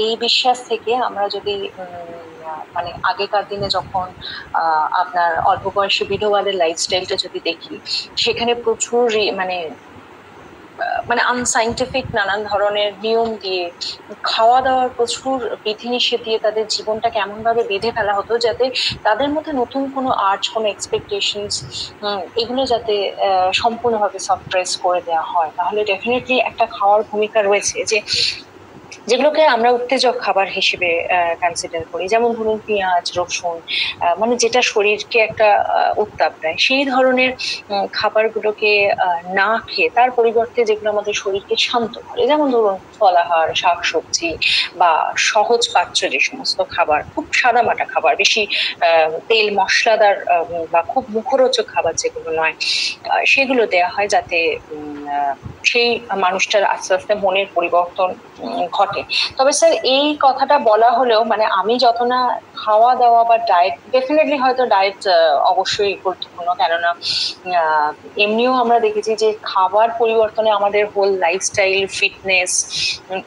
এই বিশ্বাস থেকে আমরা যদি মানে আগেকার দিনে যখন আপনার অল্প বয়সী বিধবাদের লাইফস্টাইলটা যদি দেখি, সেখানে প্রচুর মানে আনসাইন্টিফিক নানান ধরনের নিয়ম দিয়ে, খাওয়া দাওয়ার প্রচুর বিধিনিষেধ দিয়ে তাদের জীবনটাকে এমন ভাবে বেঁধে ফেলা হতো যাতে তাদের মধ্যে নতুন কোনো আর্জ, কোনো এক্সপেকটেশনস এগুলো যাতে সম্পূর্ণভাবে সাপ্রেস করে দেওয়া হয়। তাহলে ডেফিনেটলি একটা খাওয়ার ভূমিকা রয়েছে, যে যেগুলোকে আমরা উত্তেজক খাবার হিসেবে কনসিডার করি, যেমন ধরুন পেঁয়াজ, রসুন, মানে যেটা শরীরকে একটা উত্তাপ দেয়, সেই ধরনের খাবারগুলোকে না খেয়ে তার পরিবর্তে যেগুলো আমাদের শরীরকে শান্ত করে, যেমন ধরুন ফলাহার, শাকসবজি বা সহজ পাচ্য যে সমস্ত খাবার, খুব সাদামাটা খাবার, বেশি তেল মশলাদার বা খুব মুখরোচক খাবার যেগুলো নয়, সেগুলো দেয়া হয় যাতে সেই মানুষটার আস্তে আস্তে মনের পরিবর্তন ঘটে। তবে স্যার এই কথাটা বলা হলেও মানে আমি যত না খাওয়া দাওয়া বা ডায়েট, ডেফিনেটলি হয়তো ডায়েট অবশ্যই গুরুত্বপূর্ণ, কেননা এমনিও আমরা দেখেছি যে খাবার পরিবর্তনে আমাদের হোল লাইফস্টাইল, ফিটনেস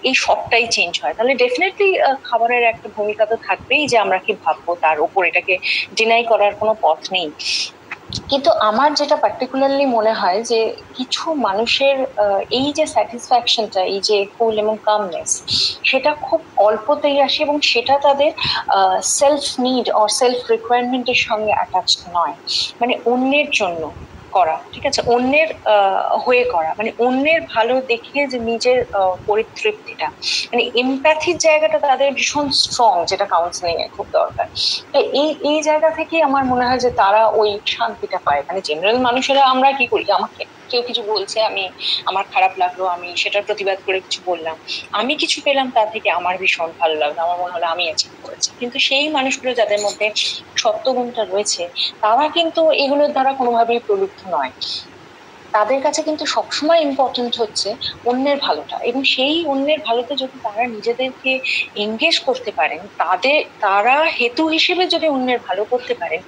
এই সবটাই চেঞ্জ হয়। তাহলে ডেফিনেটলি খাবারের একটা ভূমিকা তো থাকবেই, যে আমরা কি ভাববো তার উপর, এটাকে ডিনাই করার কোনো পথ নেই। কিন্তু আমার যেটা পার্টিকুলারলি মনে হয় যে কিছু মানুষের এই যে স্যাটিসফ্যাকশনটা, এই যে কুল এবং কামনেস, সেটা খুব অল্পতেই আসে এবং সেটা তাদের সেলফ নিড অর সেলফ রিকোয়ারমেন্টের সঙ্গে অ্যাটাচড নয়। মানে অন্যের জন্য করা, ঠিক আছে, অন্যের হয়ে করা, মানে অন্যের ভালো দেখে যে নিজের পরিতৃপ্তিটা, মানে এমপ্যাথির জায়গাটা তাদের ভীষণ স্ট্রং, যেটা কাউন্সিলিং এ খুব দরকার। তো এই জায়গা থেকে আমার মনে হয় যে তারা ওই শান্তিটা পায়। মানে জেনারেল মানুষেরা আমরা কি করি, আমাকে কেউ কিছু বলছে, আমি আমার খারাপ লাগলো, আমি সেটার প্রতিবাদ করে কিছু বললাম, আমি কিছু পেলাম তা থেকে আমার ভীষণ ভালো লাগলো, আমার মনে হলো আমি অ্যাচিভ করেছি। কিন্তু সেই মানুষগুলো যাদের মধ্যে সত্যগুণটা রয়েছে, তারা কিন্তু এগুলোর দ্বারা কোনোভাবেই প্রলুব্ধ নয়। তাদের কাছে কিন্তু সবসময় ইম্পর্টেন্ট হচ্ছে অন্যের ভালোটা, এবং সেই অন্যের ভালোতে যদি তারা নিজেদেরকে এঙ্গেজ করতে পারেন, তারা হেতু হিসেবে যদি অন্যের ভালো করতে পারেন,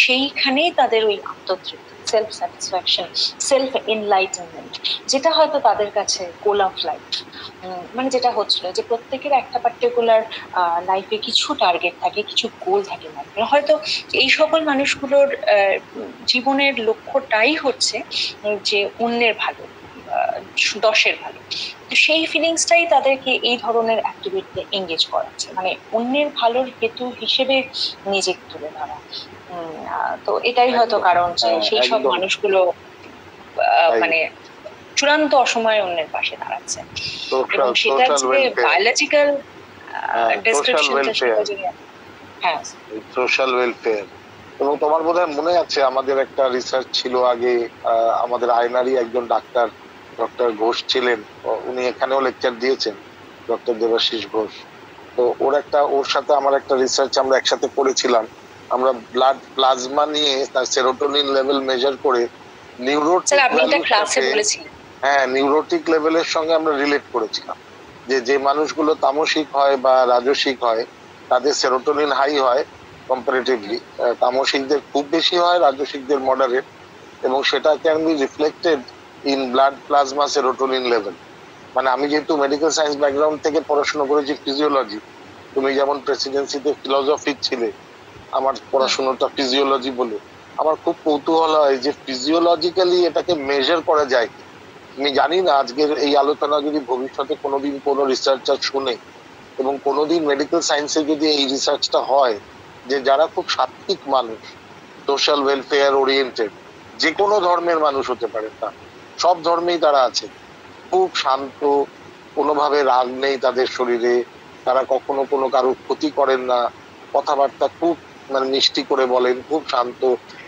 সেইখানেই তাদের ওই আত্মতৃপ্তি, সেলফ স্যাটিসফ্যাকশন, সেলফ এনলাইটেনমেন্ট, যেটা হয়তো তাদের কাছে গোল অফ লাইফ। মানে যেটা হচ্ছিল যে প্রত্যেকের একটা পার্টিকুলার লাইফে কিছু টার্গেট থাকে, কিছু গোল থাকে লাইফে, হয়তো এই সকল মানুষগুলোর জীবনের লক্ষ্যটাই হচ্ছে যে অন্যের ভালো, দশের ভালো। তো সেই ফিলিংসটাই তাদেরকে এই ধরনের অ্যাক্টিভিটিতে এঙ্গেজ করাচ্ছে, মানে অন্যের ভালোর হেতু হিসেবে নিজেকে তুলে ধরা। তো এটাই হয়তো কারণ যে সেই সব মানুষগুলো মানে চূড়ান্ত অসময়ে অন্যের পাশে দাঁড়াচ্ছে, এবং সেটা যে বায়োলজিক্যাল ডেসক্রিপশনটা, সেটা যে হ্যাঁ সোশ্যাল ওয়েলফেয়ার। এবং তোমার বোধহয় মনে আছে আমাদের একটা রিসার্চ ছিল আগে, আমাদের আয়নারই একজন ডাক্তার, ডক্টর ঘোষ ছিলেন, উনি এখানেও লেকচার দিয়েছেন, ডক্টর দেবাশিস ঘোষ। তো ওর সাথে আমার একটা রিসার্চ আমরা একসাথে করেছিলাম। আমরা ব্লাড প্লাজমা নিয়ে তার সেরোটোনিন লেভেল মেজার করে নিউরোটিক লেভেলের সঙ্গে আমরা রিলেট করেছিলাম যে মানুষগুলো তামসিক হয় বা রাজসিক হয়, তাদের সেরোটোনিন হাই হয় কম্পারেটিভলি, তামসিকদের খুব বেশি হয়, রাজসিকদের মডারেট, এবং সেটা can be reflected in blood plasma serotonin level. মানে আমি যেহেতু মেডিকেল সায়েন্স ব্যাকগ্রাউন্ড থেকে পড়াশোনা করেছি ফিজিওলজি, তুমি যেমন প্রেসিডেন্সিতে ফিলোসফি ছিলে, আমার পড়াশোনাটা ফিজিওলজি বলে, আমার খুব কৌতূহল হয় যে ফিজিওলজিক্যালি এটাকে মেজার করা যায় কি। আমি জানি না আজকের এই আলোচনা যদি ভবিষ্যতে কোনোদিন কোনো রিসার্চার শুনে, এবং কোনোদিন মেডিকেল সায়েন্সে যদি এই রিসার্চটা হয় যে যারা খুব সাত্ত্বিক মানুষ, সোশ্যাল ওয়েলফেয়ার ওরিয়েন্টেড, যে কোনো ধর্মের মানুষ হতে পারে, তা সব ধর্মেই তারা আছে, খুব শান্ত, কোনোভাবে রাগ নেই তাদের শরীরে, তারা কখনো কোনো কারোর ক্ষতি করেন না, কথাবার্তা খুব মানে মিষ্টি করে বলেন, খুব শান্ত,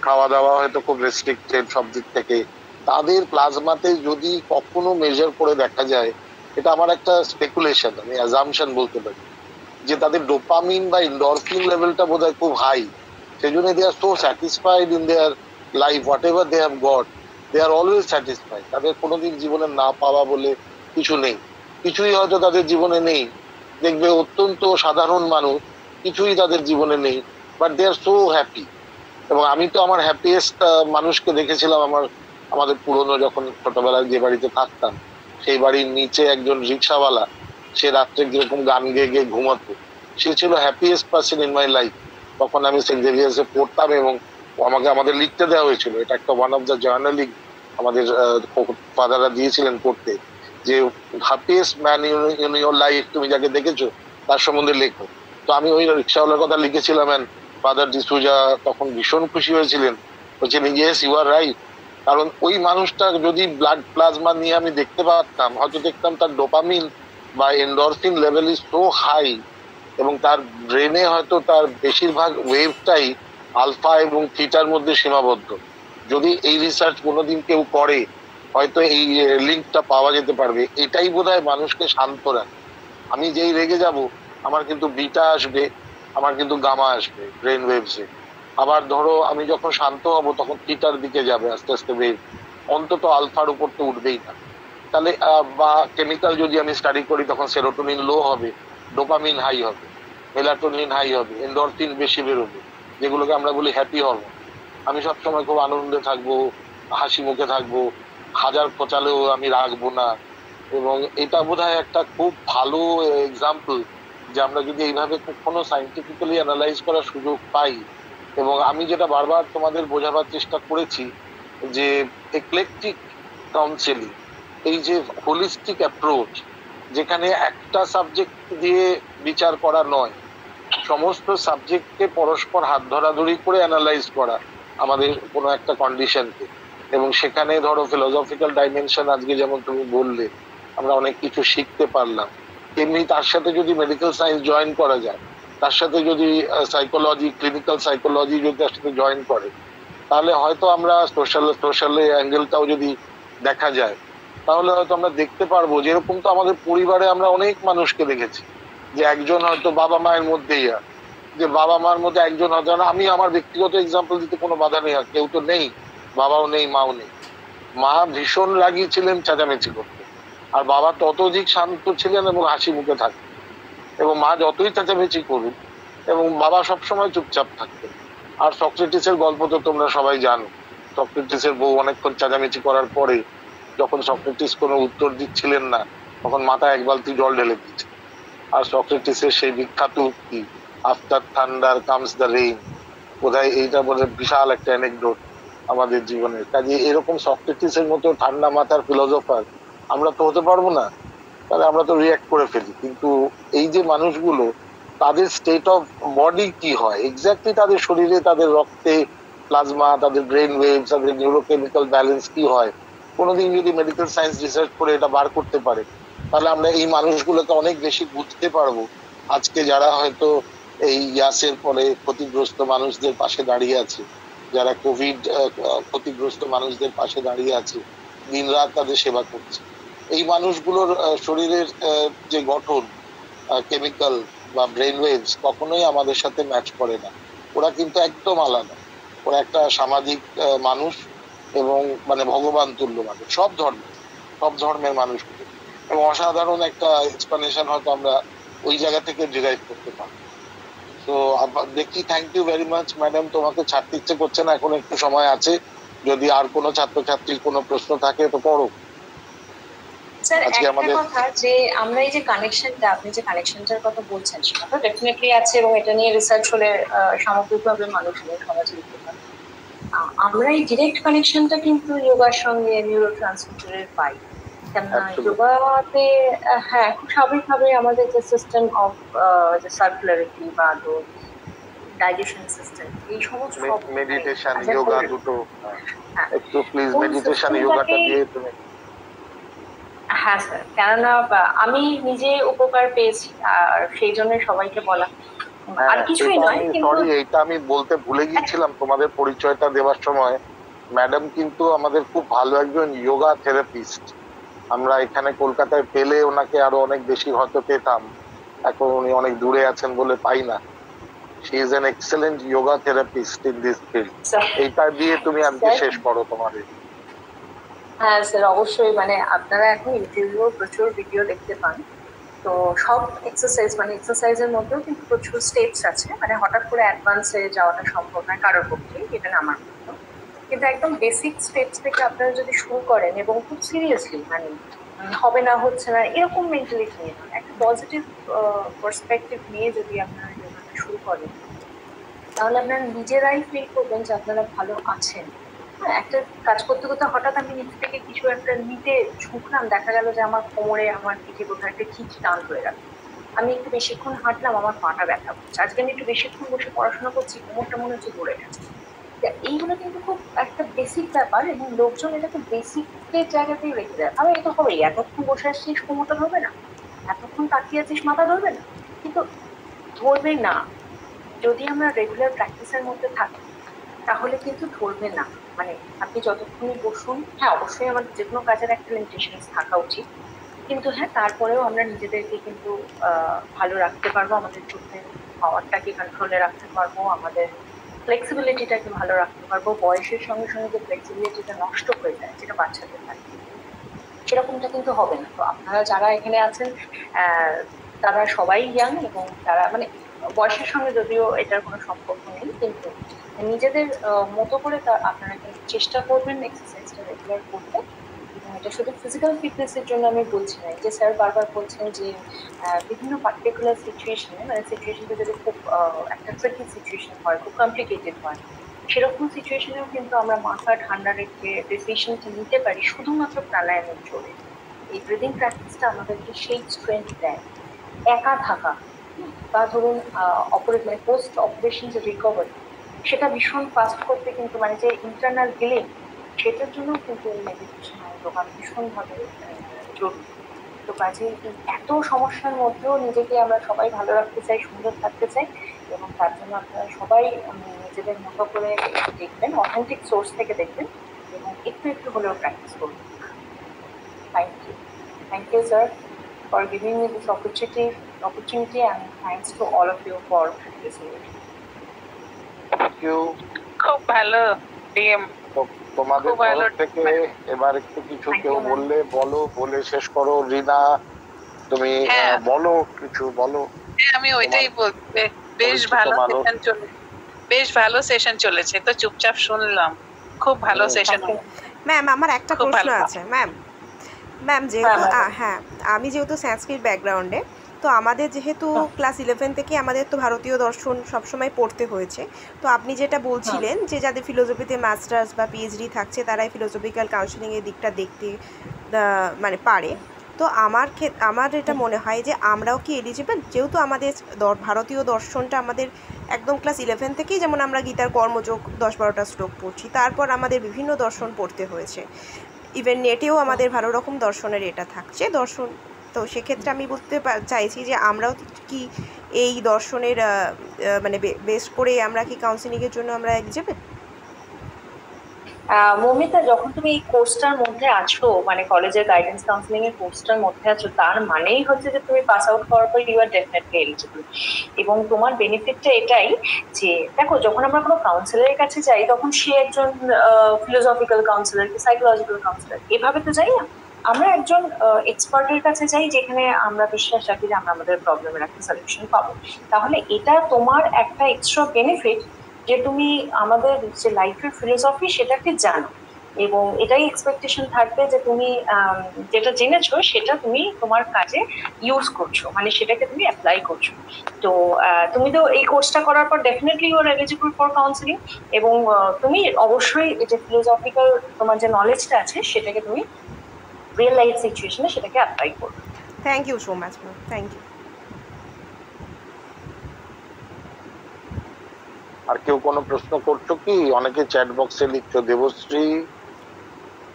খাওয়া দাওয়া হয়তো খুব রেস্ট্রিক্টেড সব দিক থেকে, তাদের প্লাজমাতে যদি কখনো মেজার করে দেখা যায়, এটা আমার একটা স্পেকুলেশন, আমি অ্যাজাম্পশন বলতে পারি, যে তাদের ডোপামিন বা এন্ডরফিন লেভেলটা বোধহয় খুব হাই, সেই জন্য they are so satisfied in their life, whatever they have got, they are always satisfied. তাদের কোনোদিন জীবনে না পাওয়া বলে কিছু নেই, কিছুই হয়তো তাদের জীবনে নেই, দেখবে অত্যন্ত সাধারণ মানুষ, কিছুই তাদের জীবনে নেই, but they are so happy. এবং আমি তো আমার হ্যাপিয়েস্ট মানুষকে দেখেছিলাম আমাদের পুরনো, যখন ছোটবেলায় যে বাড়িতে থাকতাম, সেই বাড়ির নিচে একজন রিক্সাওয়ালা, সে রাত্রে যেরকম গান গেয়ে গিয়ে ঘুমাতো, সে ছিল happiest person in my life. তখন আমি সেন্ট জেভিয়ার্সে পড়তাম এবং আমাদের লিখতে দেওয়া হয়েছিল, এটা একটা ওয়ান অফ দ্য জার্নালিং আমাদের ফাদাররা দিয়েছিলেন পড়তে, যে happiest man in your life, তুমি যাকে দেখেছো তার সম্বন্ধে লেখো। তো আমি ওই রিক্সাওয়ালার কথা লিখেছিলাম, এন্ড ফাদার ডিসুজা তখন ভীষণ খুশি হয়েছিলেন, বলছেন ইয়েস ইউ আর রাইট। কারণ ওই মানুষটা যদি ব্লাড প্লাজমা নিয়ে আমি দেখতে পারতাম, হয়তো দেখতাম তার ডোপামিন বা endorphin level is so high, এবং তার ব্রেনে হয়তো তার বেশিরভাগ ওয়েভটাই আলফা এবং থিটার মধ্যে সীমাবদ্ধ। যদি এই রিসার্চ কোনোদিন কেউ করে, হয়তো এই লিঙ্কটা পাওয়া যেতে পারবে। এটাই বোধহয় মানুষকে শান্ত রাখে। আমি যেই রেগে যাব, আমার কিন্তু বিটা আসবে, আমার কিন্তু গামা আসবে ব্রেন ওয়েভসে। আবার ধরো আমি যখন শান্ত হব, তখন থিটার দিকে যাবে আস্তে আস্তে ওয়েভ, অন্তত আলফার উপর তো উঠবেই না। তাহলে বা কেমিক্যাল যদি আমি স্টাডি করি, তখন সেরোটোনিন লো হবে, ডোপামিন হাই হবে, মেলাটোনিন হাই হবে, এন্ডরফিন বেশি বেরোবে, যেগুলোকে আমরা বলি হ্যাপি হরমোন। আমি সবসময় খুব আনন্দে থাকবো, হাসি মুখে থাকবো, হাজার খোঁচালেও আমি রাখবো না। এবং এটা বোধহয় একটা খুব ভালো এক্সাম্পল, যে আমরা যদি এইভাবে কখনো সাইন্টিফিক্যালি অ্যানালাইজ করার সুযোগ পাই। এবং আমি যেটা বারবার তোমাদের বোঝাবার চেষ্টা করেছি, যে এক্লেকটিক কাউন্সেলিং, এই যে হোলিস্টিক অ্যাপ্রোচ, যেখানে একটা সাবজেক্ট দিয়ে বিচার করা নয়, সমস্ত সাবজেক্টকে পরস্পর হাত ধরাধরি করে অ্যানালাইজ করা আমাদের কোনো একটা কন্ডিশনকে। এবং সেখানে ধরো ফিলোসফিক্যাল ডাইমেনশন, আজকে যেমন তুমি বললে আমরা অনেক কিছু শিখতে পারলাম, তেমনি তার সাথে যদি মেডিকেল সায়েন্স জয়েন করা যায়, তার সাথে যদি সাইকোলজি, ক্লিনিক্যাল সাইকোলজি যদি তার সাথে জয়েন করে, তাহলে হয়তো আমরা সোশ্যাল অ্যাঙ্গেলটাও যদি দেখা যায়, তাহলে হয়তো আমরা দেখতে পারবো, যেরকম তো আমাদের পরিবারে আমরা অনেক মানুষকে দেখেছি, যে একজন হয়তো বাবা মায়ের মধ্যেই, যে বাবা মার মধ্যে একজন হয়তো, আমি আমার ব্যক্তিগত এক্সাম্পল দিতে কোনো বাধা নেই, আর কেউ তো নেই, বাবাও নেই মাও নেই। মা ভীষণ রাগী ছিলেন, চেঁচামেচি করতেন, আর বাবা ততোধিক শান্ত ছিলেন এবং হাসি মুখে থাকতেন। এবং মা যতই চেঁচামেচি করুন, এবং বাবা সবসময় চুপচাপ থাকতেন। আর সক্রেটিসের গল্প তো তোমরা সবাই জানো, সক্রেটিসের বউ অনেকক্ষণ চেঁচামেচি করার পরে যখন সক্রেটিস কোনো উত্তর দিচ্ছিলেন না, তখন মাথায় এক বালতি জল ঢেলে দিচ্ছে। আর সক্রেটিসের সেই বিখ্যাত উক্তি, after thunder comes the rain, বোধহয় এইটা বোধহয় বিশাল একটা অ্যানেকডোট আমাদের জীবনের। কাজে এরকম সক্রেটিসের মতো ঠান্ডা মাথার ফিলোসফার আমরা তো হতে পারবো না, তাহলে আমরা তো রিয়াক্ট করে ফেলি। কিন্তু এই যে মানুষগুলো, তাদের স্টেট অফ বডি কি হয় এক্স্যাক্টলি, তাদের শরীরে, তাদের রক্তে প্লাজমা, তাদের ব্রেন ওয়েভস, তাদের নিউরোকেমিক্যাল ব্যালেন্স কি হয়, কোনোদিন যদি মেডিকেল সায়েন্স রিসার্চ করে এটা বার করতে পারে, তাহলে আমরা এই মানুষগুলোকে অনেক বেশি বুঝতে পারবো। আজকে যারা হয়তো এই ইয়াসের পরে ক্ষতিগ্রস্ত মানুষদের পাশে দাঁড়িয়ে আছে, যারা কোভিড ক্ষতিগ্রস্ত মানুষদের পাশে দাঁড়িয়ে আছে, দিন রাত তাদের সেবা করছে, এই মানুষগুলোর শরীরের যে গঠন, কেমিক্যাল বা ব্রেন ওয়েভস কখনোই আমাদের সাথে ম্যাচ করে না। ওরা কিন্তু একদম আলাদা, ওরা একটা সামাজিক মানুষ, এবং মানে ভগবান তুল্য মানুষ, সব ধর্মের মানুষগুলো। এবং অসাধারণ একটা এক্সপ্লানেশন হয়তো আমরা ওই জায়গা থেকে ডিরাইভ করতে পারি। তো দেখি, thank you very much madam. তোমাকে ছাড়তে ইচ্ছে করছে না, এখন একটু সময় আছে, যদি আর কোনো ছাত্রছাত্রীর কোনো প্রশ্ন থাকে তো করো। স্যার একটা কথা, যে আমরা এই যে কানেকশনটা, আপনি যে কানেকশনটার কথা বলছেন, সেটা তো ডেফিনেটলি আছে, এবং এটা নিয়ে রিসার্চ হলে সামগ্রিকভাবে মানুষের সমাজে দিতে পারে। আমরা এই ডিরেক্ট কানেকশনটা কিন্তু যোগার সঙ্গে নিউরো ট্রান্সমিটারের পাই। কেননা যোগাতে হ্যাঁ, খুব স্বাভাবিকভাবে আমাদের যে সিস্টেম অফ যে সার্কুলারিটি বা ডাইজেশন সিস্টেম, এই সমস্ত মেডিটেশন, যোগা দুটো একটু প্লিজ মেডিটেশন যোগাটা দিয়ে তুমি। হ্যাঁ স্যার, কেননা আমি নিজে উপকার পেয়েছি, আর সেই জন্য সবাইকে বলা, আর কিছুই নয়। সরি, এইটা আমি বলতে ভুলে গিয়েছিলাম তোমাদের পরিচয়টা দেওয়ার সময়। ম্যাডাম কিন্তু আমাদের খুব ভালো একজন যোগা থেরাপিস্ট। আমরা এখানে কলকাতায় পেলে ওনাকে আরো অনেক বেশি হয়তো পেতাম, এখন উনি অনেক দূরে আছেন বলে পাই না। She is an excellent yoga therapist in this field. এইটা দিয়ে তুমি আজকে শেষ করো তোমাদের। হ্যাঁ স্যার, অবশ্যই। মানে আপনারা এখন ইউটিউবেও প্রচুর ভিডিও দেখতে পান, তো সব এক্সারসাইজ, মানে এক্সারসাইজের মধ্যেও কিন্তু প্রচুর স্টেপস আছে, মানে হঠাৎ করে অ্যাডভান্সে যাওয়াটা সম্ভব নয় কারোর পক্ষে, ইভেন আমার মতো। কিন্তু একদম বেসিক স্টেপস থেকে আপনারা যদি শুরু করেন, এবং খুব সিরিয়াসলি, মানে হবে না, হচ্ছে না, এরকম মেন্টালিটি নিয়ে নয়, একটা পজিটিভ পার্সপেক্টিভ নিয়ে যদি আপনারা যোগাটা শুরু করেন, তাহলে আপনারা নিজেরাই ফিল করবেন যে আপনারা ভালো আছেন। হ্যাঁ, একটা কাজ করতে করতে হঠাৎ আমি নিচ থেকে কিছু একটা নিতে ঝুঁকলাম, দেখা গেল যে আমার কোমরে, আমার পিঠে কোথাও একটা খিচ টান হয়ে গেল। আমি একটু বেশিক্ষণ হাঁটলাম, আমার পাটা ব্যথা করছে। আজকে আমি একটু বেশিক্ষণ বসে পড়াশোনা করছি, কোমরটা মনে হচ্ছে ধরে গেছে। এইগুলো কিন্তু খুব একটা বেসিক ব্যাপার, এবং লোকজন এটাকে বেসিকের জায়গাতেই রেখে দেয়। আমি এটা হবেই, এতক্ষণ বসে আসছি কোমরটা হবে না, এতক্ষণ যতক্ষণ তাকিয়ে আছিস মাথা ধরবে না, কিন্তু ধরবে না। যদি আমরা রেগুলার প্র্যাকটিসের মধ্যে থাকি তাহলে কিন্তু ধরবে না। মানে আপনি যতক্ষণই বসুন, হ্যাঁ অবশ্যই আমাদের যে কোনো কাজের একটা লিমিটেশনস থাকা উচিত, কিন্তু হ্যাঁ তারপরেও আমরা নিজেদেরকে কিন্তু ভালো রাখতে পারবো, আমাদের চোখের পাওয়ারটাকে কন্ট্রোলে রাখতে পারবো, আমাদের ফ্লেক্সিবিলিটিটাকে ভালো রাখতে পারবো। বয়সের সঙ্গে সঙ্গে যে ফ্লেক্সিবিলিটিটা নষ্ট হয়ে যায় যেটা বাচ্চাদের থাকে, সেরকমটা কিন্তু হবে না। তো আপনারা যারা এখানে আছেন তারা সবাই ইয়াং, এবং তারা মানে বয়সের সঙ্গে যদিও এটার কোনো সম্পর্ক নেই, কিন্তু নিজেদের মতো করে আপনারা কিন্তু চেষ্টা করবেন এক্সারসাইজটা রেগুলার করতে। এটা শুধু ফিজিক্যাল ফিটনেসের জন্য আমি বলছি না, যে স্যার বারবার বলছেন যে বিভিন্ন পার্টিকুলার সিচুয়েশনে, মানে সিচুয়েশনটা যদি খুব একটা ট্রিকি সিচুয়েশন হয়, খুব কমপ্লিকেটেড হয়, সেরকম সিচুয়েশনেও কিন্তু আমরা মাথা ঠান্ডা রেখে ডিসিশনটা নিতে পারি শুধুমাত্র প্রাণায়ামের জোরে। এই ব্রিদিং প্র্যাকটিসটা আমাদেরকে সেই স্ট্রেংথ দেয়। একা থাকা বা ধরুন মানে পোস্ট অপারেশন যে রিকভারি, সেটা ভীষণ ফাস্ট করতে কিন্তু মানে যে ইন্টারনাল হিলিং, সেটার জন্য কিন্তু মেডিটেশন আর যোগা ভীষণভাবে জরুরি। তো কাজে এত সমস্যার মধ্যেও নিজেকে আমরা সবাই ভালো রাখতে চাই, সুন্দর থাকতে চাই, এবং তার জন্য আপনারা সবাই নিজেদের মতো করে দেখবেন, অথেন্টিক সোর্স থেকে দেখবেন, এবং একটু একটু হলেও প্র্যাকটিস করবেন। Thank you sir for giving me this opportunity, and thanks to all of you for listening. Thank you. খুব ভালো ডিএম। তোমাদের তরফ থেকে এবার একটু কিছু কেউ বললে বলো, বলে শেষ করো। রিনা তুমি বলো, কিছু বলো। আমি ওইটাই বলতে, বেশ ভালো সেশন চলেছে, তো চুপচাপ শুনলাম, খুব ভালো সেশন। ম্যাম আমার একটা প্রশ্ন আছে ম্যাম যেহেতু হ্যাঁ আমি যেহেতু সংস্কৃত ব্যাকগ্রাউন্ডে, তো আমাদের যেহেতু ক্লাস 11 থেকে আমাদের তো ভারতীয় দর্শন সবসময় পড়তে হয়েছে, তো আপনি যেটা বলছিলেন যে যাদের ফিলোসফিতে মাস্টার্স বা পিএইচডি থাকছে তারাই ফিলোসফিক্যাল কাউন্সিলিংয়ের দিকটা দেখতে মানে পারে, তো আমার এটা মনে হয় যে আমরাও কি এলিজিবল, যেহেতু আমাদের ভারতীয় দর্শনটা আমাদের একদম ক্লাস 11 থেকেই, যেমন আমরা গীতার কর্মযোগ 10-12টা শ্লোক পড়ছি, তারপর আমাদের বিভিন্ন দর্শন পড়তে হয়েছে, ইভেন নেটেও আমাদের ভালো রকম দর্শনের এটা থাকছে দর্শন, তো সেক্ষেত্রে আমি বলতে চাইছি যে আমরাও কি এই দর্শনের মানে বেস করে আমরা কি কাউন্সিলিংয়ের জন্য আমরা এলিজিবল? মৌমিতা, যখন তুমি এই কোর্সটার মধ্যে আছো, মানে কলেজের গাইডেন্স কাউন্সিলিং এর কোর্সটার মধ্যে আছো, তার মানেই হচ্ছে যে তুমি পাস আউট করার পর ইউ আর ডেফিনেটলি এলিজিবল। এবং তোমার বেনিফিটটা এটাই যে দেখো, যখন আমরা কোনো কাউন্সিলরের কাছে যাই তখন সে একজন ফিলোসফিক্যাল কাউন্সিলর কি সাইকোলজিক্যাল কাউন্সিলর এভাবে তো যাই না, আমরা একজন এক্সপার্টের কাছে যাই যেখানে আমরা বিশ্বাস রাখি যে আমরা আমাদের প্রবলেমের একটা সলিউশন পাবো। তাহলে এটা তোমার একটা এক্সট্রা বেনিফিট যে তুমি আমাদের যে লাইফের ফিলোসফি সেটাকে জানো, এবং এটাই এক্সপেকটেশন থাকবে যে তুমি যেটা জেনেছো সেটা তুমি তোমার কাজে ইউজ করছো, মানে সেটাকে তুমি অ্যাপ্লাই করছো। তো তুমি তো এই কোর্সটা করার পর definitely you are eligible for counselling, এবং তুমি অবশ্যই যে ফিলোসফিক্যাল তোমার যে নলেজটা আছে সেটাকে তুমি রিয়েল লাইফ সিচুয়েশনে সেটাকে অ্যাপ্লাই করবে। Thank you so much ma'am, thank you. আর কেউ কোনো প্রশ্ন করছো কি? অনেকে চ্যাট বক্সে লিখছো, Debashree,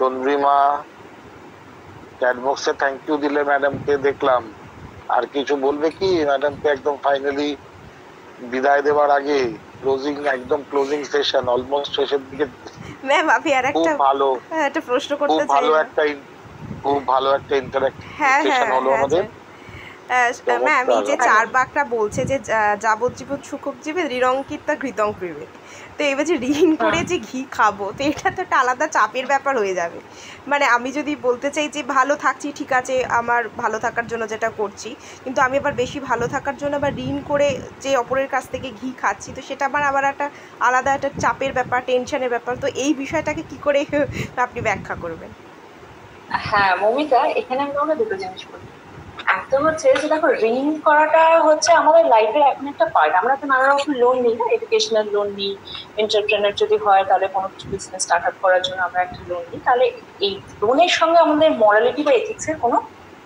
Chandrima chat box thank you দিলে ম্যাডামকে দেখলাম। আর কিছু বলবে কি ম্যাডামকে একদম ফাইনালি বিদায় দেওয়ার আগে? একদম ক্লোজিং সেশন অলমোস্ট শেষের দিকে। ম্যাম আমি আর একটা ভালো একটা প্রশ্ন করতে চাই। খুব ভালো একটা ইন্টারঅ্যাক্টিভ সেশন হলো আমাদের। ম্যাম এই যে চার বাকটা বলছে যে যাবজ্জীবন সুখক জীবে ঋণঙ্কিতা ঘৃতং করিবে, তো এবার যে ঋণ করে যে ঘি খাবো, তো এটা তো একটা আলাদা চাপের ব্যাপার হয়ে যাবে। মানে আমি যদি বলতে চাই যে ভালো থাকছি, ঠিক আছে আমার ভালো থাকার জন্য যেটা করছি, কিন্তু আমি আবার বেশি ভালো থাকার জন্য আবার ঋণ করে যে অপরের কাছ থেকে ঘি খাচ্ছি, তো সেটা আবার একটা আলাদা একটা চাপের ব্যাপার, টেনশনের ব্যাপার। তো এই বিষয়টাকে কি করে আপনি ব্যাখ্যা করবেন? হ্যাঁ মৌমিতা, এখানে আমরা দুটো জিনিস করি। একটা হচ্ছে যে দেখো, ঋণ করাটা হচ্ছে আমাদের লাইফের এখন একটা পার্ট। আমরা তো নানা রকম লোন নিই না, এডুকেশনাল লোন নিই, এন্টারপ্রেনার যদি হয় তাহলে কোনো কিছু বিজনেস স্টার্ট আপ করার জন্য আমরা একটা লোন নিই। তাহলে এই লোনের সঙ্গে আমাদের মরালিটি বা এথিক্সের কোনো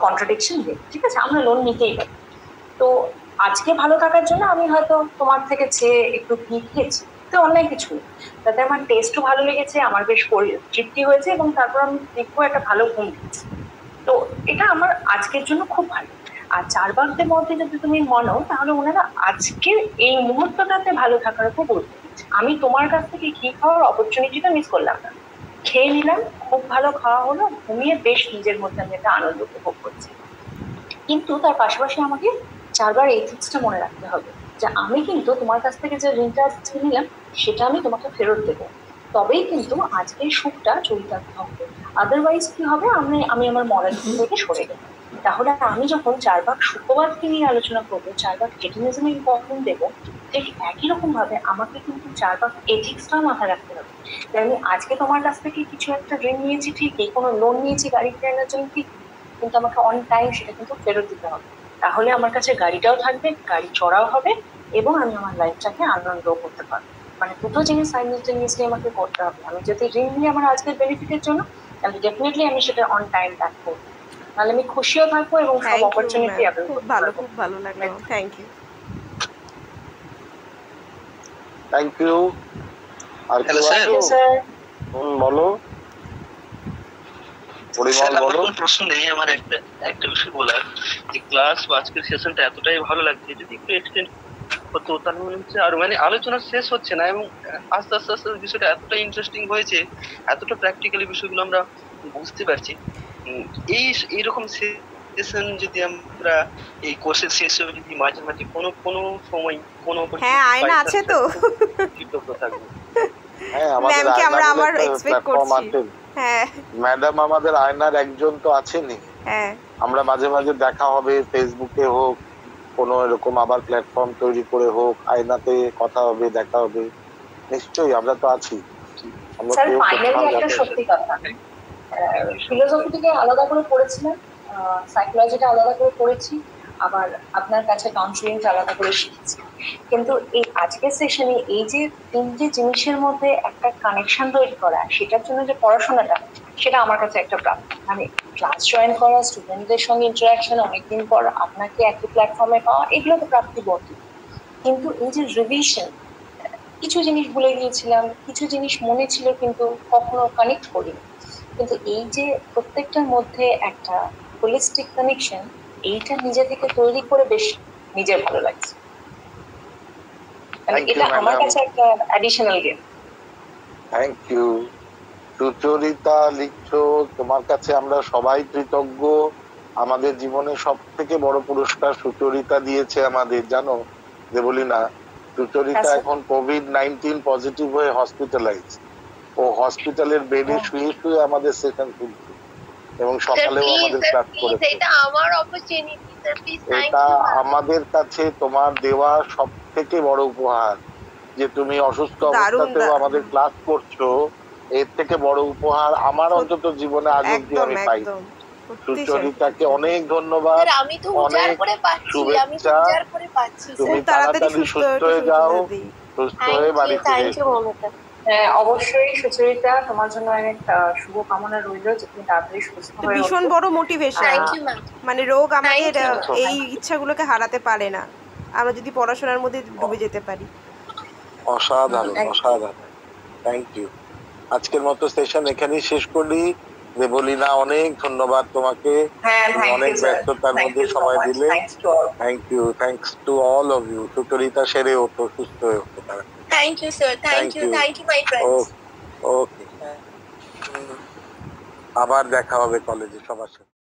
কন্ট্রাডিকশন নেই, ঠিক আছে, আমরা লোন নিতেই পারি। তো আজকে ভালো থাকার জন্য আমি হয়তো তোমার থেকে চেয়ে একটু ঘি খেয়েছি, তো অনেক কিছু তাতে আমার টেস্টও ভালো লেগেছে, আমার বেশ তৃপ্তি হয়েছে, এবং তারপর আমি দেখবো একটা ভালো ঘুম দিচ্ছি। তো এটা আমার আজকের জন্য খুব ভালো। আর চারবাকদের মধ্যে যদি তুমি মানো, তাহলে ওনারা আজকের এই মুহূর্তটাতে ভালো থাকার উপর গুরুত্ব দিচ্ছে। আমি তোমার কাছ থেকে ঘি খাওয়ার অপরচুনিটিটা মিস করলাম না, খেয়ে নিলাম, খুব ভালো খাওয়া হলো, ঘুমিয়ে বেশ নিজের মধ্যে আমি একটা আনন্দ উপভোগ করছি। কিন্তু তার পাশাপাশি আমাকে চারবার এথিক্সটা মনে রাখতে হবে যে আমি কিন্তু তোমার কাছ থেকে যে ঋণটা আজকে নিলাম সেটা আমি তোমাকে ফেরত দেবো, তবেই কিন্তু আজকের সুখটা চরিতার্থ হবে। আদারওয়াইজ কি হবে, আমি আমার মরাল থেকে সরে গেলাম। তাহলে আমি যখন চারবাক সুখবাদকে নিয়ে আলোচনা করবো, চারবাক হেডেনিজমে ইম্পর্টেন্ট দেবো, ঠিক একই রকম ভাবে আমাকে কিন্তু চারবাক এথিক্সটাও মাথায় রাখতে হবে। তাই আমি আজকে তোমার কাছ থেকে কিছু একটা ঋণ নিয়েছি ঠিকই, কোনো লোন নিয়েছি গাড়ি কেনার জন্য ঠিক, কিন্তু আমাকে অন টাইম সেটা কিন্তু ফেরত দিতে হবে। তাহলে আমার কাছে গাড়িটাও থাকবে, গাড়ি চড়াও হবে, এবং আমি আমার লাইফটাকে আনন্দও করতে পারবো। মানে দুটো জিনিস সাইমultaneously আমাকে করতে হবে। আমি যদি ঋণ নিই আমার আজকের বেনিফিটের জন্য, তাহলে ডেফিনেটলি আমি সেটা অন টাইম ব্যাক করবো, তাহলে আমি খুশিও থাকবো এবং সব অপরচুনিটি অ্যাভেল করতে পারবো। খুব ভালো লাগলো, থ্যাংক ইউ। Thank you. আর হ্যালো স্যার। স্যার বলো, স্যার পরিমল আমার বলো। কোনো প্রশ্ন নেই, আমার একটা বিষয় বলার, যে ক্লাস বা আজকের সেশনটা এতটাই ভালো লাগছে, যদি একটু এক্সটেন্ড হতো তাহলে মনে হচ্ছে আর মানে আলোচনা শেষ হচ্ছে না, এবং আস্তে আস্তে আস্তে বিষয়টা এতটা ইন্টারেস্টিং হয়েছে, এতটা প্র্যাকটিক্যালি বিষয়গুলো আমরা বুঝতে পারছি। এইরকম সেশন যদি আমরা এই কোর্সের শেষে যদি মাঝে মাঝে কোনো সময় কোনো হ্যাঁ, আয়না আছে তো, কৃতজ্ঞ থাকবো। হ্যাঁ, আমাদের ম্যামকে আমরা আয়না আবার বলে একটা এক্সপেক্ট প্ল্যাটফর্ম করছি। আছে। হ্যাঁ ম্যাডাম আমাদের আয়নার একজন তো আছেনই। হ্যাঁ, আমরা মাঝে মাঝে দেখা হবে, ফেসবুকে হোক, কোনো এরকম আবার প্ল্যাটফর্ম তৈরি করে হোক, আয়নাতে কথা হবে, দেখা হবে, নিশ্চয়ই আমরা তো আছি। আমরা স্যার কেউ ফাইনালি কোথাও একটা যাতে- সত্যি কথা, ফিলোসফিটিকে আলাদা করে পড়েছিলাম, সাইকোলজিটা আলাদা করে পড়েছি, আবার আপনার কাছে কাউন্সিলিংটা আলাদা করে শিখেছি। কিন্তু এই আজকের সেশনে এই যে তিনটে জিনিসের মধ্যে একটা কানেকশন তৈরি করা, সেটার জন্য যে পড়াশোনাটা, সেটা আমার কাছে একটা প্রাপ্তি। মানে ক্লাস জয়েন করা, স্টুডেন্টদের সঙ্গে ইন্টারাকশন, অনেকদিন পর আপনাকে একই প্ল্যাটফর্মে পাওয়া, এগুলো তো প্রাপ্তি বটে। কিন্তু এই যে রিভিশন, কিছু জিনিস ভুলে গিয়েছিলাম, কিছু জিনিস মনে ছিল কিন্তু কখনো কানেক্ট করিনি, কিন্তু এই যে প্রত্যেকটার মধ্যে একটা হোলিস্টিক কানেকশন, এইটা নিজে থেকে তৈরি করে বেশ নিজের ভালো লাগছে। Thank you, এটা আমার madam. কাছে একটা additional game. Thank you. Sucharita লিখছো, তোমার কাছে আমরা সবাই কৃতজ্ঞ। আমাদের জীবনে সব থেকে বড় পুরস্কার সুচরিতা দিয়েছে আমাদের, জানো দেবলীনা। সুচরিতা আচ্ছা। এখন COVID-19 পজিটিভ হয়ে হসপিটালাইজ। ও হসপিটালের বেডে শুয়ে শুয়ে আমাদের সেশন শুনছে এবং সকালেও আমাদের ক্লাস করেছে। এটা আমার অপরচুনিটি স্যার, প্লিজ থ্যাংক এটা ইউ। আমাদের কাছে তোমার দেওয়া সব থেকে বড় উপহার, যে তুমি অসুস্থ অবস্থাতেও আমাদের ক্লাস করছো। এর থেকে বড় উপহার আমার অন্তত জীবনে আজ অব্দি আমি পাই। সুচরিতাকে অনেক ধন্যবাদ, আমি তো উজাড় করে পাচ্ছি, আমি তো উজাড় করে পাচ্ছি। তুমি তাড়াতাড়ি সুস্থ হয়ে যাও, সুস্থ হয়ে বাড়ি ফিরে থ্যাংক ইউ এসো। মমতা। হ্যাঁ, অবশ্যই সুচরিতা, তোমার জন্য অনেক শুভ কামনা রইল যে তুমি তাড়াতাড়ি সুস্থ হয়ে ভীষণ ওঠো। বড় মোটিভেশন। Thank you ma'am. মানে রোগ আমাদের Thank you. এই ইচ্ছাগুলোকে হারাতে পারে না, আমরা যদি পড়াশোনার মধ্যে ডুবে যেতে পারি। অসাধারণ, অসাধারণ। Thank you. আজকের মতো সেশন এখানেই শেষ করি। দেবলীনা, অনেক ধন্যবাদ তোমাকে, হ্যাঁ, তুমি thank অনেক you, sir. ব্যস্ততার Thank মধ্যে you so সময় much. দিলে। Thanks to all. Thanks to all of you. Sucharita সেরে ওঠো, সুস্থ হয়ে ওঠো তাড়াতাড়ি। Thank you sir, thank you my friends. Okay, আবার দেখা হবে কলেজে সবার সাথে।